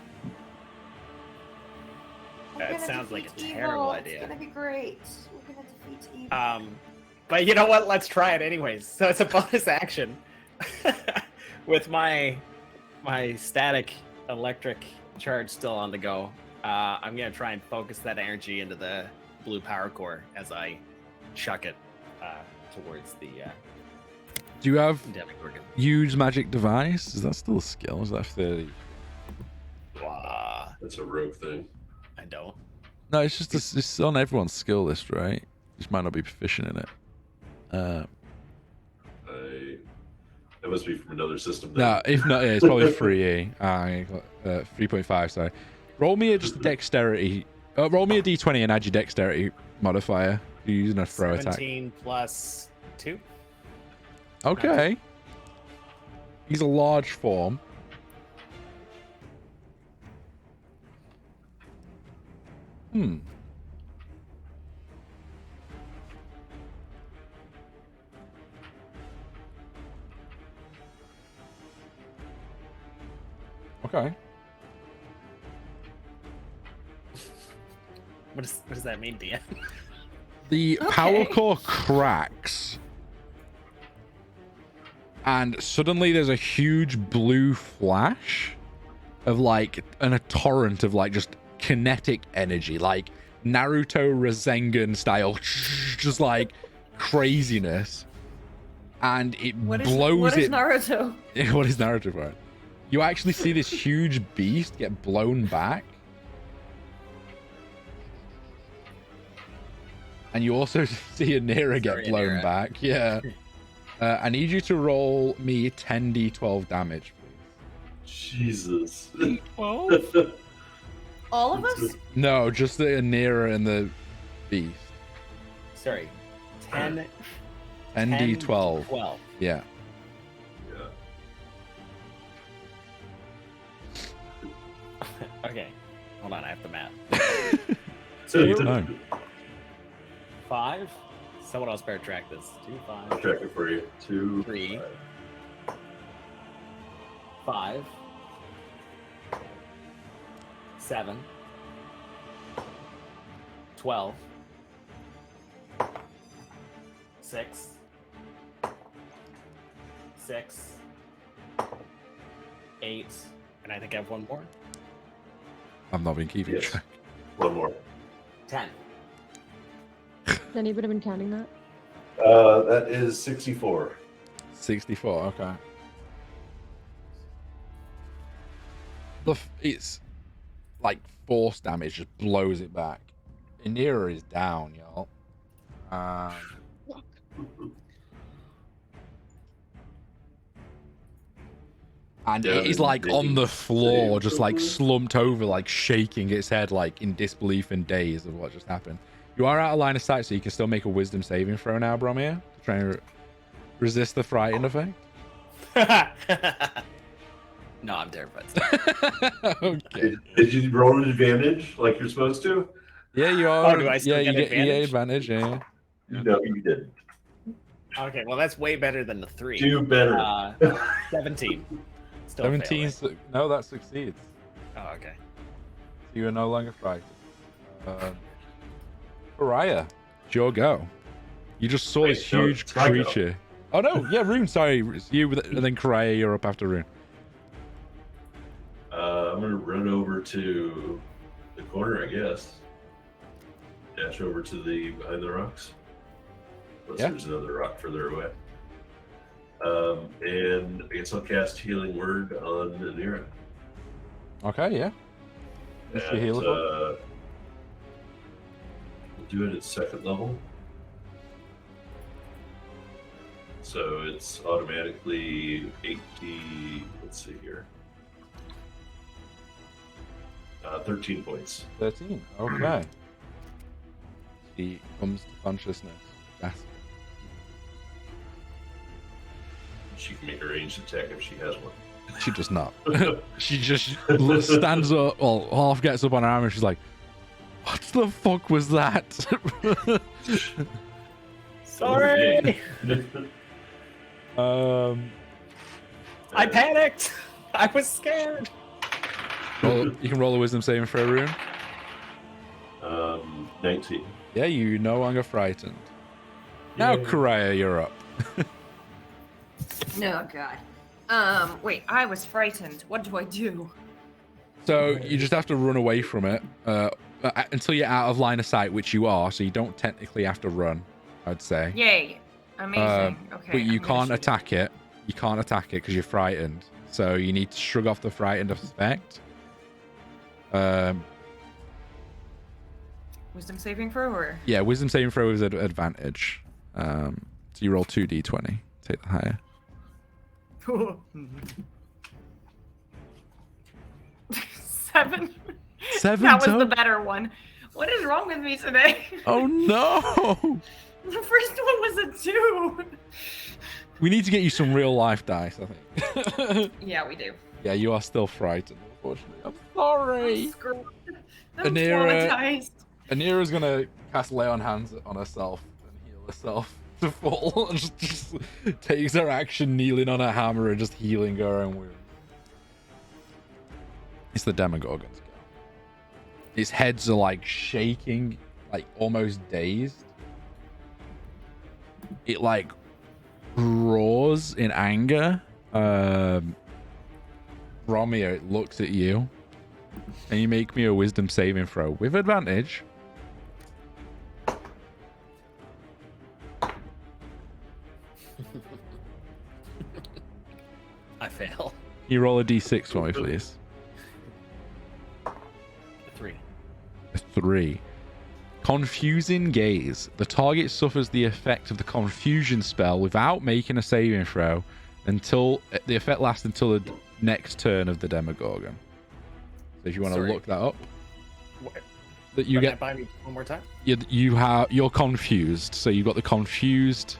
We're That gonna sounds like a defeat terrible evil. idea. It's gonna be great. We're gonna defeat evil. But you know what? Let's try it anyways. So it's a bonus action with my static electric charge still on the go. I'm gonna try and focus that energy into the blue power core as I chuck it towards the Do you have Demogorgon. use magic device? Is that still a skill? Is that 30? That's a rogue thing. I don't. No, it's just it's on everyone's skill list, right? You just might not be proficient in it. That must be from another system. No, if not, yeah, it's probably 3E. 3.5, sorry. Roll me just a dexterity. Roll me a d20 and add your dexterity modifier. You're using a throw attack. 17 plus 2. Okay. He's a large form. Okay. What does that mean, Dan? The power core cracks. And suddenly there's a huge blue flash of like, and a torrent of like just kinetic energy, like Naruto Rasengan style, just like craziness. And it blows what it. is Naruto? What is Naruto for? You actually see this huge beast get blown back. And you also see a Nira get Sorry, blown Nira. back. Yeah. I need you to roll me 10d12 damage, please. Jesus. All of us? No, just the Nira and the beast. Sorry. 10 10d12. 12. Yeah. Yeah. Okay. Hold on, I have to math. So Take your time. 5. Someone else better track this. 2, 5. I'll track it for you. 2, 3. 5. 7. 12. 6. 6. 8. And I think I have one more. I've not been keeping Yes. track. One more. 10. Has anybody been counting that? That is 64. 64, okay. It's like force damage just blows it back. Nira is down, y'all. And Yeah, it is like on the making floor, saves. just like slumped over, like shaking its head, like in disbelief and daze of what just happened. You are out of line of sight, so you can still make a wisdom saving throw now, Bromir, to try and resist the frightened effect. No, I'm terrified. Okay. Did you roll an advantage like you're supposed to? Yeah, you are. Oh, do I still yeah, get you get advantage? advantage. Yeah. Yeah. No, you didn't. Okay, well that's way better than the 3. Do better. 17. Still 17. fail, right? No, that succeeds. Oh, okay. You are no longer frightened. Pariah, it's your go. You just saw this no, huge it's my go. creature. Oh no, yeah, Rune. Sorry, it's you, and then Pariah, you're up after Rune. I'm gonna run over to the corner, I guess. Dash over to the behind the rocks. Unless Yeah. there's another rock further away. And I guess I'll cast Healing Word on Anira. Okay, yeah. What's your And, healer for? we'll do it at 2nd level. So it's automatically 80. Let's see here. 13 points. 13. Okay. He comes to consciousness. That's She can make a ranged attack if she has one. She does not. She just stands up, well, half gets up on her arm, and she's like, "What the fuck was that?" Sorry! I panicked! I was scared! You can roll a wisdom saving throw, Rune. 19. Yeah, you no longer frightened. Now, Yay. Karaya, you're up. Oh god. Wait, I was frightened. What do I do? So you just have to run away from it until you're out of line of sight, which you are. So you don't technically have to run, I'd say. Yay. Amazing. Okay. But you I'm gonna can't shoot it. attack it. You can't attack it because you're frightened. So you need to shrug off the frightened effect. Wisdom saving throw or? Yeah, wisdom saving throw is at advantage. So you roll 2d20. Take the higher. 7. 7 That was the total? better one. What is wrong with me today? Oh no! The first one was a 2. We need to get you some real life dice, I think. Yeah, we do. Yeah, you are still frightened, unfortunately. I'm sorry. I'm screwed. I'm Anira- traumatized. Anira's gonna cast Lay on Hands on herself and heal herself to full. And just takes her action kneeling on her hammer and just healing her own wounds. It's the Demogorgon's go. Its heads are like shaking, like almost dazed. It like roars in anger. Romeo, it looks at you. And you make me a wisdom saving throw with advantage. I fail. Can you roll a d6 for me, please? 3. A 3. Confusing gaze. The target suffers the effect of the confusion spell without making a saving throw until the effect lasts until the next turn of the Demogorgon. So if you want to Sorry. look that up, What? that you Run get that by me one more time? you're confused. So you've got the confused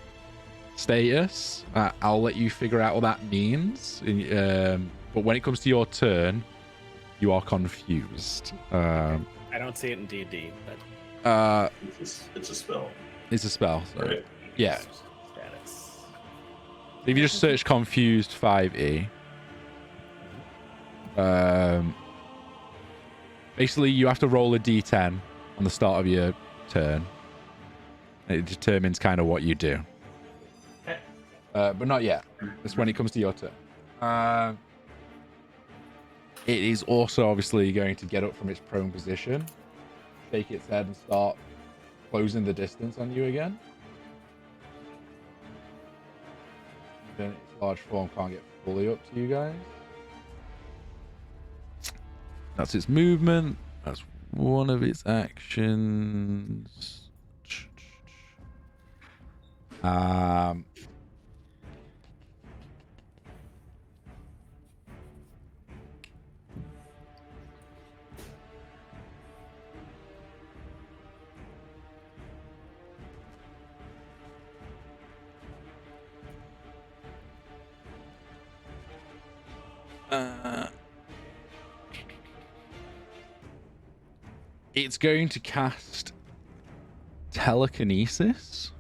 status. I'll let you figure out what that means. But when it comes to your turn, you are confused. I don't see it in D&D, but It's a spell, It's a spell. So. right? Yeah. status. If you just search confused 5e, basically you have to roll a d10 on the start of your turn. It determines kind of what you do. Okay. But not yet. It's when it comes to your turn. It is also obviously going to get up from its prone position, shake its head, and start closing the distance on you again. Then its large form can't get fully up to you guys. That's its movement. That's one of its actions. It's going to cast telekinesis.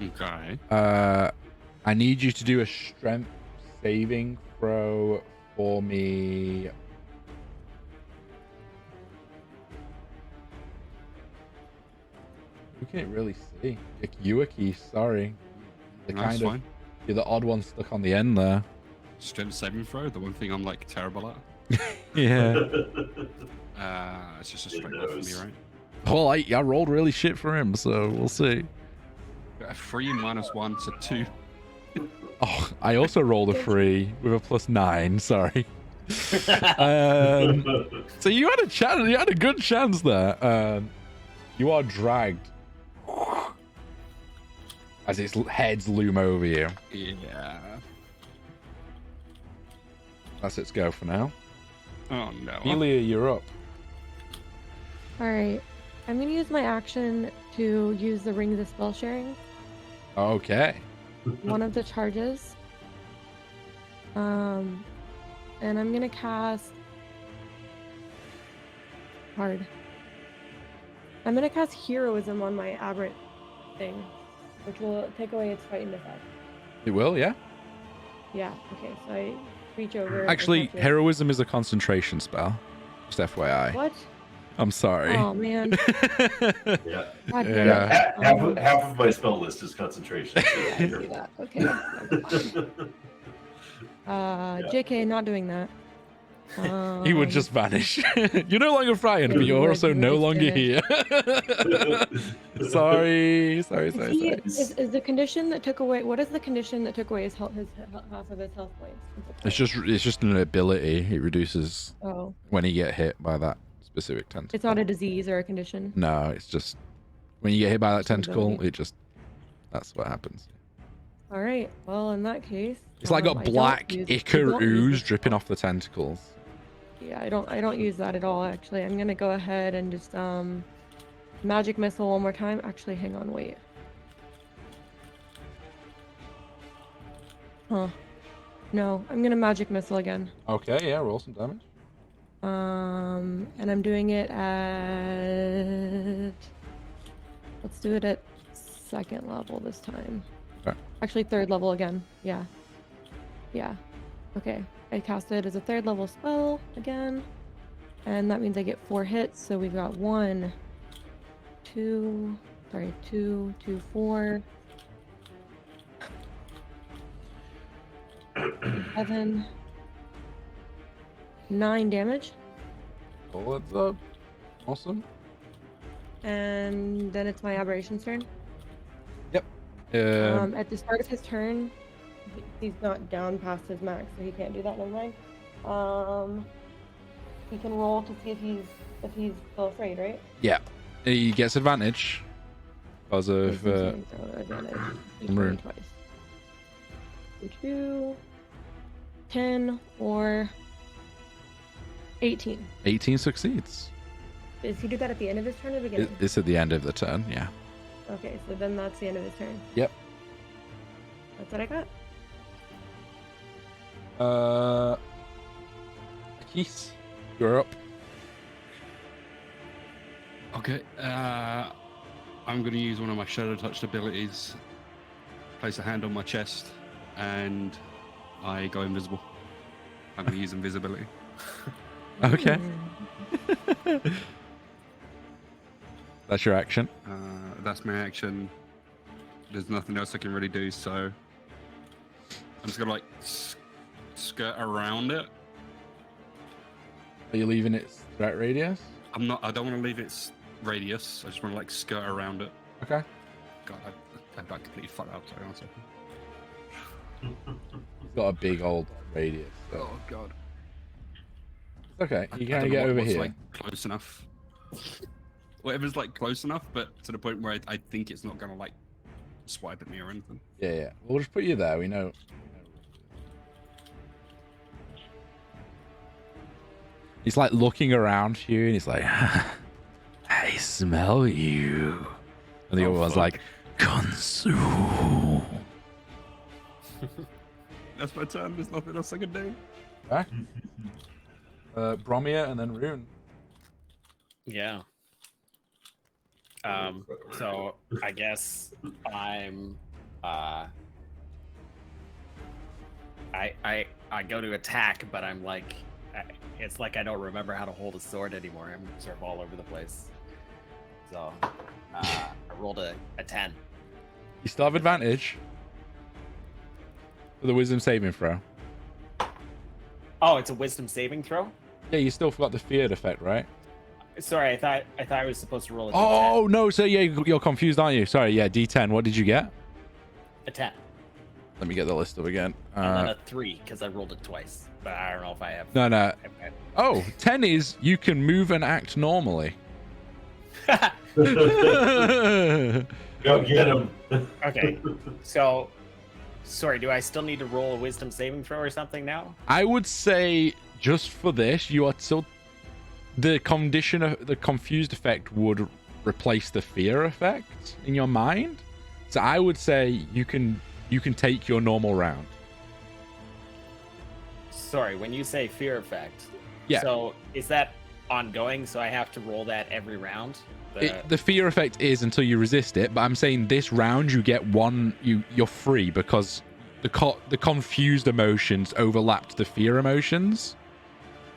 Okay. I need you to do a strength saving throw for me. We can't really see. Aqis, sorry. That's fine. You're the odd one stuck on the end there. Strength saving throw, the one thing I'm like terrible at. Yeah. It's just a straight roll for me, right? Well, I rolled really shit for him, so we'll see. Got a 3 -1, so 2. Oh, I also rolled a 3 with a +9. Sorry. So you had a chance. You had a good chance there. You are dragged as its heads loom over you. Yeah. That's its go for now. Oh no. Helia, you're up. All right. I'm going to use my action to use the Rings of Spell Sharing. Okay. One of the charges. And I'm going to cast... Hard. I'm going to cast Heroism on my aberrant thing, which will take away its frightened effect. It will, yeah. Yeah, okay, so I reach over... and Actually, touch it. heroism is a concentration spell. Just FYI. What? I'm sorry. Oh, man. Yeah. God damn Yeah. it. Half of my spell list is concentration. I see that. Okay. JK, not doing that. He would just vanish. You're no longer frightened, but He you're would, also he would no just longer here. Sorry. Is the condition that took away... What is the condition that took away his half of his health points? It's just an ability. It reduces Oh. when you get hit by that specific tentacle. It's not a disease or a condition? No, it's just when you get hit by that It's an tentacle, ability. that's what happens. All right. Well, in that case... It's like got I don't black use- ichor I don't use ooze this dripping spell. off the tentacles. Yeah, I don't use that at all, actually. I'm gonna go ahead and just magic missile one more time. Actually, hang on, wait. Huh. No, I'm gonna magic missile again. Okay, yeah, roll some damage. And I'm doing it at... Let's do it at 2nd level this time. Okay. Actually, 3rd level again. Yeah. Yeah. Okay. I cast it as a 3rd level spell again. And that means I get 4 hits. So we've got 1, 2, 4, 7, 9 damage. Oh, it's up. Awesome. And then it's my aberration's turn. At the start of his turn, he's not down past his max, so he can't do that. Never mind. He can roll to see if he's still afraid, right? Yeah, he gets advantage because of Advantage. He's Rune. rolling twice. 2, 10, or 18. 18 succeeds. Does he do that at the end of his turn or the beginning? It's at the end of the turn. Yeah. Okay, so then that's the end of his turn. Yep. That's what I got. Aqis, you're up. Okay. I'm going to use one of my shadow touched abilities. Place a hand on my chest, and I go invisible. I'm going to use invisibility. Okay. Hmm. That's your action. That's my action. There's nothing else I can really do, so I'm just gonna like skirt around it. Are you leaving its threat radius? I'm not. I don't want to leave its radius. I just want to like skirt around it. Okay. God, I completely fucked up. Sorry, one second. It's got a big old radius. So. Oh God. It's okay. I You don't can know get over what's, here. Like close enough. Whatever's like close enough, but to the point where I think it's not gonna like swipe at me or anything. Yeah, yeah. We'll just put you there. We know. He's like looking around you, and he's like, "I smell you." And the Oh, other one's fuck. like, "Consume." That's my turn. There's nothing else I can do. Okay. Bromir and then Rune. Yeah. So I guess I'm I go to attack, but I'm like it's like I don't remember how to hold a sword anymore. I'm sort of all over the place. So I rolled a 10. You still have advantage for the wisdom saving throw. Oh, it's a wisdom saving throw? Yeah, you still forgot the feared effect, right? Sorry, I thought I was supposed to roll a D10. Oh no, so yeah, you're confused, aren't you? Sorry, yeah, D10. What did you get? A 10. Let me get the list up again. And then a 3 because I rolled it twice. But I don't know if I have. No. Oh, 10 is you can move and act normally. Go get him. Okay. So, sorry, do I still need to roll a wisdom saving throw or something now? I would say just for this, you are still the condition of the confused effect would replace the fear effect in your mind. So I would say you can take your normal round. Sorry, when you say fear effect. Yeah. So is that ongoing? So I have to roll that every round? The fear effect is until you resist it, but I'm saying this round you get one. You're free because the confused emotions overlapped the fear emotions.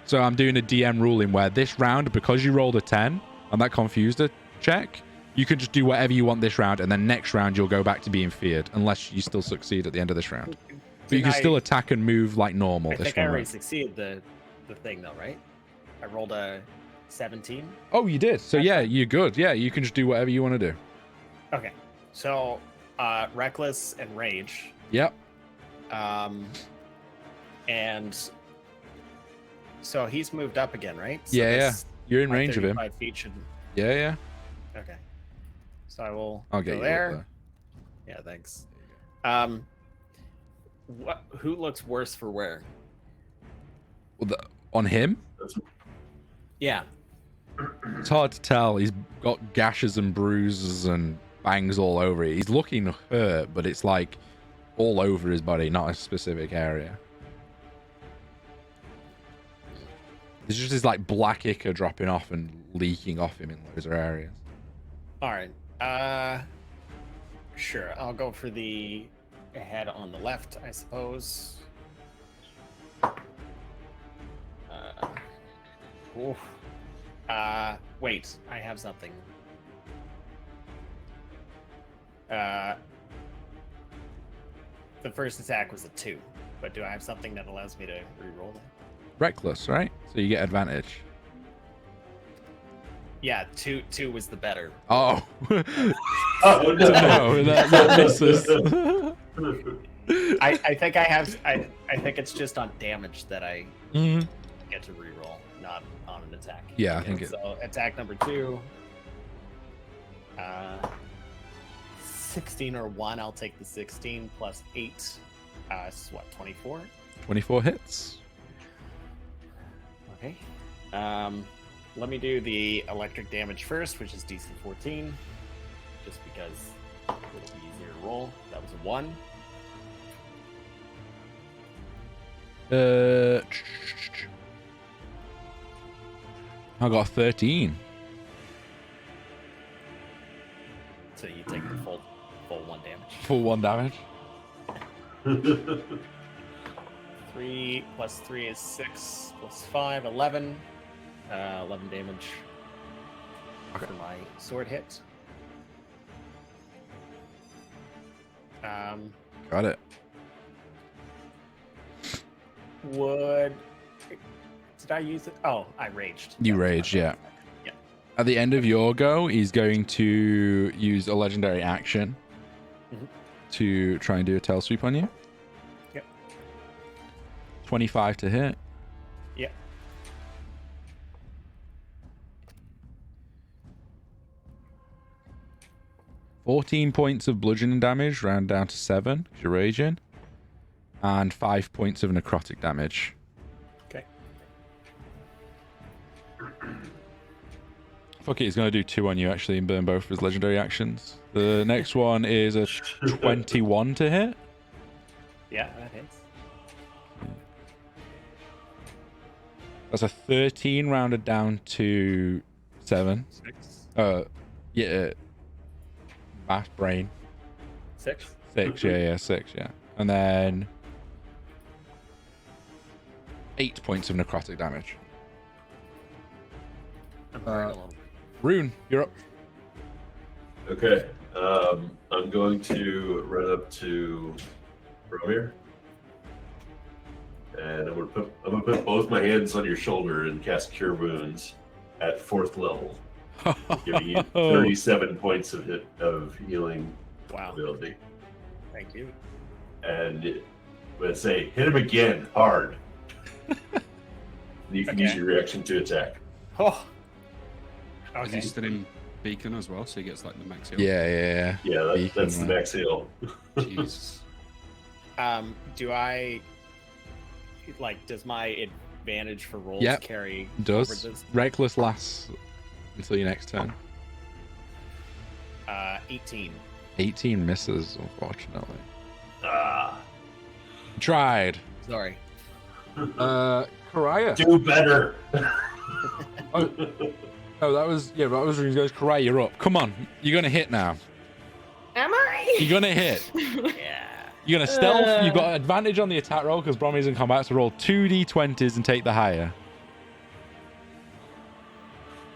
So I'm doing a DM ruling where this round, because you rolled a 10 on that confused check, you can just do whatever you want this round, and then next round you'll go back to being feared, unless you still succeed at the end of this round. But you can still attack and move like normal. I think I already succeeded the thing though, right? I rolled a 17. Oh, you did. So yeah, you're good. Yeah, you can just do whatever you want to do. Okay. So reckless and rage. Yep. And so he's moved up again, right? So Yeah. You're in my range of him. 35 feet should... Yeah. Okay. So I will I'll go get you there. up Yeah, thanks. Who looks worse for wear? Well, on him, Yeah. it's hard to tell. He's got gashes and bruises and bangs all over it. He's looking hurt, but it's like all over his body, not a specific area. There's just this like black ichor dropping off and leaking off him in loads of areas. All right. Sure. I'll go for the head on the left, I suppose. Oof. Wait. I have something. The first attack was a 2, but do I have something that allows me to re-roll that? Reckless, right? So you get advantage. Yeah, 2 was the better. Oh. Oh no! No, that misses. I think I have. I think it's just on damage that I Mhm. get to re-roll, not on an attack. Yeah, I Okay, think it. so. Attack number 2. 16 or 1. I'll take the 16 plus 8. It's what, 24? 24 hits. Okay. Let me do the electric damage first, which is DC 14, just because it'll be easier to roll. That was a 1. I got 13. So you take the full 1 damage. Full 1 damage. 3 plus 3 is 6 plus 5, 11. 11 damage for my sword hit. Got it. Did I use it? Oh, I raged. You That's raged, my yeah. bonus action. Yeah. At the end of your go, he's going to use a legendary action Mhm. to try and do a tail sweep on you. Yep. 25 to hit. Yep. $14 points of bludgeoning damage, round down to 7 if you're raging, and 5 points of necrotic damage. Okay. Fuck it, he's going to do 2 on you actually and burn both of his legendary actions. The next one is a 21 to hit. Yeah, that hits. That's a 13 rounded down to 7. 6. Yeah. Math brain. 6. 6, yeah, 6, yeah. And then 8 points of necrotic damage. I'm burning a little. Rune, you're up. Okay. I'm going to run up to Romir. And I'm gonna put both my hands on your shoulder and cast Cure Wounds at 4th level, giving you 37 points of healing Wow. ability. Thank you. And I'm gonna say, hit him again, hard. You can use Okay. your reaction to attack. Oh. Is Okay. he still in Beacon as well, so he gets like the max heal? Yeah. Yeah, that's the Beacon, max heal. Jesus. Do I does my advantage for rolls Yep, carry Does. over this? Reckless lasts until your next turn. 18. 18 misses, unfortunately. Ah, Tried. Sorry. Karaya. do better. Oh, that was Rune's goes. Karaya, you're up. Come on. You're gonna hit now. Am I? You're gonna hit. Yeah. You're gonna stealth. You've got advantage on the attack roll because Bromley's in combat, so roll 2d20s and take the higher.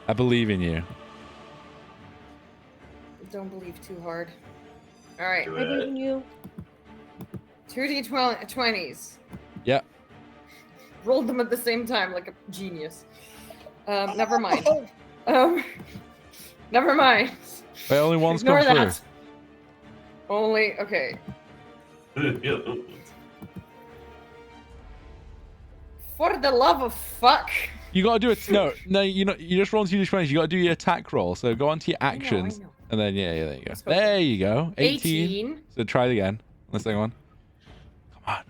I believe in you. Don't believe too hard. All right. Do I believe it. in you. 2d20s. Yep. Rolled them at the same time like a genius. Never mind. Never mind. Wait, only one's Ignore come through. that. Only okay. For the love of fuck. You gotta do it. No. You just roll 2d20s. You gotta do your attack roll. So go on to your actions, I know. and then yeah, there you go. Let's go. There you go. 18. 18. So try it again. Let's take one. Come on.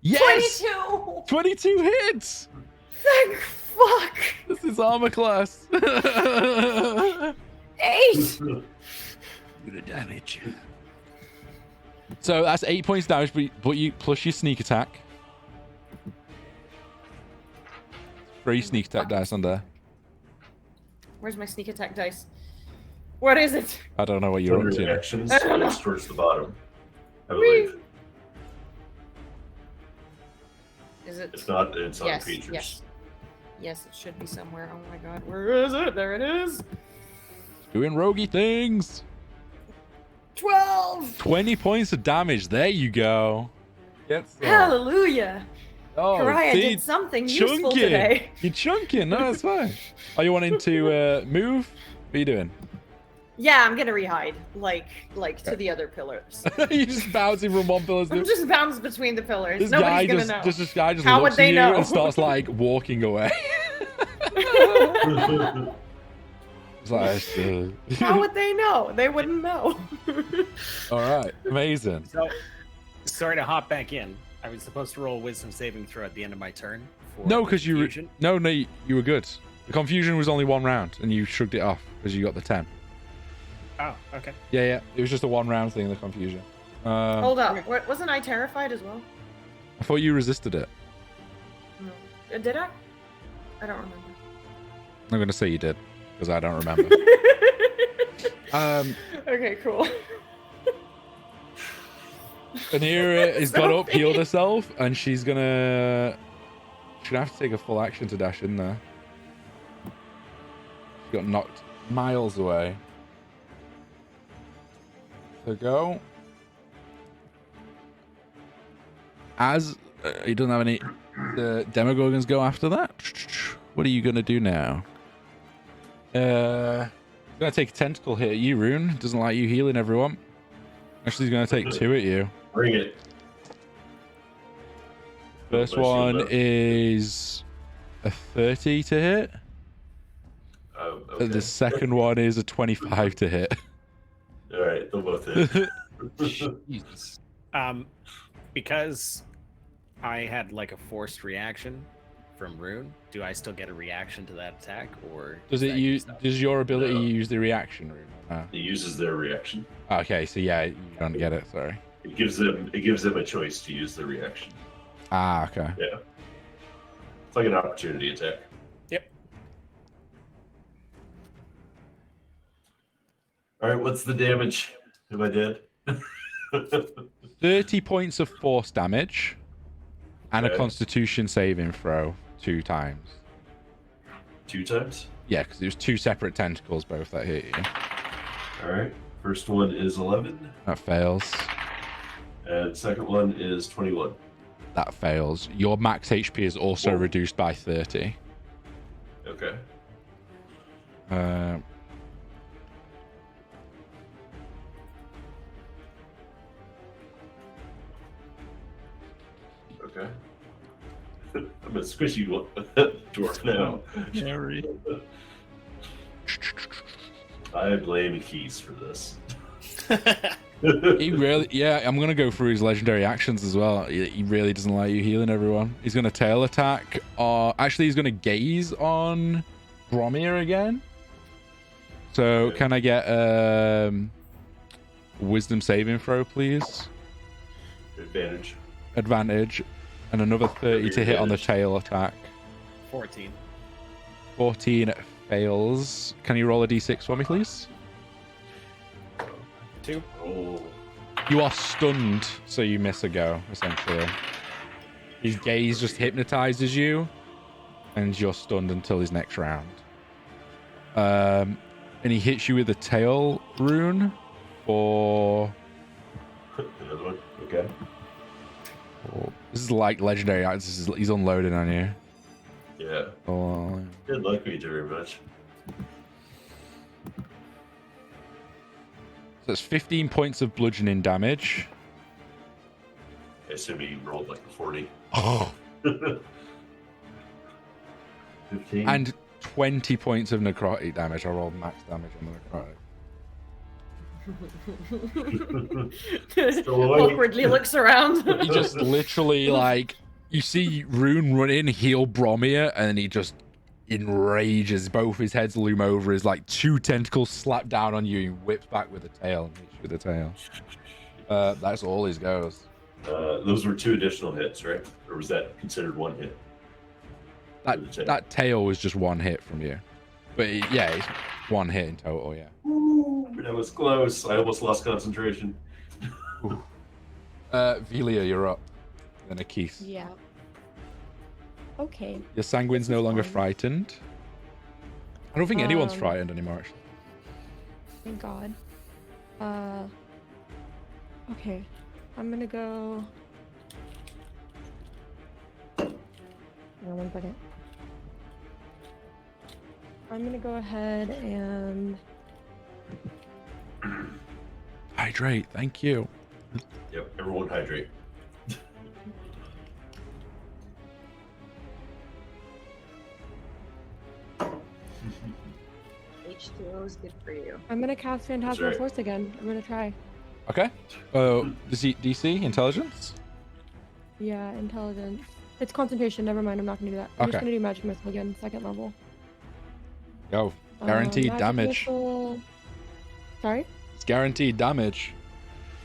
Yes. 22. 22 hits. Thank fuck. This is armor class. 8. The damage. So that's 8 points damage, but you plus your sneak attack. 3 sneak attack dice on there. Where's my sneak attack dice? What is it? I don't know what you're up Under to. actions, I don't know. it's towards the bottom, I Whee! believe. Is it? It's not. It's on Yes, features. yes. Yes, it should be somewhere. Oh my god, where is it? There it is. Doing roguey things. 12. 20 points of damage. There you go. Yes. Hallelujah. Oh, Karaya see, did something useful chunky. today. You're chunking. No, that's fine. Are you wanting to move? What are you doing? Yeah, I'm gonna rehide, like to the other pillars. You're just bouncing from one pillar to I'm the just bounced between the pillars. This guy Nobody's just, gonna know. this guy just How looks would they at you know? and starts like walking away. It's like, How would they know? They wouldn't know. all right, amazing. So, sorry to hop back in. I was supposed to roll a wisdom saving throw at the end of my turn. For No, the because you confusion. you were good. The confusion was only one round, and you shrugged it off because you got the 10. Oh, okay. Yeah, it was just a one round thing. The confusion. Hold up. Wasn't I terrified as well? I thought you resisted it. No. Did I? I don't remember. I'm gonna say you did because I don't remember. Okay, cool. Anira has So got up, healed big. herself, and she's gonna have to take a full action to dash in there. She got knocked miles away. So go. As he doesn't have any, the Demogorgons go after that. What are you gonna do now? Gonna take a tentacle hit at you, Rune. Doesn't like you healing everyone. Actually, he's gonna take 2 at you. Bring it. First My shield one up. is a 30 to hit. Okay. The second one is a 25 to hit. All right, they'll both hit. Jesus. Because I had like a forced reaction from Rune, do I still get a reaction to that attack, or Does it that use? used up? Does your ability No. use the reaction room? He uses their reaction. Okay, so yeah, you don't get it. Sorry. It gives them a choice to use the reaction. Ah, okay. Yeah. It's like an opportunity attack. Yep. All right, what's the damage? Am I dead? 30 points of force damage and a Okay. Constitution saving throw 2 times. 2 times? Yeah, because there's 2 separate tentacles both that hit you. All right. First one is 11, That fails. and second one is 21. That fails. Your max HP is also Whoa. reduced by 30. Okay. Okay. I'm a squishy dwarf now. Jerry. I blame Aqis for this. He really, yeah, I'm going to go through his legendary actions as well. He really doesn't like you healing everyone. He's going to tail attack. Actually, he's going to gaze on Bromir again. So Okay. can I get wisdom saving throw, please? Advantage. Advantage. And another 30 to hit on the Advantage. tail attack. 14. 14 fails. Can you roll a d6 for me, please? 2. Oh. You are stunned, so you miss a go, essentially. His gaze just hypnotizes you, and you're stunned until his next round. And he hits you with a tail rune for... Another one. Okay. This is like legendary. He's unloading on you. Yeah. Oh, Didn't like me very much. so it's 15 points of bludgeoning damage. I assume he rolled like a 40. Oh. 15. And 20 points of necrotic damage. I rolled max damage on the necrotic. Still awake. Awkwardly looks around. He just literally, like, you see Rune run in, heal Bromir, and then he just enrages. Both his heads loom over as, like, 2 tentacles slap down on you. He whips back with the tail and hits you with the tail. That's all his goes. Those were 2 additional hits, right? Or was that considered 1 hit? That tail was just 1 hit from you. But, yeah, it's 1 hit in total, yeah. Ooh, that was close. I almost lost concentration. Velia, you're up. Then Aqis. Yeah. Okay. Your sanguine's no longer frightened. I don't think anyone's frightened anymore, actually. Thank God. Okay. I'm gonna go. Hang on 1 second. I'm gonna go ahead and Hydrate, thank you. Yep, everyone hydrate. H2O is good for you. I'm gonna cast Phantasmal right. Force again. I'm gonna try. Okay. DC, intelligence? Yeah, intelligence. It's concentration. Never mind. I'm not gonna do that. I'm Okay. just gonna do magic missile again, 2nd level. Go. Guaranteed Magic damage. Missile... Sorry. It's guaranteed damage.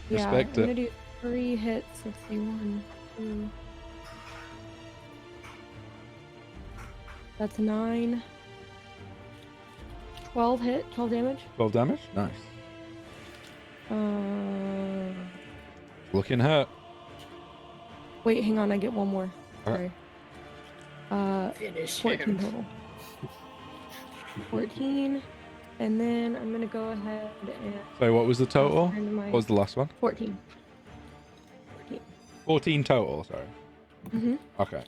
Yeah, Respect I'm it. gonna do 3 hits. Let's see, 1, 2. That's 9. 12 hit. 12 damage. 12 damage? Nice. Looking hurt. Wait, hang on. I get 1 more. Okay. Sorry. Finish 14 total. 14. And then I'm gonna go ahead and So what was the total? cast into my- What was the last one? 14. 14 total, sorry. Mm-hmm. Okay.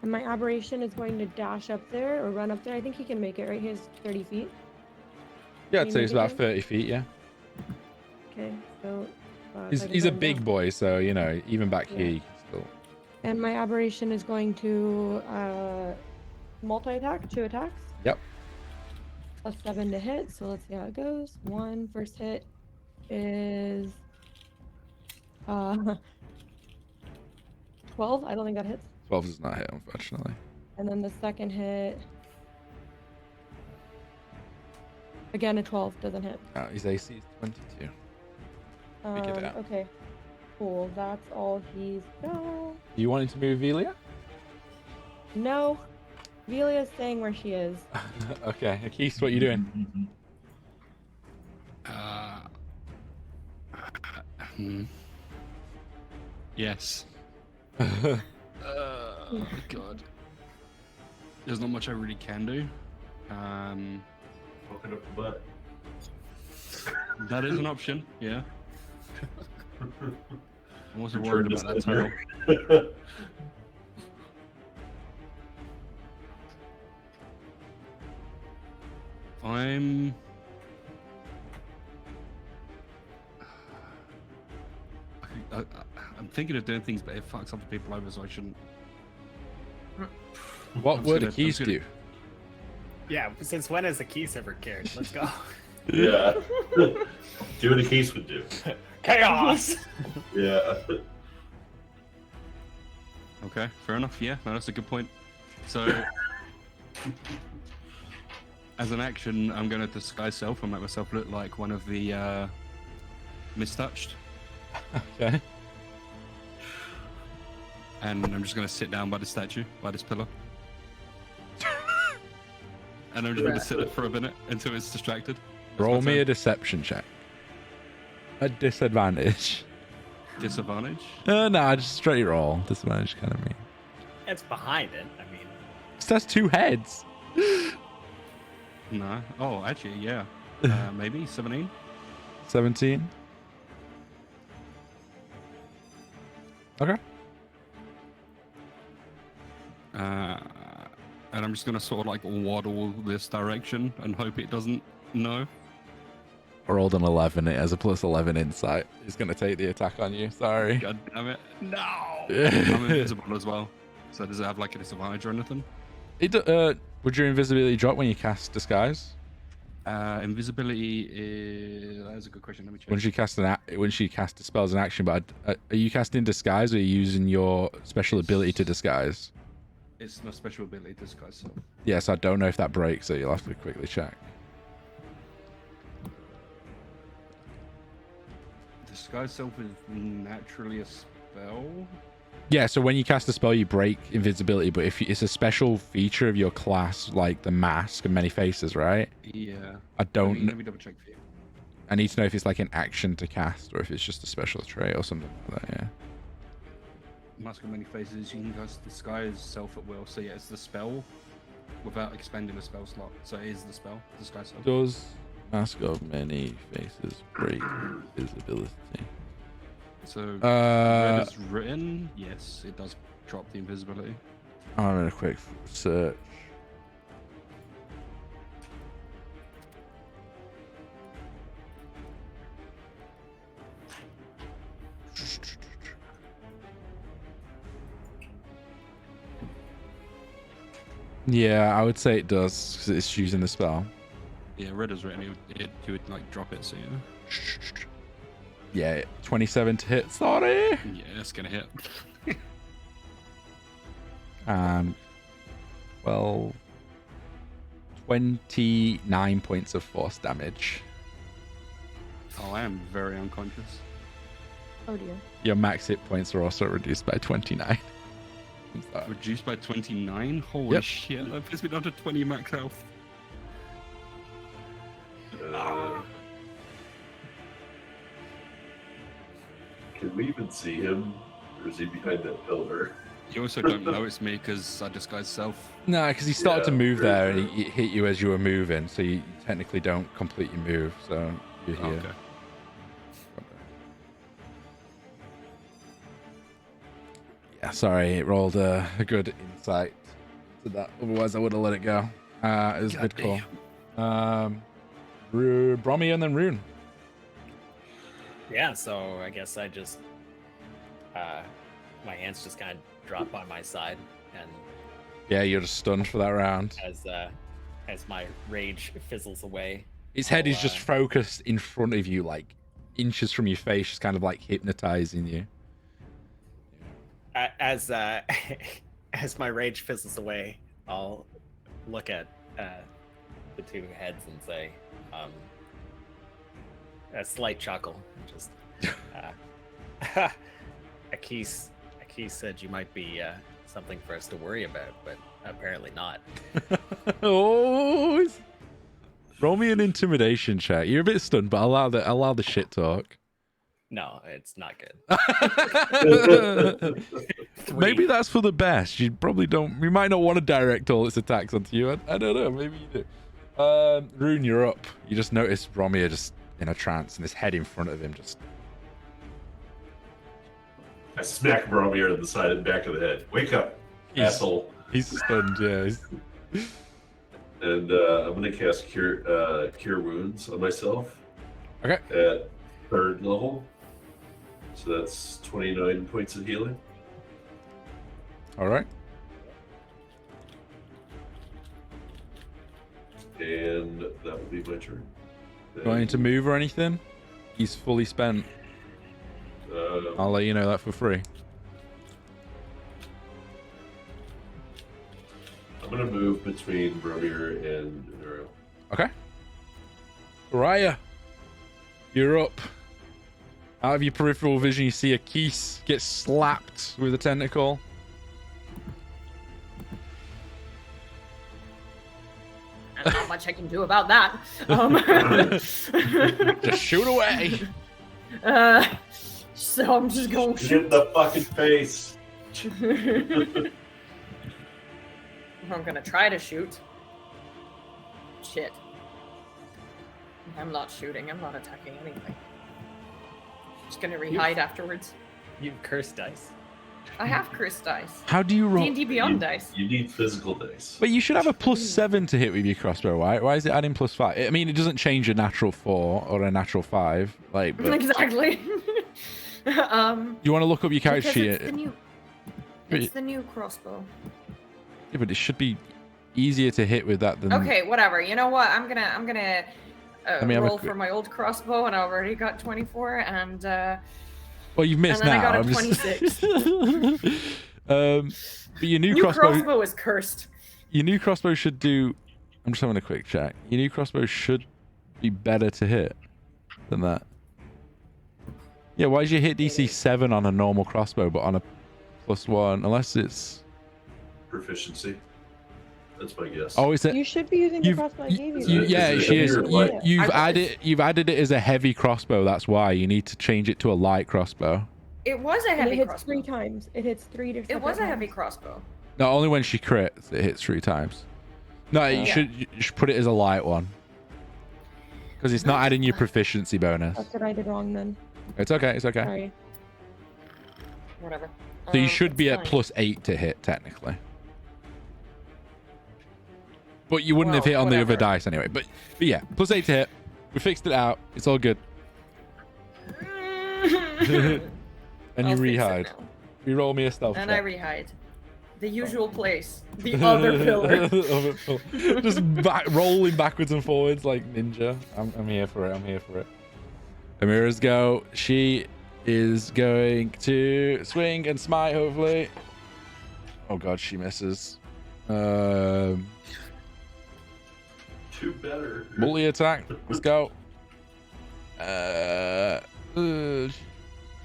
And my aberration is going to dash up there or run up there. I think he can make it, right? He has 30 feet. Yeah, Can I'd you say it's make it about there? 30 feet, yeah. Okay, so. He's a big boy, so, you know, even back here, you can still... And my aberration is going to multi-attack, 2 attacks. Yep. Plus 7 to hit, so let's see how it goes. First hit is 12. I don't think that hits. 12 does not hit, unfortunately. And then the second hit, again a 12 doesn't hit. His AC is 22. Figured it out. Okay. Cool. That's all he's got. You wanting to move Velia? No. Velia's staying where she is. Okay, Aqis, what are you doing? Yes. God. There's not much I really can do. Poking up the butt. That is an option, yeah. I'm also Return worried to about that sender. title. I'm thinking of doing things, but it fucks other people over, so I shouldn't. What I'm would gonna- Aqis I'm gonna- do? Yeah, since when has Aqis ever cared? Let's go. Yeah. Do what a case would do. Chaos! Yeah. Okay, fair enough. Yeah, no, that's a good point. So, as an action, I'm going to disguise self and make myself look like one of the mistouched, Okay. and I'm just going to sit down by the statue, by this pillar, and I'm just going to sit there for a minute until it's distracted. That's Roll my me a turn. deception check. At disadvantage. Disadvantage. No, just straight roll. Disadvantage kind of me. It's behind it. I mean, That's 2 heads. No. Oh, actually, yeah. Maybe 17. 17. Okay. And I'm just gonna sort of like waddle this direction and hope it doesn't know. I rolled an 11. It has a plus 11 insight. He's going to take the attack on you. Sorry. God damn it. No! I'm invisible as well. So does it have like a disadvantage or anything? Would your invisibility drop when you cast disguise? Invisibility is... That's a good question. Let me check. When she casts a spell as an action, but are you casting disguise or are you using your special ability to disguise? It's my special ability, disguise self. Yes, I don't know if that breaks, so you'll have to quickly check. Disguise self is naturally a spell. Yeah, so when you cast a spell, you break invisibility, but if it's a special feature of your class, like the mask and many faces, right? Yeah. I don't. Let me double check for you. I need to know if it's like an action to cast or if it's just a special trait or something like that. Yeah. Mask of many faces. You can cast disguise self at will. So yeah, it's the spell without expending a spell slot. So it is the spell, disguise self. Does Mask of Many Faces break invisibility? So red is written. Yes, it does drop the invisibility. I'm in a quick search. Yeah, I would say it does because it's using the spell. Yeah, red is written. It would like drop it. So Yeah, 27 to hit. Sorry. yeah, it's gonna hit. Well, 29 points of force damage. Oh, I am very unconscious. Oh dear. Your max hit points are also reduced by 29. Reduced by 29? Holy Yep. shit, that puts me down to 20 max health. Can we even see him? Or is he behind that pillar? You also don't know it's me because I disguise self. No, because he started to Yeah, move very there true. and he hit you as you were moving, so you technically don't completely move, so you're here. Okay. Yeah, sorry, it rolled a good insight to that. Otherwise, I would have let it go. It was a good call. Brommy and then Rune. yeah, so I guess I just, my hands just kind of drop by my side, and Yeah, you're just stunned for that round. as my rage fizzles away, His head is I'll, just focused in front of you, like inches from your face, just kind of like hypnotizing you. as as my rage fizzles away, I'll look at the two heads and say, a slight chuckle, just Aqis said you might be something for us to worry about, but apparently not. Oh, roll me an intimidation check. You're a bit stunned, but allow the shit talk. No, it's not good. Maybe that's for the best. You probably don't. You might not want to direct all its attacks onto you. I don't know. Maybe you do. Rune, you're up. You just notice Bromir just in a trance, and his head in front of him just. I smack Boromir on the side and back of the head. Wake up, asshole. He's stunned. Yeah. And I'm gonna cast Cure Wounds on myself. Okay. At 3rd level. So that's 29 points of healing. All right. And that will be my turn. Going to move or anything? He's fully spent. I'll let you know that for free. I'm gonna move between Boromir and Nero. Okay. Raya, you're up. Out of your peripheral vision, you see Aqis get slapped with a tentacle. There's not much I can do about that. Just shoot away. So I'm just going to Shoot shoot. in the fucking face. I'm gonna try to shoot. Shit. I'm not shooting. I'm not attacking anything. Just gonna rehide afterwards. You've cursed dice. I have cursed dice. How do you roll? D&D Beyond dice. You need physical dice. But you should have a +7 to hit with your crossbow, right? Why is it adding +5? I mean, it doesn't change a natural 4 or a natural 5. Like, but Exactly. you want to look up your character Because sheet? it's the new crossbow. Yeah, but it should be easier to hit with that than. Okay, whatever. You know what? I'm gonna me have a roll quick- for my old crossbow, and I already got 24, and Well, you've missed and then now. I got a I'm just- 26. But your new New crossbow. crossbow is cursed. Your new crossbow should do. I'm just having a quick check. Your new crossbow should be better to hit than that. Yeah, why did you hit DC 7 on a normal crossbow, but on a +1? Unless it's. Proficiency. That's my guess. Oh, is it? You should be using the You've- crossbow I gave you. you- Yeah, Is it she is. heavy or light? You've added it as a heavy crossbow. That's why you need to change it to a light crossbow. It was a And it heavy hits crossbow. 3 times. It hits 3 different It was a heavy times. crossbow. No, only when she crits it hits 3 times. No, you should put it as a light one because it's not adding your proficiency bonus. That's what I did wrong then. It's okay. It's okay. Sorry. Whatever. So you should be at it's +8 to hit technically. But you wouldn't have Well, hit on the other whatever. dice anyway. But yeah, +8 to hit. We fixed it out. It's all good. fine. And you I'll fix it rehide. now. Reroll me a stealth And I check. rehide. The usual place. The other pillar. The other pillar. Just rolling backwards and forwards like ninja. I'm here for it. I'm here for it. Amira's go. She is going to swing and smite, hopefully. Oh god, she misses. Two better. Multi attack. Let's go. She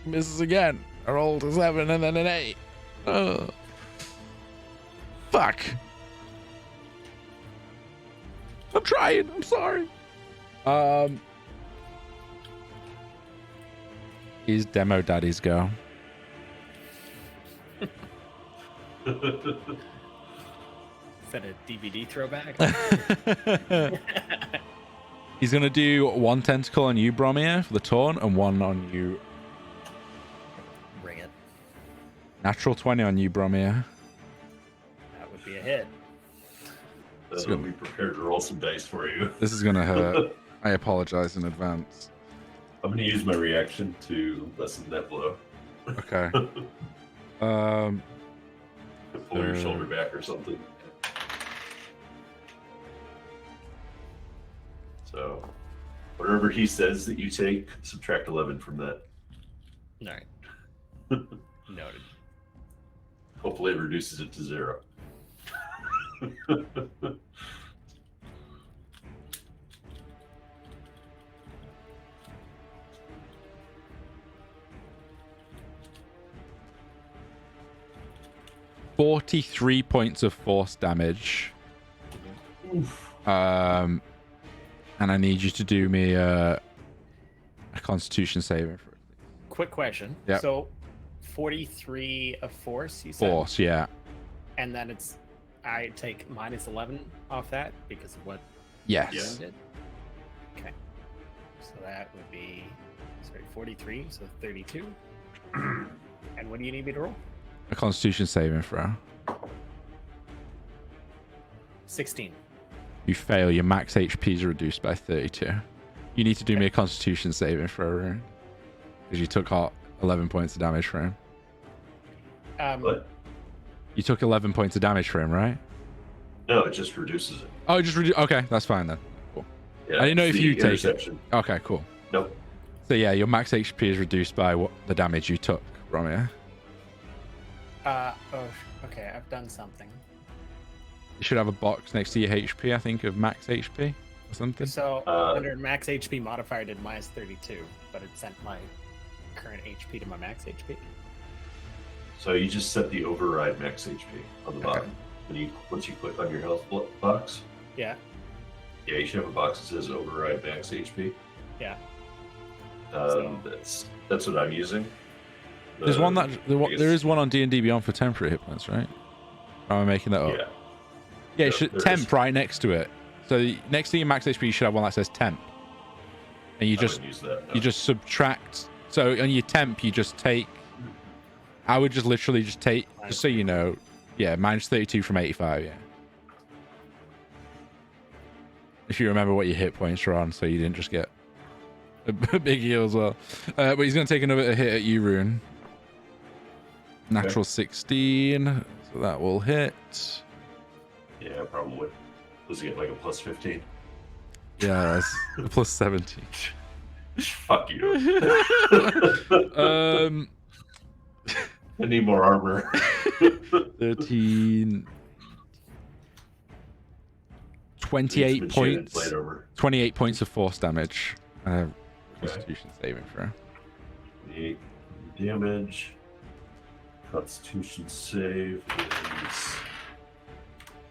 misses again. I rolled a 7 and then an 8. Fuck. I'm trying. I'm sorry. Is Demo Daddy's go. Is that a DVD throwback? He's going to do 1 tentacle on you, Bromir, for the taunt, and 1 on you. Bring it. Natural 20 on you, Bromir. That would be a hit. I'll be prepared to roll some dice for you. This is going to hurt. I apologize in advance. I'm going to use my reaction to lessen that blow. Okay. Pull your shoulder back or something. So, whatever he says that you take, subtract 11 from that. All right. Noted. Hopefully, it reduces it to 0. 43 points of force damage. Oof. And I need you to do me a Constitution saving for Quick question. Yep. So, 43 of force, you said? force. Yeah. And then I take minus 11 off that because of what Yes. Yeah. did. Okay. So that would be 43, so 32. And what do you need me to roll? A Constitution saving throw. 16. You fail. Your max HP is reduced by 32. You need to do me a Constitution saving throw, Rune, because you took 11 points of damage from him. What? You took 11 points of damage from him, right? No, it just reduces it. Oh, just okay. That's fine then. Cool. Yeah, I didn't know it's if the you take it. interception. Okay, cool. Nope. So yeah, your max HP is reduced by what the damage you took from it. Okay, I've done something. You should have a box next to your HP, I think, of max HP or something. So, Uh, under max HP modifier, I did minus 32, but it sent my current HP to my max HP. So you just set the override max HP on the Okay. bottom. Once you click on your health box, Yeah. yeah, you should have a box that says override max HP. Yeah. That's what I'm using. There's one that I guess- there is one on D&D Beyond for temporary hit points, right? Or am I making that up? Yeah. Yeah, it Yeah, should there temp is. right next to it. So next to your max HP, you should have one that says temp, and you I just wouldn't use that. No. you just subtract. So on your temp, you just take. I would just literally just take, just so you know, yeah, minus 32 from 85. Yeah. If you remember what your hit points are on, so you didn't just get a big heal as well. But he's gonna take another hit at you, Rune. Natural 16, so that will hit. Yeah, probably. Does it get like a plus 15? Yeah, that's a plus 17. Fuck you. I I need more armor. 13, 28 It's been points. played over. 28 points of force damage. Okay. Constitution saving throw. 8 damage. Constitution save is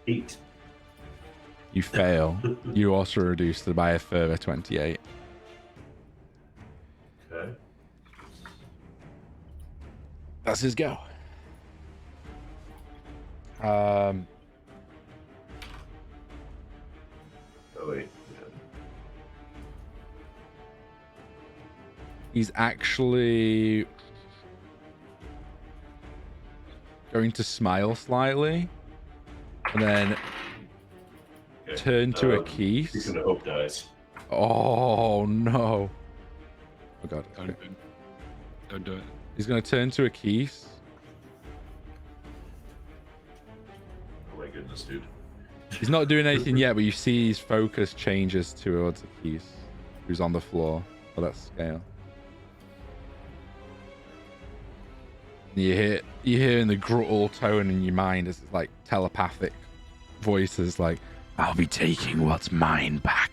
8. You fail. You also reduced it by a further 28. Okay. That's his go. Um, Oh wait. Yeah. he's actually going to smile slightly and then Okay. turn to He's Aqis. gonna hope dies. Oh no. Oh god. Don't do it. Don't do it. He's going to turn to Aqis. Oh my goodness, dude. He's not doing anything yet, but you see his focus changes towards Aqis, who's on the floor for that scale. You hear in the gruttal tone in your mind as it's like telepathic voices like, I'll be taking what's mine back.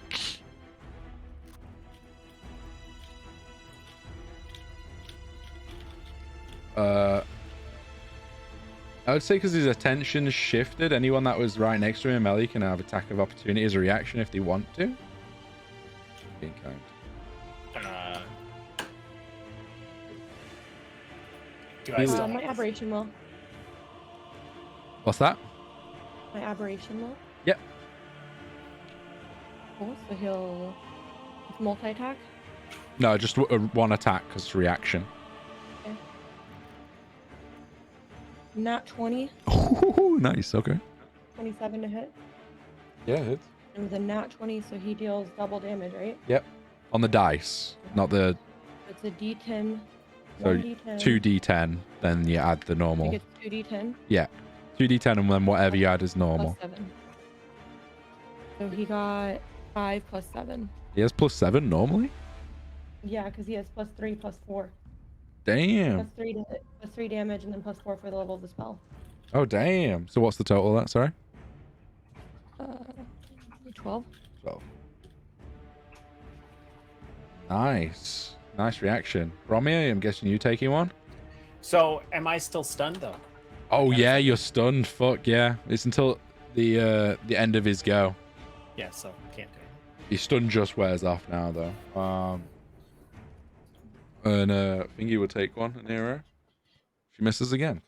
I would say because his attention shifted, anyone that was right next to him, Ellie, can have attack of opportunity as a reaction if they want to. Being kind. Do I still My aberration will. What's that? My aberration will. Yep. Cool. So he'll multi-attack. No, just one attack because reaction. Nat 20, Ooh, nice. Okay. 27 to hit. Yeah, it. It was a nat 20, so he deals double damage, right? Yep. On the dice, not the It's a D10. so 1d10. 2d10. Then you add the He normal. gets 2d10 2d10 and then whatever you add is normal. plus 7. So he got 5 plus 7. He has +7 normally. Yeah, because he has plus 3 plus 4. Damn. Plus 3 damage and then plus 4 for the level of the spell. Oh damn. So what's the total of that? Sorry. 12. 12. Nice. Nice reaction. Romeo, I'm guessing you taking one? So, am I still stunned though? Oh yeah, you're stunned. Fuck yeah. It's until the end of his go. Yeah, so can't do it. Your stun just wears off now though. And Thingy would take one, an arrow. She misses again.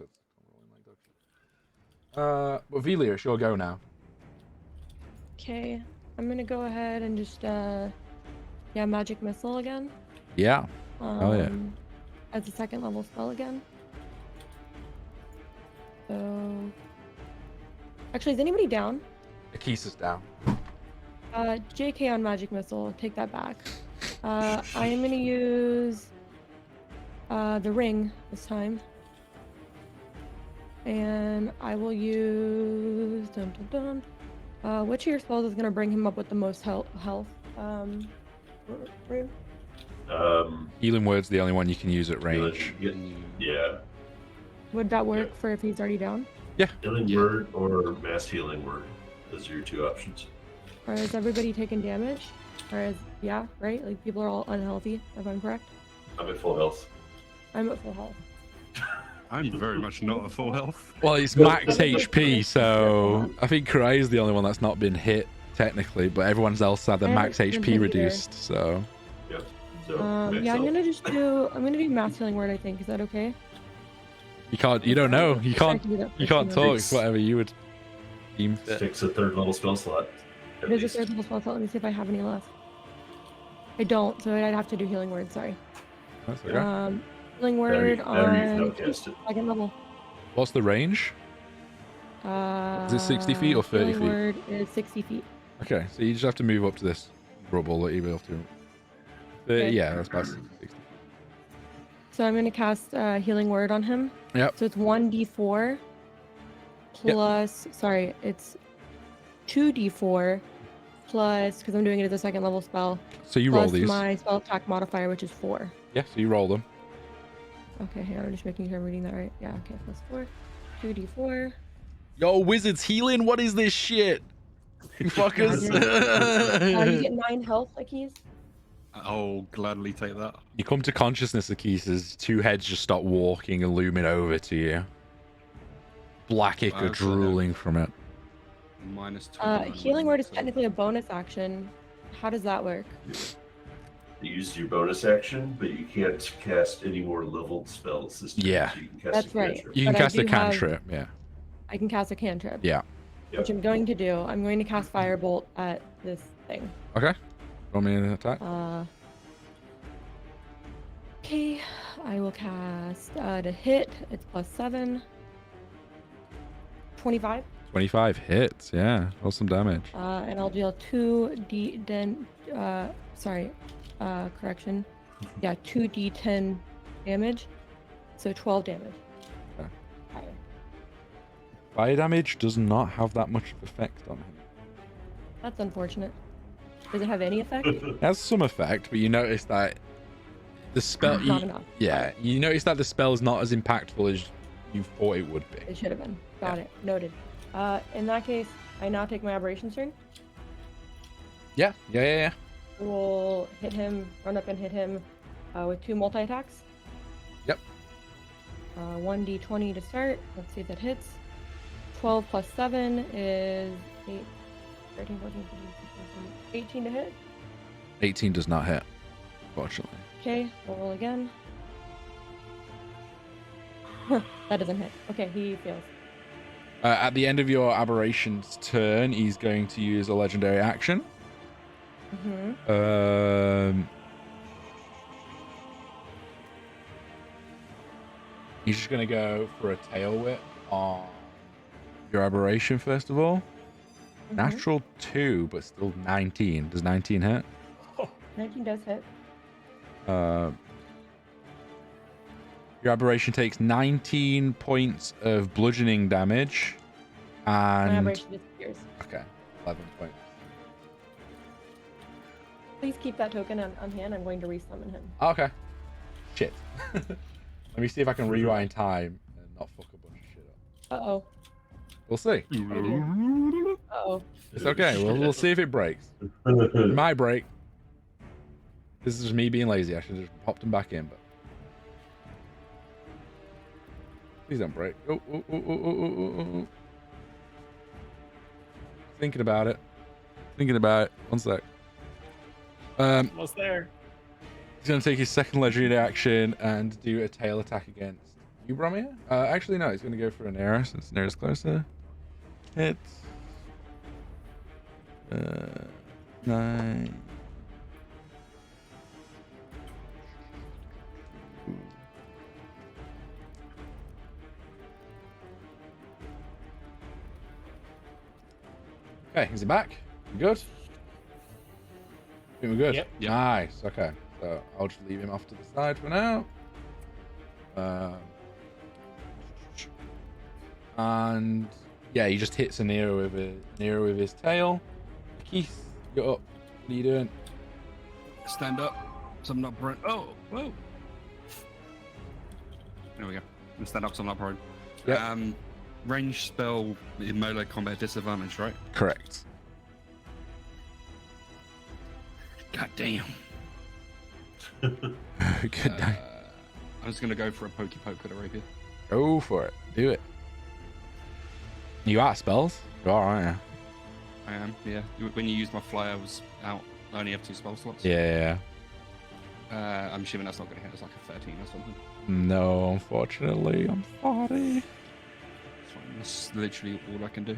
But Velia, it's your go now. Okay, I'm gonna go ahead and just yeah, magic missile again. Yeah. Oh yeah. As a second level spell again. So actually, is anybody down? Aqis is down. JK on magic missile. Take that back. I am gonna use the ring this time. And I will use which of your spells is gonna bring him up with the most health? Rune? Healing word's the only one you can use at range. Yeah. Would that work for if he's already down? Healing word or mass healing word. Those are your two options. Or is everybody taking damage? Or is yeah, right? Like people are all unhealthy, if I'm correct. I'm at full health. I'm at full health. I'm very much not at full health. Well, it's max HP, so I think Karai is the only one that's not been hit technically, but everyone else had their I max haven't been HP hit either. reduced. So Yep. So Yeah, I'm gonna do mass healing word. I think is that okay? you can't. You don't know. You can't. Do that You first can't and talk. then- It's whatever you would deem fit. Sticks a third level spell slot. At It is a least. third level spell slot. Let me see if I have any left. I don't, so I'd have to do healing word. Sorry. That's okay. Healing Better word you on cast it. second level. What's the range? Is it 60 feet or 30 healing feet? Word is 60 feet. Okay, so you just have to move up to this rubble that you'll be able to. Okay. Yeah, that's about 60. So I'm gonna cast healing word on him. Yep. So it's 1d4 plus. Sorry, it's 2d4 plus because I'm doing it as a second level spell. So you plus roll these. my spell attack modifier, which is 4. Yeah, so you roll them. Okay, hang on, I'm just making sure I'm reading that right. Yeah, okay, plus 4. 2d4. Yo, wizards healing. What is this shit? You fuckers. You get 9 health, Aqis. I'll gladly take that. You come to consciousness, Aqis, as two heads just start walking and looming over to you. Black ichor Okay. drooling from it. -2. Healing word is technically a bonus action. How does that work? You used your bonus action, but you can't cast any more leveled spells this turn. Yeah. So you can cast That's a right. cantrip. You can But I cast a do have- cantrip, yeah. I can cast a cantrip. Yeah. Yep. Which I'm going to do. I'm going to cast Firebolt at this thing. Okay. Want me to attack? Okay, I will cast to hit. It's +7. 25. 25 hits, yeah. Roll some damage. And I'll deal 2d10. Correction. Yeah, 2d10 damage. So 12 damage. Okay. Fire. Fire damage does not have that much of effect on him. That's unfortunate. Does it have any effect? It has some effect, but you notice that the spell. Not enough. Yeah, you notice that the spell is not as impactful as you thought it would be. It should have been. Got it. Noted. In that case, I now take my aberration turn. Yeah. We'll hit him, run up and hit him with 2 multi-attacks. Yep. 1d20 to start. Let's see if that hits. 12 plus 7 is 8, 13, 14, 15, 16, 18 to hit. 18 does not hit, fortunately. Okay, we'll roll again. That doesn't hit. Okay, he fails. At the end of your aberration's turn, he's going to use a legendary action. Mm-hmm. He's just going to go for a tail whip on your aberration, first of all. Natural 2, but still 19. Does 19 hit? 19 does hit. Your aberration takes 19 points of bludgeoning damage. My And... aberration disappears. Okay, 11 points. Please keep that token on hand. I'm going to resummon him. Okay. Shit. Let me see if I can rewind time and not fuck a bunch of shit up. Uh-oh. We'll see. Uh-oh. It's okay. We'll see if it breaks. It might break. This is just me being lazy. I should have just popped him back in, but Please don't break. Oh. Thinking about it. One sec. Almost there. He's going to take his second legendary action and do a tail attack against you, Bromir. Actually, no. He's going to go for an arrow since Nera's closer. Hits. 9. Okay, is he back? You good? Think we're good? Yep. Nice. Okay. So I'll just leave him off to the side for now. And yeah, he just hits an arrow with his tail. Keith, get up. What are you doing? Stand up. So I'm not prone. Oh, whoa. There we go. I'm stand up so I'm not prone. Yep. Range spell in melee combat disadvantage, right? Correct. God damn. Good day. I'm just gonna go for a pokey poke with a rapier. Go for it. Do it. You out of spells? You are, aren't you? I am, yeah. When you used my fly, I was out. I only have 2 spell slots. Yeah. I'm assuming that's not gonna hit us like a 13 or something. No, unfortunately, I'm sorry. It's fine. That's literally all I can do.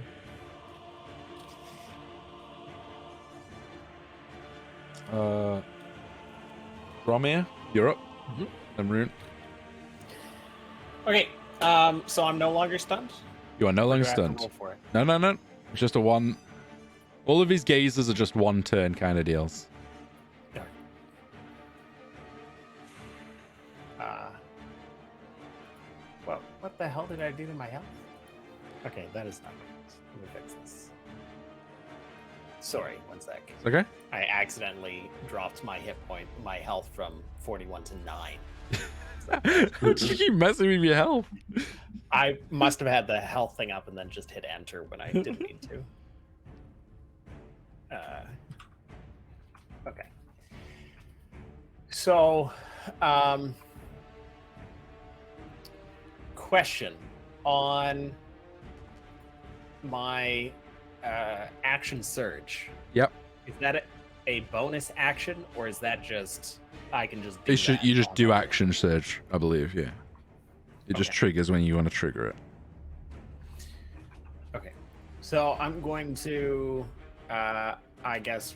Bromir, you're up. And Rune. Okay. So I'm no longer stunned. You are no Or longer do I have to stunned. roll for it? No. It's just a one. All of his gazes are just one turn kind of deals. Darn. Well, what the hell did I do to my health? Okay, that is not right. Let me fix this. Sorry, one sec. It's okay? I accidentally dropped my my health from 41 to 9. Did you keep messing with your health? I must have had the health thing up and then just hit enter when I didn't need to. Okay. So, question on my action surge. Yep. Is that a bonus action, or is that just I can just do that You just on do my- action surge, I believe, yeah. It just Okay. triggers when you want to trigger it. Okay, so I'm going to, I guess,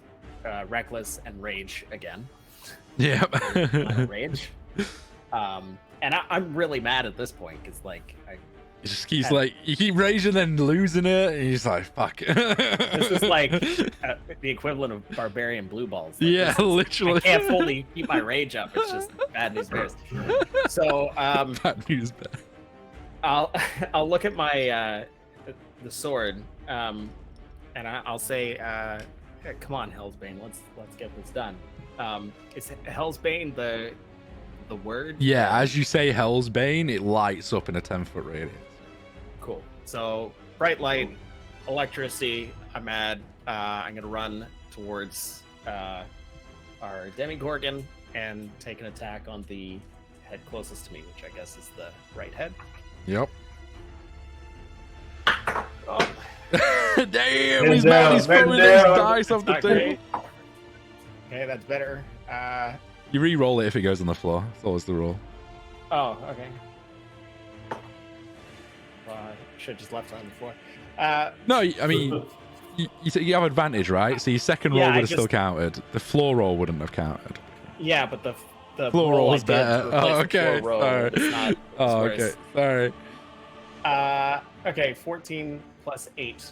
reckless and rage again. Yep. Final rage. And I'm really mad at this point because, like, He just keeps like, you keep raging then losing it, and he's like, fuck. this is like the equivalent of barbarian blue balls. Like, yeah, this is- literally. I can't fully keep my rage up. It's just bad news bears. So Bad news bear. I'll look at my the sword, and I'll say, "Come on, Hellsbane, let's get this done." Is Hellsbane the word? Yeah, as you say Hell's Bane, it lights up in a 10-foot radius. Cool. So bright light, electricity. I'm mad. I'm gonna run towards our Demigorgon and take an attack on the head closest to me, which I guess is the right head. Yep. Oh, Damn, Man he's down, mad. He's man throwing his down. dice off the not table. great. Okay, that's better. You re-roll it if it goes on the floor. That's always the rule. Oh, okay. Should have just left it on the floor. No, I mean, you have advantage, right? So your second roll Yeah, would I have still just- counted. The floor roll wouldn't have counted. Yeah, but the Floor roll roll I is did better. to replace Oh, the okay. floor roll Sorry. is not Oh, worse. okay. Sorry. Okay, 14 plus 8.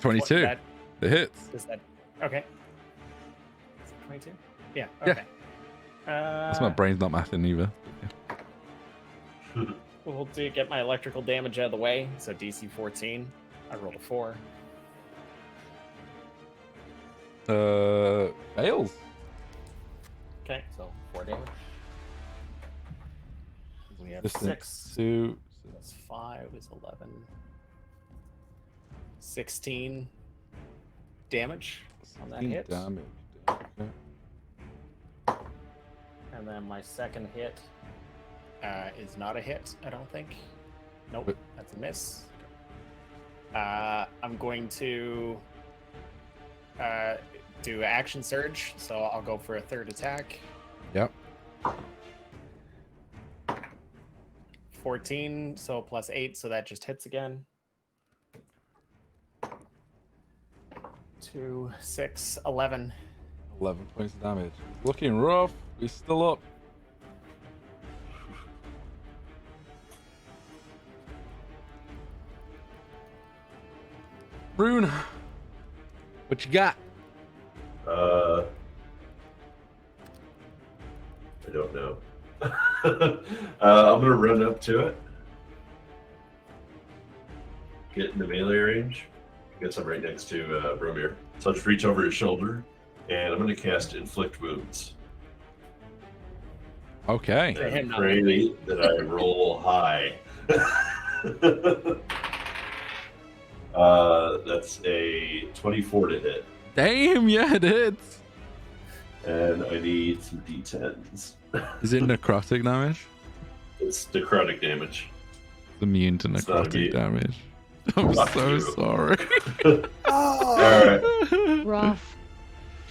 22. That, It hits. is that okay? Is it 22? Yeah. Yeah. Okay. That's my brain's not mathing either. We'll do get my electrical damage out of the way. So DC 14. I rolled a 4. Fails. Okay, so 4 damage. We have Distance 6. to Plus 5 is 11. 16 damage on that 16 hit. damage. Okay. And then my second hit is not a hit, I don't think. Nope, But- that's a miss. I'm going to do action surge, so I'll go for a third attack. Yep. 14, so plus 8, so that just hits again. 2, 6, 11. 11 points of damage. Looking rough. He's still up. Rune, what you got? I don't know. I'm gonna run up to it. Get in the melee range. I guess I'm right next to Bromir. So I'll just reach over his shoulder, and I'm gonna cast Inflict Wounds. Okay. To him, And not pray me. that I roll high. That's a 24 to hit. Damn, yeah, it is. And I need some d10s. Is it necrotic damage? It's necrotic damage. It's immune to It's not necrotic immune. damage. I'm Fuck so you. sorry. Alright. Rough.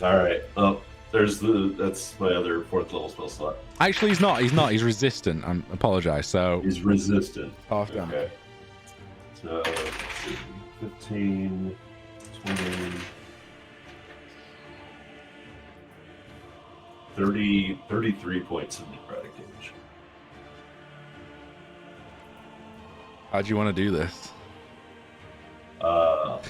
Alright. Oh, that's my other 4th level spell slot. Actually, he's not. He's resistant. I apologize. So He's resistant. half damage. Okay. So let's see. 15, 20, 30, 33 points of necrotic damage. How do you want to do this?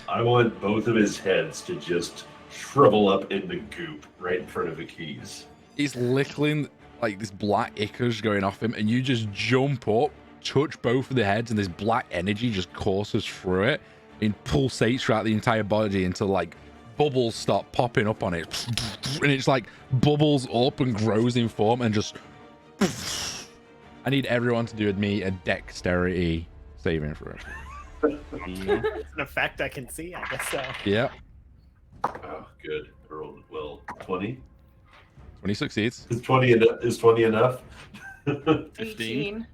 I want both of his heads to just shrivel up in the goop right in front of Aqis. He's lickling like this black ichor going off him, and you just jump up, touch both of the heads, and this black energy just courses through it and pulsates throughout the entire body until like bubbles start popping up on it, and it's like bubbles up and grows in form and just. I need everyone to do a dexterity saving throw. It's an effect I can see, I guess so. Yeah, Oh, good. I rolled well. 20. 20 succeeds. Is 20 enough? Is 20 enough? 18.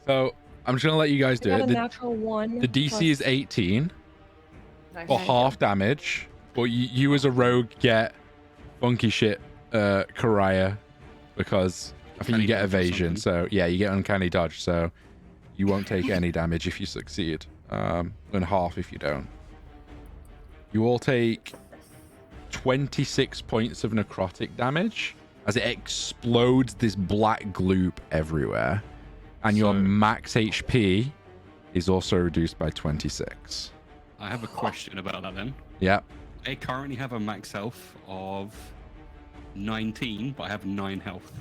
So I'm just gonna let you guys do I got it. a The, natural 1. the DC is 18 Nice. for half damage, but you as a rogue get funky shit, Karaya, because I think you Uncanny get dodge or evasion. something. So yeah, you get uncanny dodge. So you won't take any damage if you succeed, and half if you don't. You all take 26 points of necrotic damage as it explodes this black gloop everywhere, and your So- max HP is also reduced by 26. I have a question about that then. Yep. I currently have a max health of 19, but I have 9 health.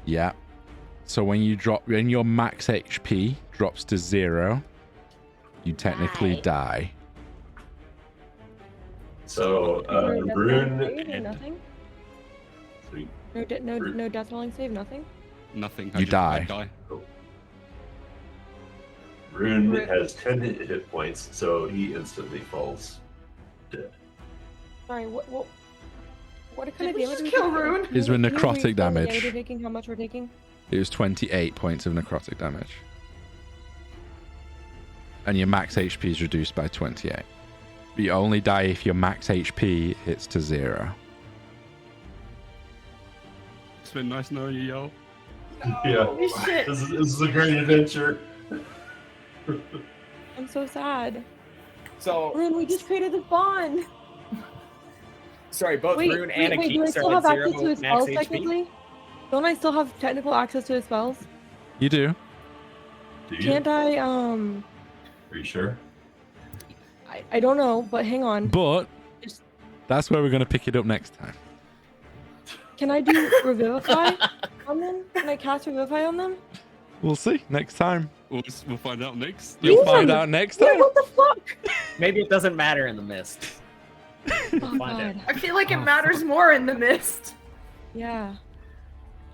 Yeah. So when your max HP drops to 0, you technically die. So, Rune. Nothing. Sweet. No death rolling save. Nothing. Nothing. You die. I die. Rune has 10 hit points, so he instantly falls dead. Sorry. What kind Did of we damage? just are we kill taking? Rune? Is with Can you necrotic explain the damage. we're taking, how much we're taking? It was 28 points of necrotic damage. And your max HP is reduced by 28. But you only die if your max HP hits to 0. It's been nice knowing you, y'all. Yeah. Holy shit. This is a great adventure. I'm so sad. So, Rune, we just created this bond. sorry, both Rune and do I Aqis still are have at access to 0 his max spells HP. technically? Don't I still have technical access to his spells? You do. Do you? Can't I? Are you sure? I don't know, but hang on. But that's where we're going to pick it up next time. Can I do Revivify on them? Can I cast Revivify on them? We'll see next time. We'll find out next. You'll Yeah. find out next Wait, time. what the fuck? Maybe it doesn't matter in the mist. Oh Find god. it. I feel like it matters more in the mist. Yeah.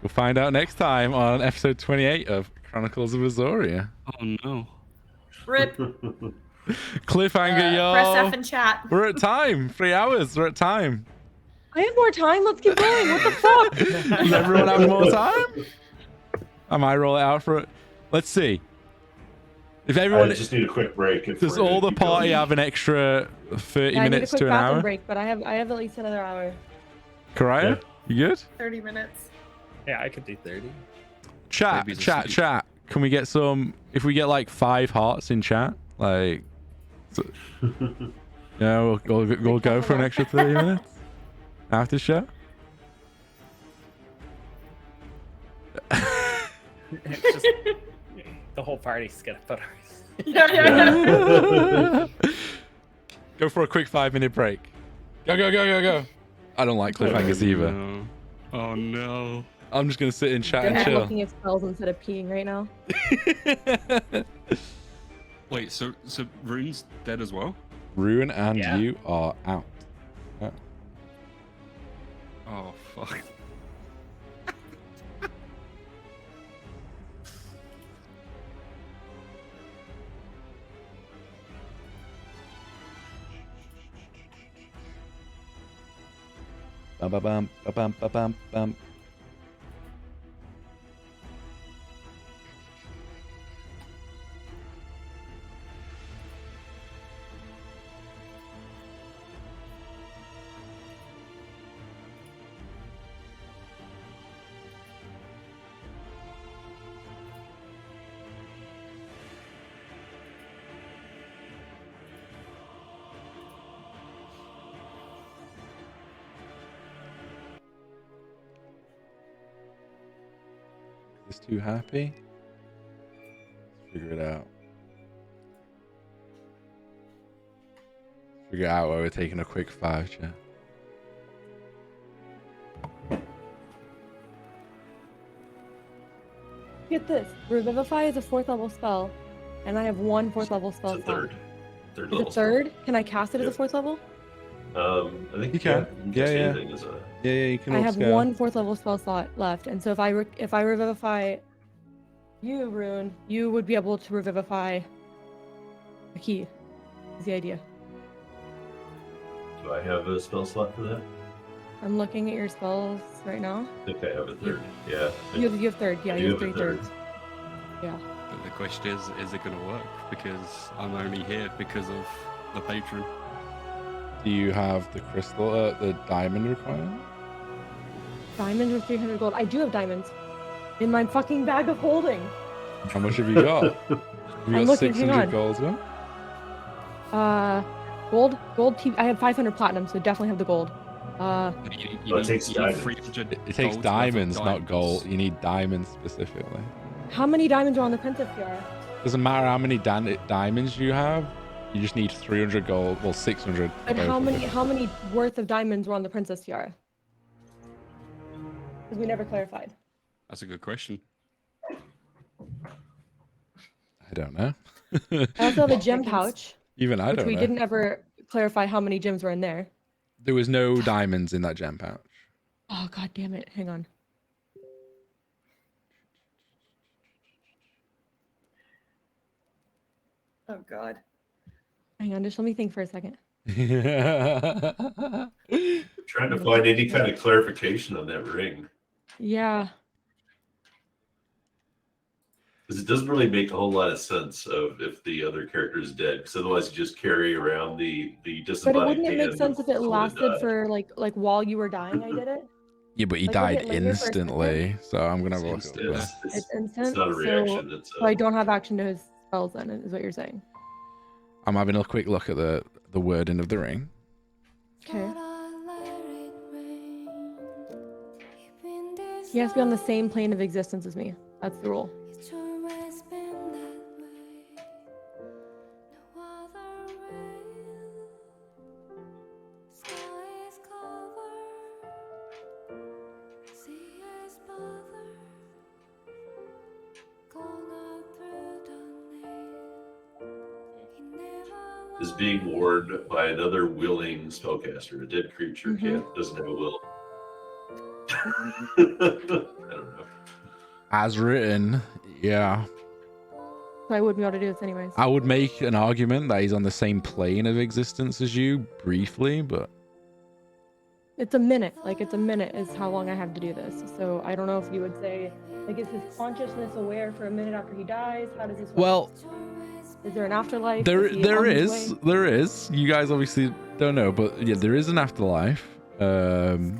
We'll find out next time on episode 28 of Chronicles of Azoria. Oh no. Rip. Cliffhanger, y'all. Press F and chat. We're at time. 3 hours. We're at time. I have more time. Let's keep going. What the fuck? Does everyone have more time? I might roll it out for it. Let's see. If I everyone just need a quick break. If does we're all gonna the keep party going. have an extra 30 I need a minutes quick to an bathroom hour? break, but I have at least another hour. Karaya, you good? 30 minutes. Yeah, I could do 30. Chat, Babies chat, asleep. chat. Can we get some? If we get like 5 hearts in chat, like, so, yeah, we'll go for an extra 30 minutes after show. It's just the whole party's gonna put ours. Yeah. Go for a quick 5-minute break. Go. I don't like cliffhangers either. No. Oh no. I'm just gonna sit in chat I'm and chill. looking at spells instead of peeing right now. Wait, so Rune's dead as well? Ruin and Yeah. you are out. Oh fuck. Bum, ba-bum, ba-bum, bum. Is too happy? Let's figure it out. Figure out why we're taking a quick 5, chat. Get this. Revivify is a 4th level spell, and I have 1 4th level spell It's a slot. third Is level. it 3rd? Can I cast it as a Yep. 4th level? I think You can. Yeah, Yeah. anything is a, Yeah, you can I have upscale. 1 4th level spell slot left, and so if I revivify you, Rune, you would be able to revivify a key. Is the idea. do I have a spell slot for that? I'm looking at your spells right now. I think I have a third. Yeah. You have 3rd. Yeah, you have 3 a third. thirds. Yeah. But the question is it gonna work? Because I'm only here because of the patron. Do you have the crystal, the diamond requirement? Diamonds with 300 gold. I do have diamonds in my fucking bag of holding. How much have you got? Have you I'm got looking, hang 600 on. gold as well? I have 500 platinum, so definitely have the gold. You Well, it takes diamonds. 300 It takes gold's worth of diamonds, not diamonds. gold. You need diamonds specifically. How many diamonds are on the princess tiara? Doesn't matter how many diamonds you have. You just need 300 gold. Well, 600. And both how of many it. worth of diamonds were on the princess tiara? Because we never clarified. That's a good question. I don't know. I also have a gem pouch, Even I which don't we know. didn't ever clarify how many gems were in there. There was no diamonds in that gem pouch. Oh god damn it! Hang on. Oh god. Hang on. Just let me think for a second. Trying to find any kind of clarification on that ring. Yeah. Because it doesn't really make a whole lot of sense of if the other character is dead. Because otherwise you just carry around the But disembodied wouldn't it make hand sense if it someone lasted died. for like while you were dying? I did it. Yeah, but he Like, would died it linger for a second? instantly. So I'm gonna have a look It's, at that. It's instant. it's not a reaction. So, It's so I a, don't have action to his spells. Then is what you're saying. I'm having a quick look at the wording of the ring. Okay. He has to be on the same plane of existence as me. That's the rule. is being warned by another willing spellcaster. A dead creature doesn't have a will. I don't know. As written, yeah. So I wouldn't be able to do this anyways. I would make an argument that he's on the same plane of existence as you briefly, but it's a minute. Like it's a minute is how long I have to do this. So I don't know if you would say, like, is his consciousness aware for a minute after he dies? How does this work? Well, is there an afterlife? there Is he on his way? there is. You guys obviously don't know, but yeah, there is an afterlife. There's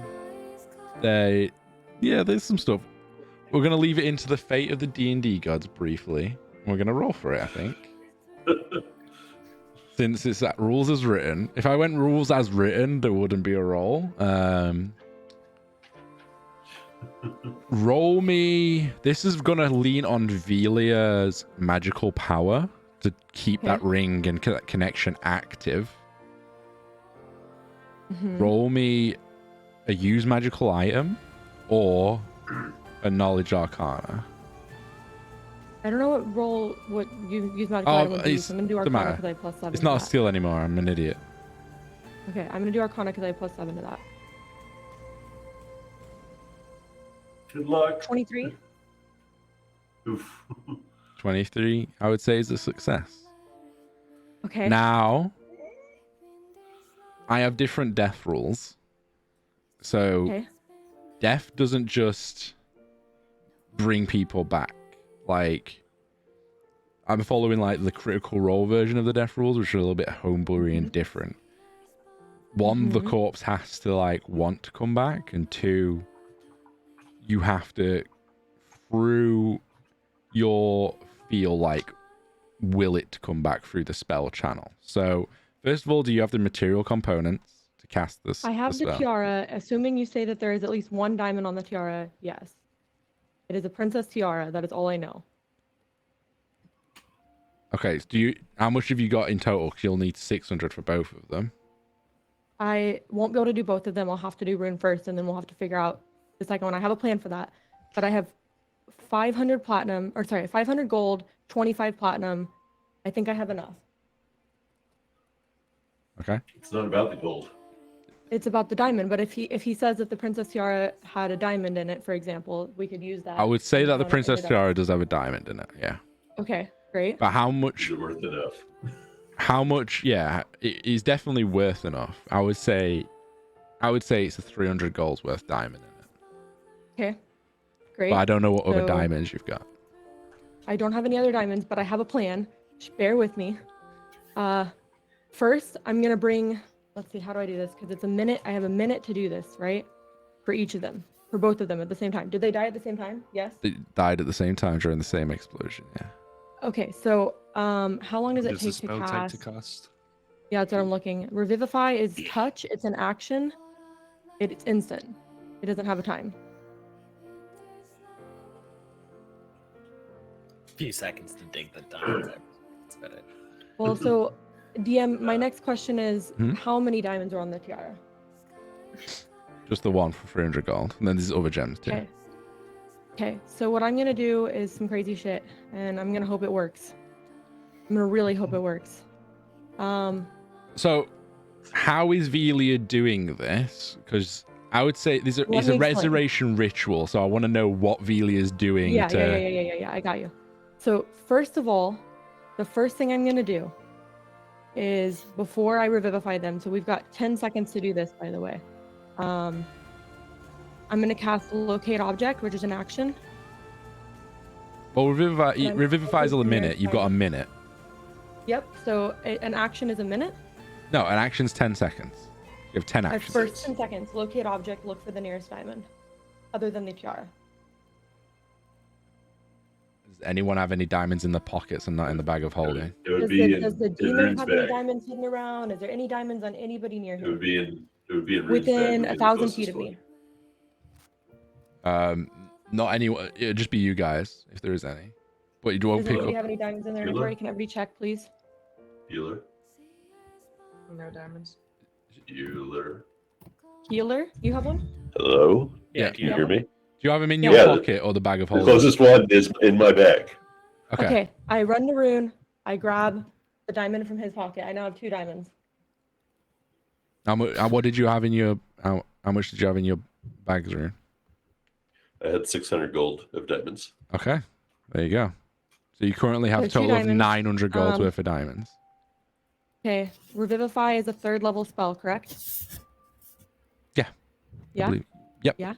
some stuff. We're gonna leave it into the fate of the D&D gods briefly. We're gonna roll for it, I think. Since it's at rules as written. If I went rules as written, there wouldn't be a roll. Roll me. This is gonna lean on Velia's magical power to keep that ring and connection active. Roll me a use magical item or a knowledge arcana. I don't know what you use magical item would be, so I'm gonna do Arcana because I have plus 7. It's to not a that. skill anymore. I'm an idiot. Okay, I'm gonna do Arcana because I have plus 7 to that. Good luck. 23. Oof. 23, I would say, is a success. Okay. Now, I have different death rules. So, Okay. death doesn't just bring people back. Like, I'm following like the critical role version of the death rules, which are a little bit homebrewy and different. One, the corpse has to like want to come back, and two, you have to, through your feel like, will it to come back through the spell channel. So, first of all, do you have the material components to cast this? I have the spell? tiara. Assuming you say that there is at least one diamond on the tiara, yes. It is a princess tiara. That is all I know. Okay, so how much have you got in total? 'Cause you'll need 600 for both of them. I won't be able to do both of them. I'll have to do rune first, and then we'll have to figure out the second one. I have a plan for that. But I have 500 platinum, or sorry, 500 gold, 25 platinum. I think I have enough. Okay. It's not about the gold. It's about the diamond, but if he says that the princess tiara had a diamond in it, for example, we could use that. I would say that the on it princess ended up- tiara does have a diamond in it. Yeah. Okay, great. But how much? Is it worth enough? How much? Yeah, it is definitely worth enough. I would say it's a 300 gold's worth diamond in it. Okay, great. But I don't know what other So- diamonds you've got. I don't have any other diamonds, but I have a plan. Just bear with me. First, I'm gonna bring. Let's see, how do I do this? Because it's a minute. I have a minute to do this, right? For each of them, for both of them at the same time. Did they die at the same time? Yes. They died at the same time during the same explosion. Yeah. Okay, so how long does it Does the take to spell cast? take to cast? Yeah, that's what I'm looking. Revivify is touch. It's an action. It's instant. It doesn't have a time. A few seconds to dig the diamonds out. That's about it. Well, so DM, my next question is, Hmm? how many diamonds are on the tiara? Just the one for 300 gold, and then there's other gems too. Okay. Okay, so what I'm gonna do is some crazy shit, and I'm gonna hope it works. I'm gonna really hope it works. So, how is Velia doing this? Because I would say it's Let a me explain. resurrection ritual, so I want to know what Velia is doing. Yeah, to... yeah. I got you. So first of all, the first thing I'm gonna do is before I revivify them. So we've got 10 seconds to do this, by the way. I'm gonna cast locate object, which is an action. Well, I'm revivify is a focusing minute. there, You've got a sorry. minute. Yep. So an action is a minute. No, an action's 10 seconds. You have 10 At actions. first 10 seconds, locate object, look for the nearest diamond, other than the tiara. Does anyone have any diamonds in the pockets and not in the bag of holding? It would Does be the in demon Rune's have any bag. diamonds hidden around? Is there any diamonds on anybody near It would him? be in. It would be in Rune's Within bag. 1,000 feet of me. Not anyone. It'd just be you guys, if there is any. But you won't Does pick anybody up. have any diamonds in their Healer? inventory? Can everybody check, please? Healer. No diamonds. Healer. Healer, you have one? Hello. Yeah. Can you hear me? Do you have them in your Yeah. pocket or the bag of The holding? closest one is in my bag. Okay. I run to Rune. I grab the diamond from his pocket. I now have 2 diamonds. What did you have in your? How much did you have in your bags, Rune? I had 600 gold of diamonds. Okay. There you go. So you currently have a So 2 total of diamonds. 900 gold worth of diamonds. Okay, Revivify is a 3rd level spell, correct? Yeah. Yeah? believe. Yep. Yeah.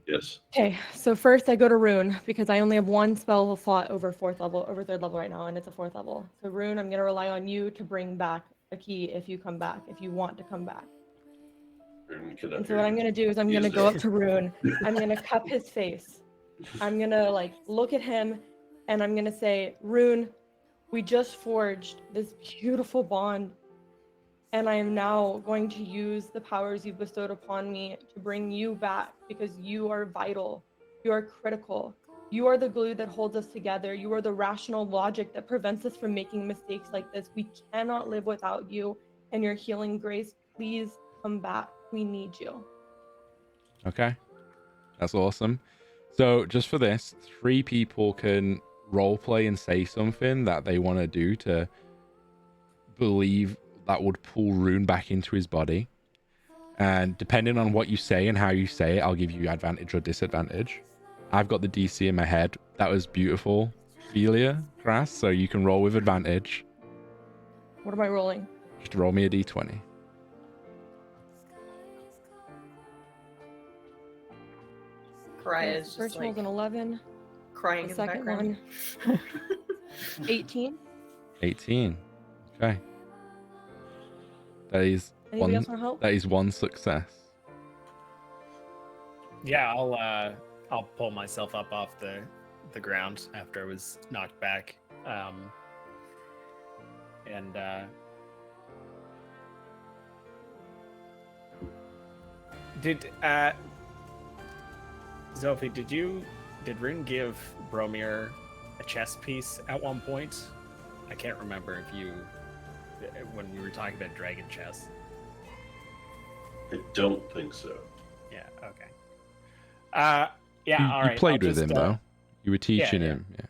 Yes. Okay, so first I go to Rune because I only have one spell slot over third level right now, and it's a 4th level. So Rune, I'm gonna rely on you to bring back a key if you come back, if you want to come back. And so what I'm gonna do is I'm gonna go up to Rune. I'm gonna cup his face. I'm gonna like look at him, and I'm gonna say, Rune, we just forged this beautiful bond, and I am now going to use the powers you've bestowed upon me to bring you back because you are vital. You are critical. You are the glue that holds us together. You are the rational logic that prevents us from making mistakes like this. We cannot live without you and your healing grace. Please come back. We need you. Okay. That's awesome. So just for this, 3 people can role play and say something that they want to do to believe that would pull Rune back into his body. And depending on what you say and how you say it, I'll give you advantage or disadvantage. I've got the DC in my head. That was beautiful, Ophelia, Grass. So you can roll with advantage. What am I rolling? Just roll me a D20. Karaya is First just like roll's an 11. crying The in the second background. one, 18. 18. Okay. That is Anybody else one. want help? That is one success. Yeah, I'll pull myself up off the ground after I was knocked back. Did Zophie, did Rune give Bromir a chess piece at one point? I can't remember if you when we were talking about dragon chess. I don't think so. Yeah, okay. Yeah, all right. You played I'll with him just, though. You were teaching yeah. him. Yeah.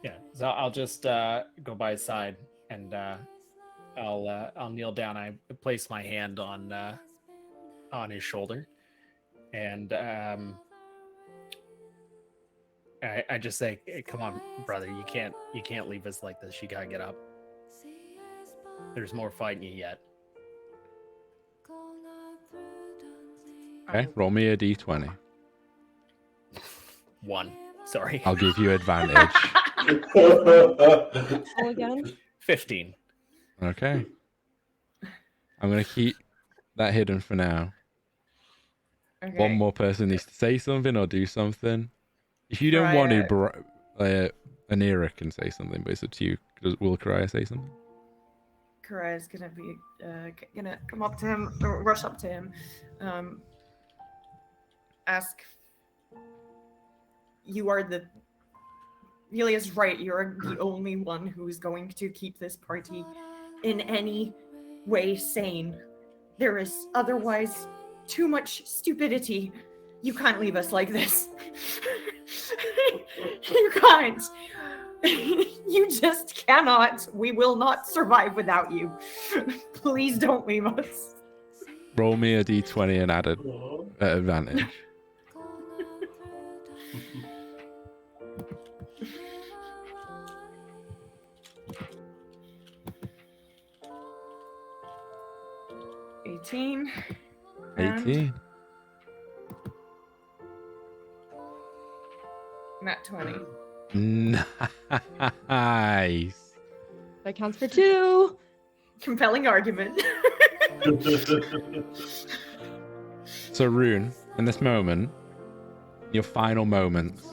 Yeah, so I'll just go by his side and I'll kneel down. I place my hand on his shoulder, and I just say, hey, "Come on, brother, you can't leave us like this. You gotta get up. There's more fighting you yet." Okay. Roll me a D20. 1. Sorry. I'll give you advantage. Roll again. 15. Okay. I'm gonna keep that hidden for now. Okay. One more person needs to say something or do something. If you don't want to, Anira can say something, but it's up to you. Will Karaya say something? Karaya's gonna be gonna come up to him, or rush up to him, ask. You are the. Yelia's right. You're the only one who is going to keep this party in any way sane. There is otherwise too much stupidity. You can't leave us like this. You can't. You just cannot. We will not survive without you. Please don't leave us. Roll me a D20 and add advantage. $18. 18. Nat 20. Nice. That counts for 2. Compelling argument. So, Rune, in this moment, your final moments,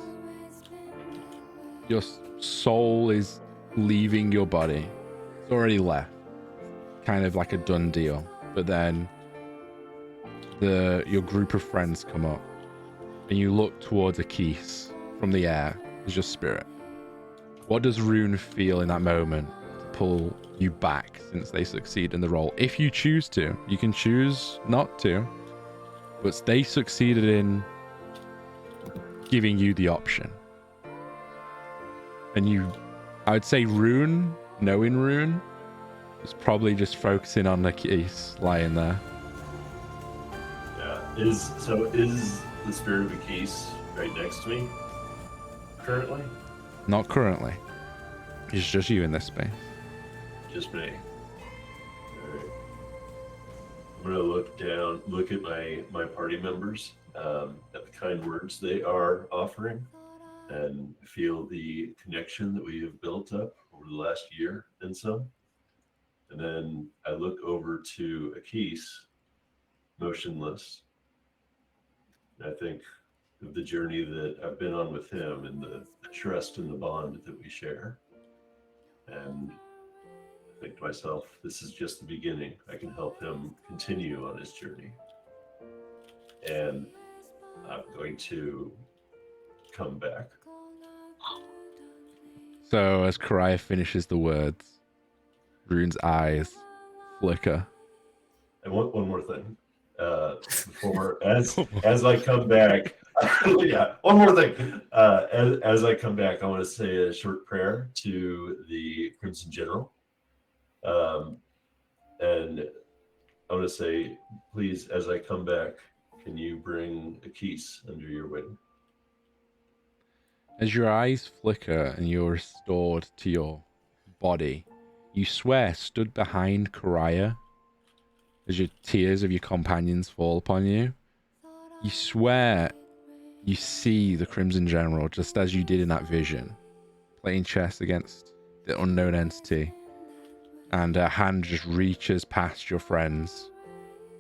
your soul is leaving your body. It's already left. Kind of like a done deal. But then your group of friends come up and you look towards Aqis from the air as your spirit. What does Rune feel in that moment to pull you back since they succeed in the role? If you choose to, you can choose not to, but they succeeded in giving you the option. And I would say Rune, knowing Rune, is probably just focusing on Aqis lying there. Yeah. Is the spirit of Aqis right next to me currently? Not currently. It's just you in this space. Just me. I'm gonna look at my party members, at the kind words they are offering, and feel the connection that we have built up over the last year and so. And then I look over to Aqis, motionless. And I think of the journey that I've been on with him and the trust and the bond that we share. And I think to myself, this is just the beginning. I can help him continue on his journey. And I'm going to come back. So as Karaya finishes the words, Rune's eyes flicker. I want one more thing. Before as I come back, yeah, one more thing. As I come back, I want to say a short prayer to the Crimson General, and I want to say, please, as I come back, can you bring Aqis under your wing? As your eyes flicker and you're restored to your body, you swear stood behind Karaya as your tears of your companions fall upon you. You swear you see the Crimson General just as you did in that vision, playing chess against the unknown entity, and her hand just reaches past your friends,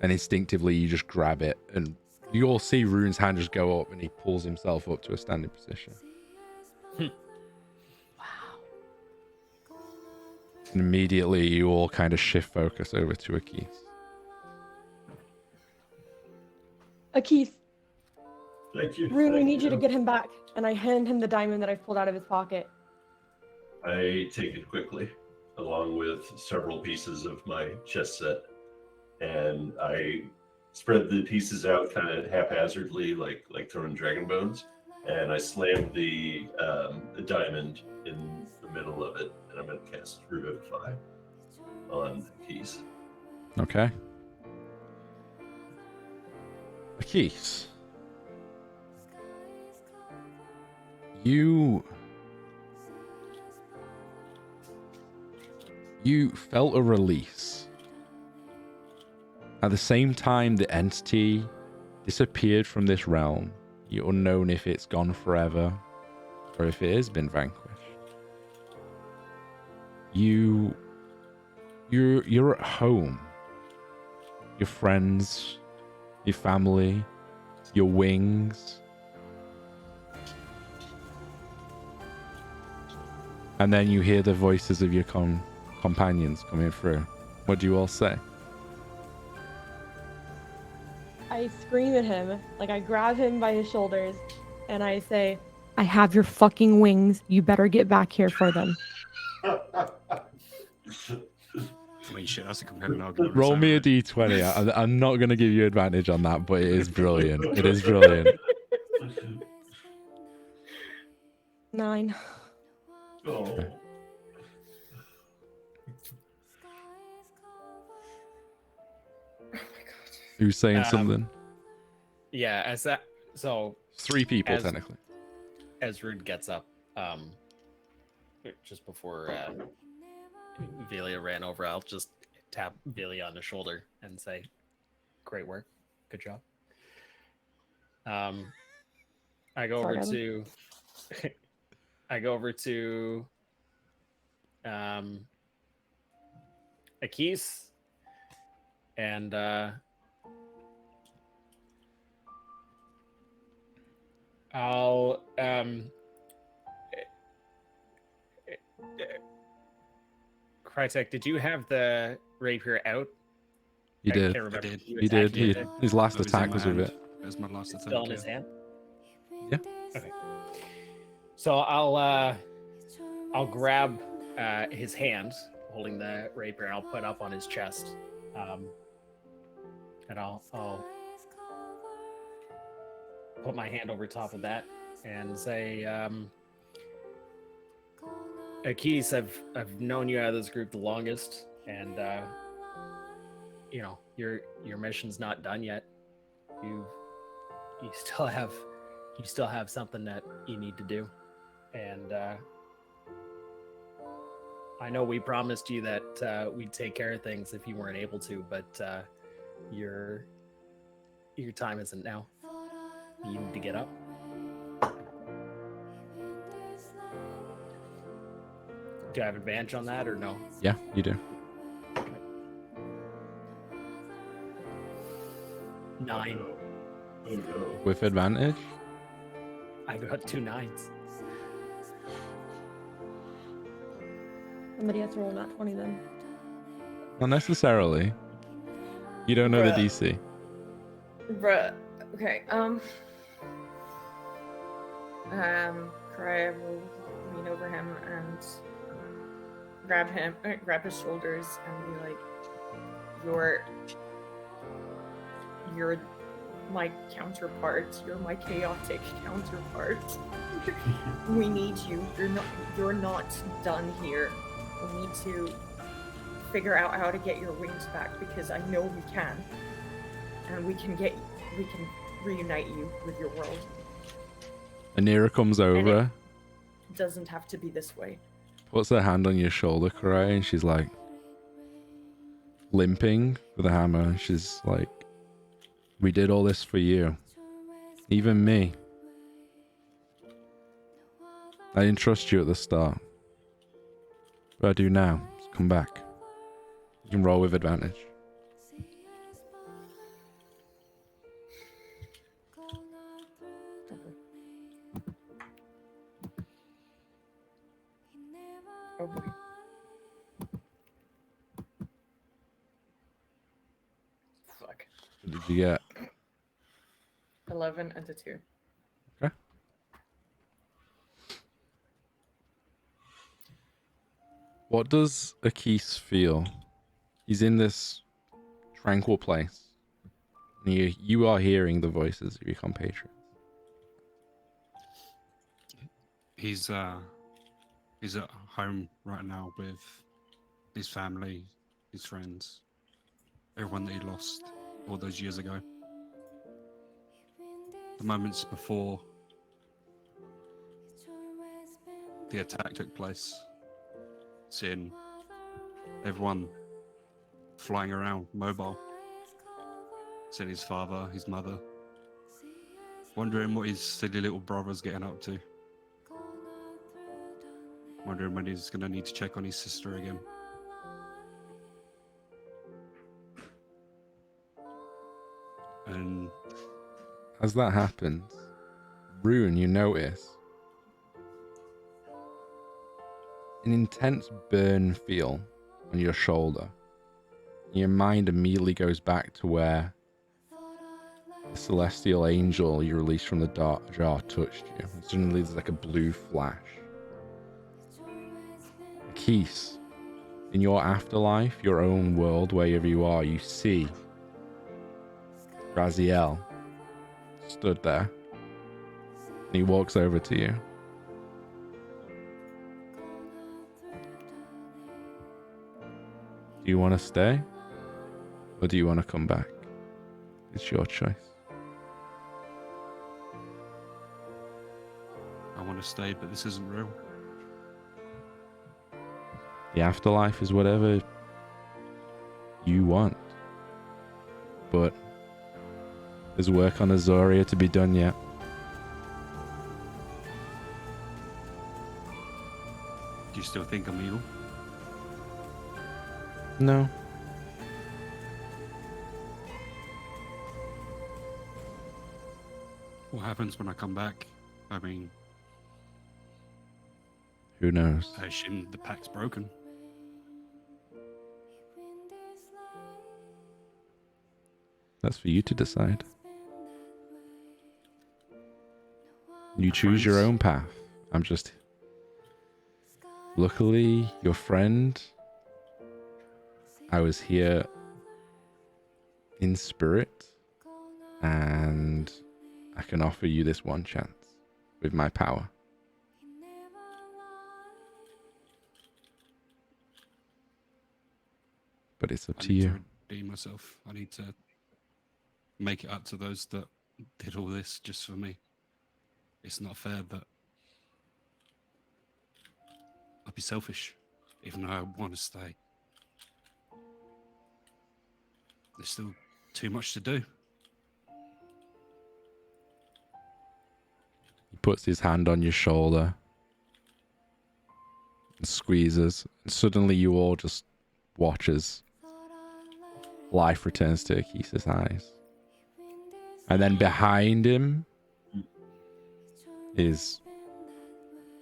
and instinctively you just grab it, and you all see Rune's hand just go up, and he pulls himself up to a standing position. And immediately you all kind of shift focus over to Aqis. Aqis, Thank you. Rune, we Thank need you to get him back. And I hand him the diamond that I pulled out of his pocket. I take it quickly, along with several pieces of my chess set, and I spread the pieces out kind of haphazardly, like throwing dragon bones, and I slam the diamond in the middle of it, and I'm going to cast Revivify on Aqis. Okay. Aqis, you felt a release. At the same time, the entity disappeared from this realm. You're unknown if it's gone forever or if it has been vanquished. You're at home. Your friends, your family, your wings. And then you hear the voices of your companions coming through. What do you all say? I scream at him, like I grab him by his shoulders, and I say, I have your fucking wings. You better get back here for them. I mean, shit, that's a compelling argument. Roll me a d20. I'm not going to give you advantage on that, but it is brilliant. It is brilliant. 9. Oh. Who's saying something? Yeah, as that. So 3 people, as- technically. as Rude gets up, just before Velia ran over, I'll just tap Velia on the shoulder and say, "Great work, good job." I go over to, Aqis, and I'll Krytek, did you have the rapier out? He I did. can't remember. He did. His last It was in attack my was with hand. it. It was my last attack. Still in his hand? Yeah. Okay. So I'll grab his hand holding the rapier and I'll put it up on his chest. And I'll put my hand over top of that and say, Aqis, I've known you out of this group the longest, and you know, your mission's not done yet. You still have something that you need to do, and I know we promised you that we'd take care of things if you weren't able to, but your time isn't now. You need to get up. Do I have advantage on that or no? Yeah, you do. 9. Oh no. With advantage? I got 2 9s. Somebody has to roll not 20 then. Not necessarily. You don't know the Bruh. DC. Bruh. Okay. Cry will lean over him and grab his shoulders and be like, "You're my counterpart. You're my chaotic counterpart. We need you. You're not done here. We need to figure out how to get your wings back because I know we can, and we can reunite you with your world. Anira comes over, It doesn't have to be this way." puts her hand on your shoulder, Karai, and she's like limping with a hammer. And she's like, "We did all this for you. Even me. I didn't trust you at the start. But I do now. Just come back. You can roll with advantage." Oh boy. Fuck. What did you get? 11 and a 2. Okay. What does Aqis feel? He's in this tranquil place. And you are hearing the voices of your compatriots. He's at home right now with his family, his friends, everyone that he lost all those years ago. The moments before the attack took place, seeing everyone flying around mobile, seeing his father, his mother, wondering what his silly little brother's getting up to. Wondering when he's going to need to check on his sister again. And As that happens, Rune, you notice an intense burn feel on your shoulder. Your mind immediately goes back to where the celestial angel you released from the dark jar touched you. And suddenly there's like a blue flash. Aqis, in your afterlife, your own world, wherever you are, you see Raziel stood there. And he walks over to you. Do you want to stay? Or do you want to come back? It's your choice. I want to stay, but this isn't real. The afterlife is whatever you want. But there's work on Azoria to be done yet. Do you still think I'm evil? No. What happens when I come back? I mean, Who knows? I assume the pact's broken. That's for you to decide. You choose your own path. I'm just... Luckily, your friend... I was here in spirit, and I can offer you this one chance with my power. But it's up I to need you. to redeem myself. I need to make it up to those that did all this just for me. It's not fair, but I'd be selfish, even though I want to stay. There's still too much to do. He puts his hand on your shoulder and squeezes. And suddenly you all just watch as life returns to Aqis's eyes. And then behind him is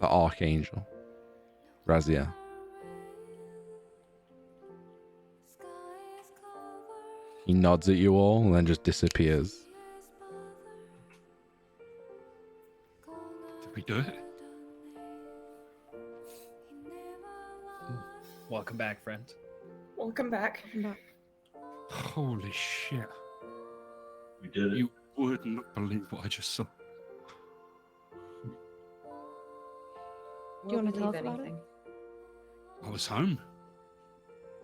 the Archangel, Raziel. He nods at you all and then just disappears. Did we do it? Welcome back, friend. Welcome back. Holy shit. We did it. You would not believe what I just saw. Do you want to tell us Believe about it? anything. I was home.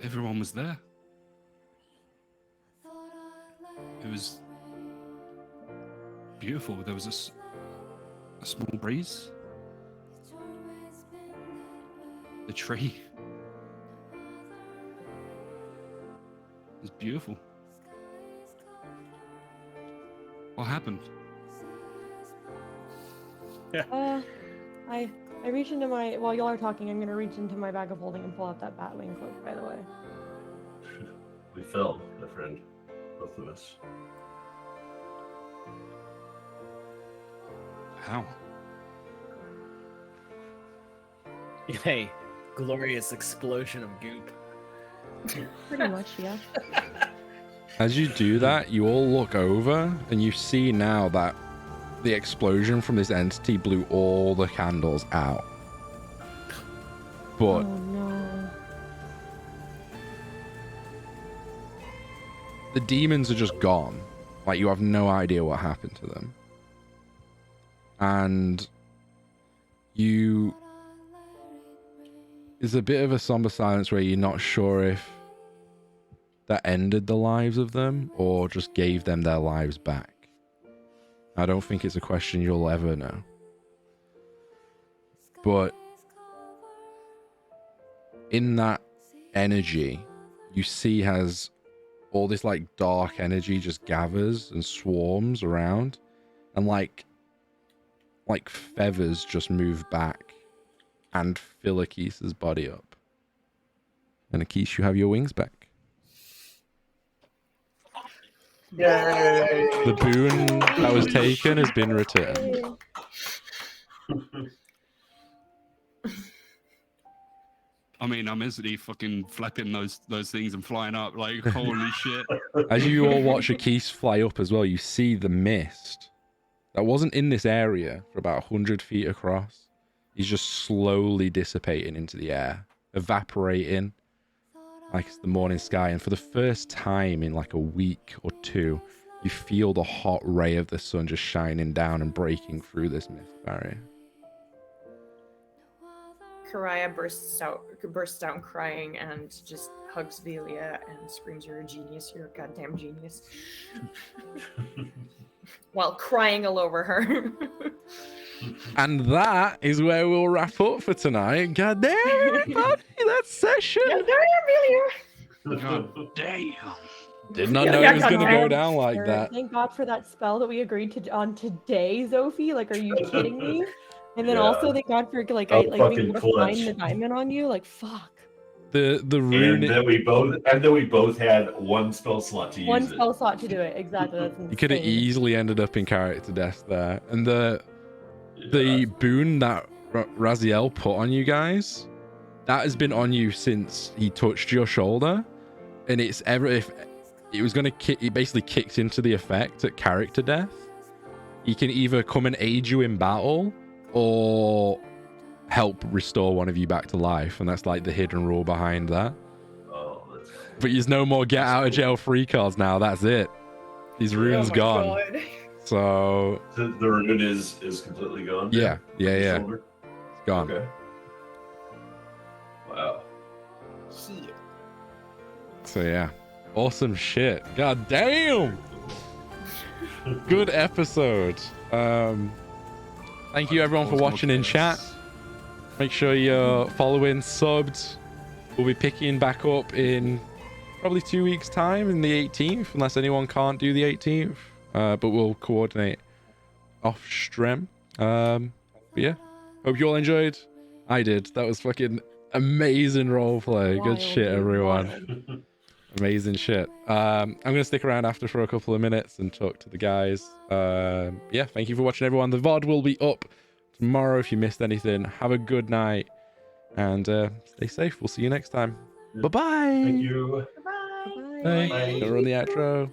Everyone was there. It was beautiful. There was a small breeze. The tree. It was beautiful. What happened? I reach into my, while y'all are talking, I'm gonna reach into my bag of holding and pull out that Batwing cloak, by the way. We fell, my friend. Both of us. How? A glorious explosion of goop. Pretty much, yeah. As you do that, you all look over and you see now that the explosion from this entity blew all the candles out. But Oh no. the demons are just gone. Like, you have no idea what happened to them. And there's a bit of a somber silence where you're not sure if that ended the lives of them or just gave them their lives back. I don't think it's a question you'll ever know. But in that energy, you see has all this like dark energy just gathers and swarms around, and like feathers just move back and fill Aqis's body up. And Aqis, you have your wings back. Yay! The boon that was taken has been returned. I mean, I'm instantly fucking flapping those things and flying up like, holy shit. As you all watch Aqis fly up as well, you see the mist that wasn't in this area for about 100 feet across. He's just slowly dissipating into the air, evaporating like it's the morning sky. And for the first time in like a week or two, you feel the hot ray of the sun just shining down and breaking through this mist barrier. Karaya bursts out crying and just hugs Velia and screams, "You're a genius, you're a goddamn genius." While crying all over her. And that is where we'll wrap up for tonight. God damn, everybody, that session. God damn. Did not know it was going to go down like that. Thank God for that spell that we agreed to on today, Zophie. Like, are you kidding me? And then Yeah. also thank God for like I'll we fucking would have clutch. find the diamond on you. Like, fuck. The And runic. then we both had one spell slot to One use it. spell slot to do it. Exactly. That's insane. You could have easily ended up in character death there. And the boon that Raziel put on you guys, that has been on you since he touched your shoulder. And it's if it was going to kick, it basically kicks into the effect at character death. He can either come and aid you in battle or help restore one of you back to life. And that's like the hidden rule behind that. Oh, that's But there's no more get out of jail free cards now. That's it. These runes gone. God. So the rune is completely gone. yeah. It's Shoulder? gone. Okay. Wow. Shit. So yeah, awesome shit. God damn. Good episode. Thank you everyone for watching in chat. Make sure you're following, subbed. We'll be picking back up in probably 2 weeks time in the 18th, unless anyone can't do the 18th. But we'll coordinate off stream. But yeah, hope you all enjoyed. I did. That was fucking amazing roleplay. Good Wild, shit, dude, everyone. wild. Amazing shit. I'm gonna stick around after for a couple of minutes and talk to the guys. Yeah, thank you for watching, everyone. The VOD will be up tomorrow if you missed anything. Have a good night and stay safe. We'll see you next time. Bye bye. Thank you. Bye. Bye. Bye. Gonna run the outro.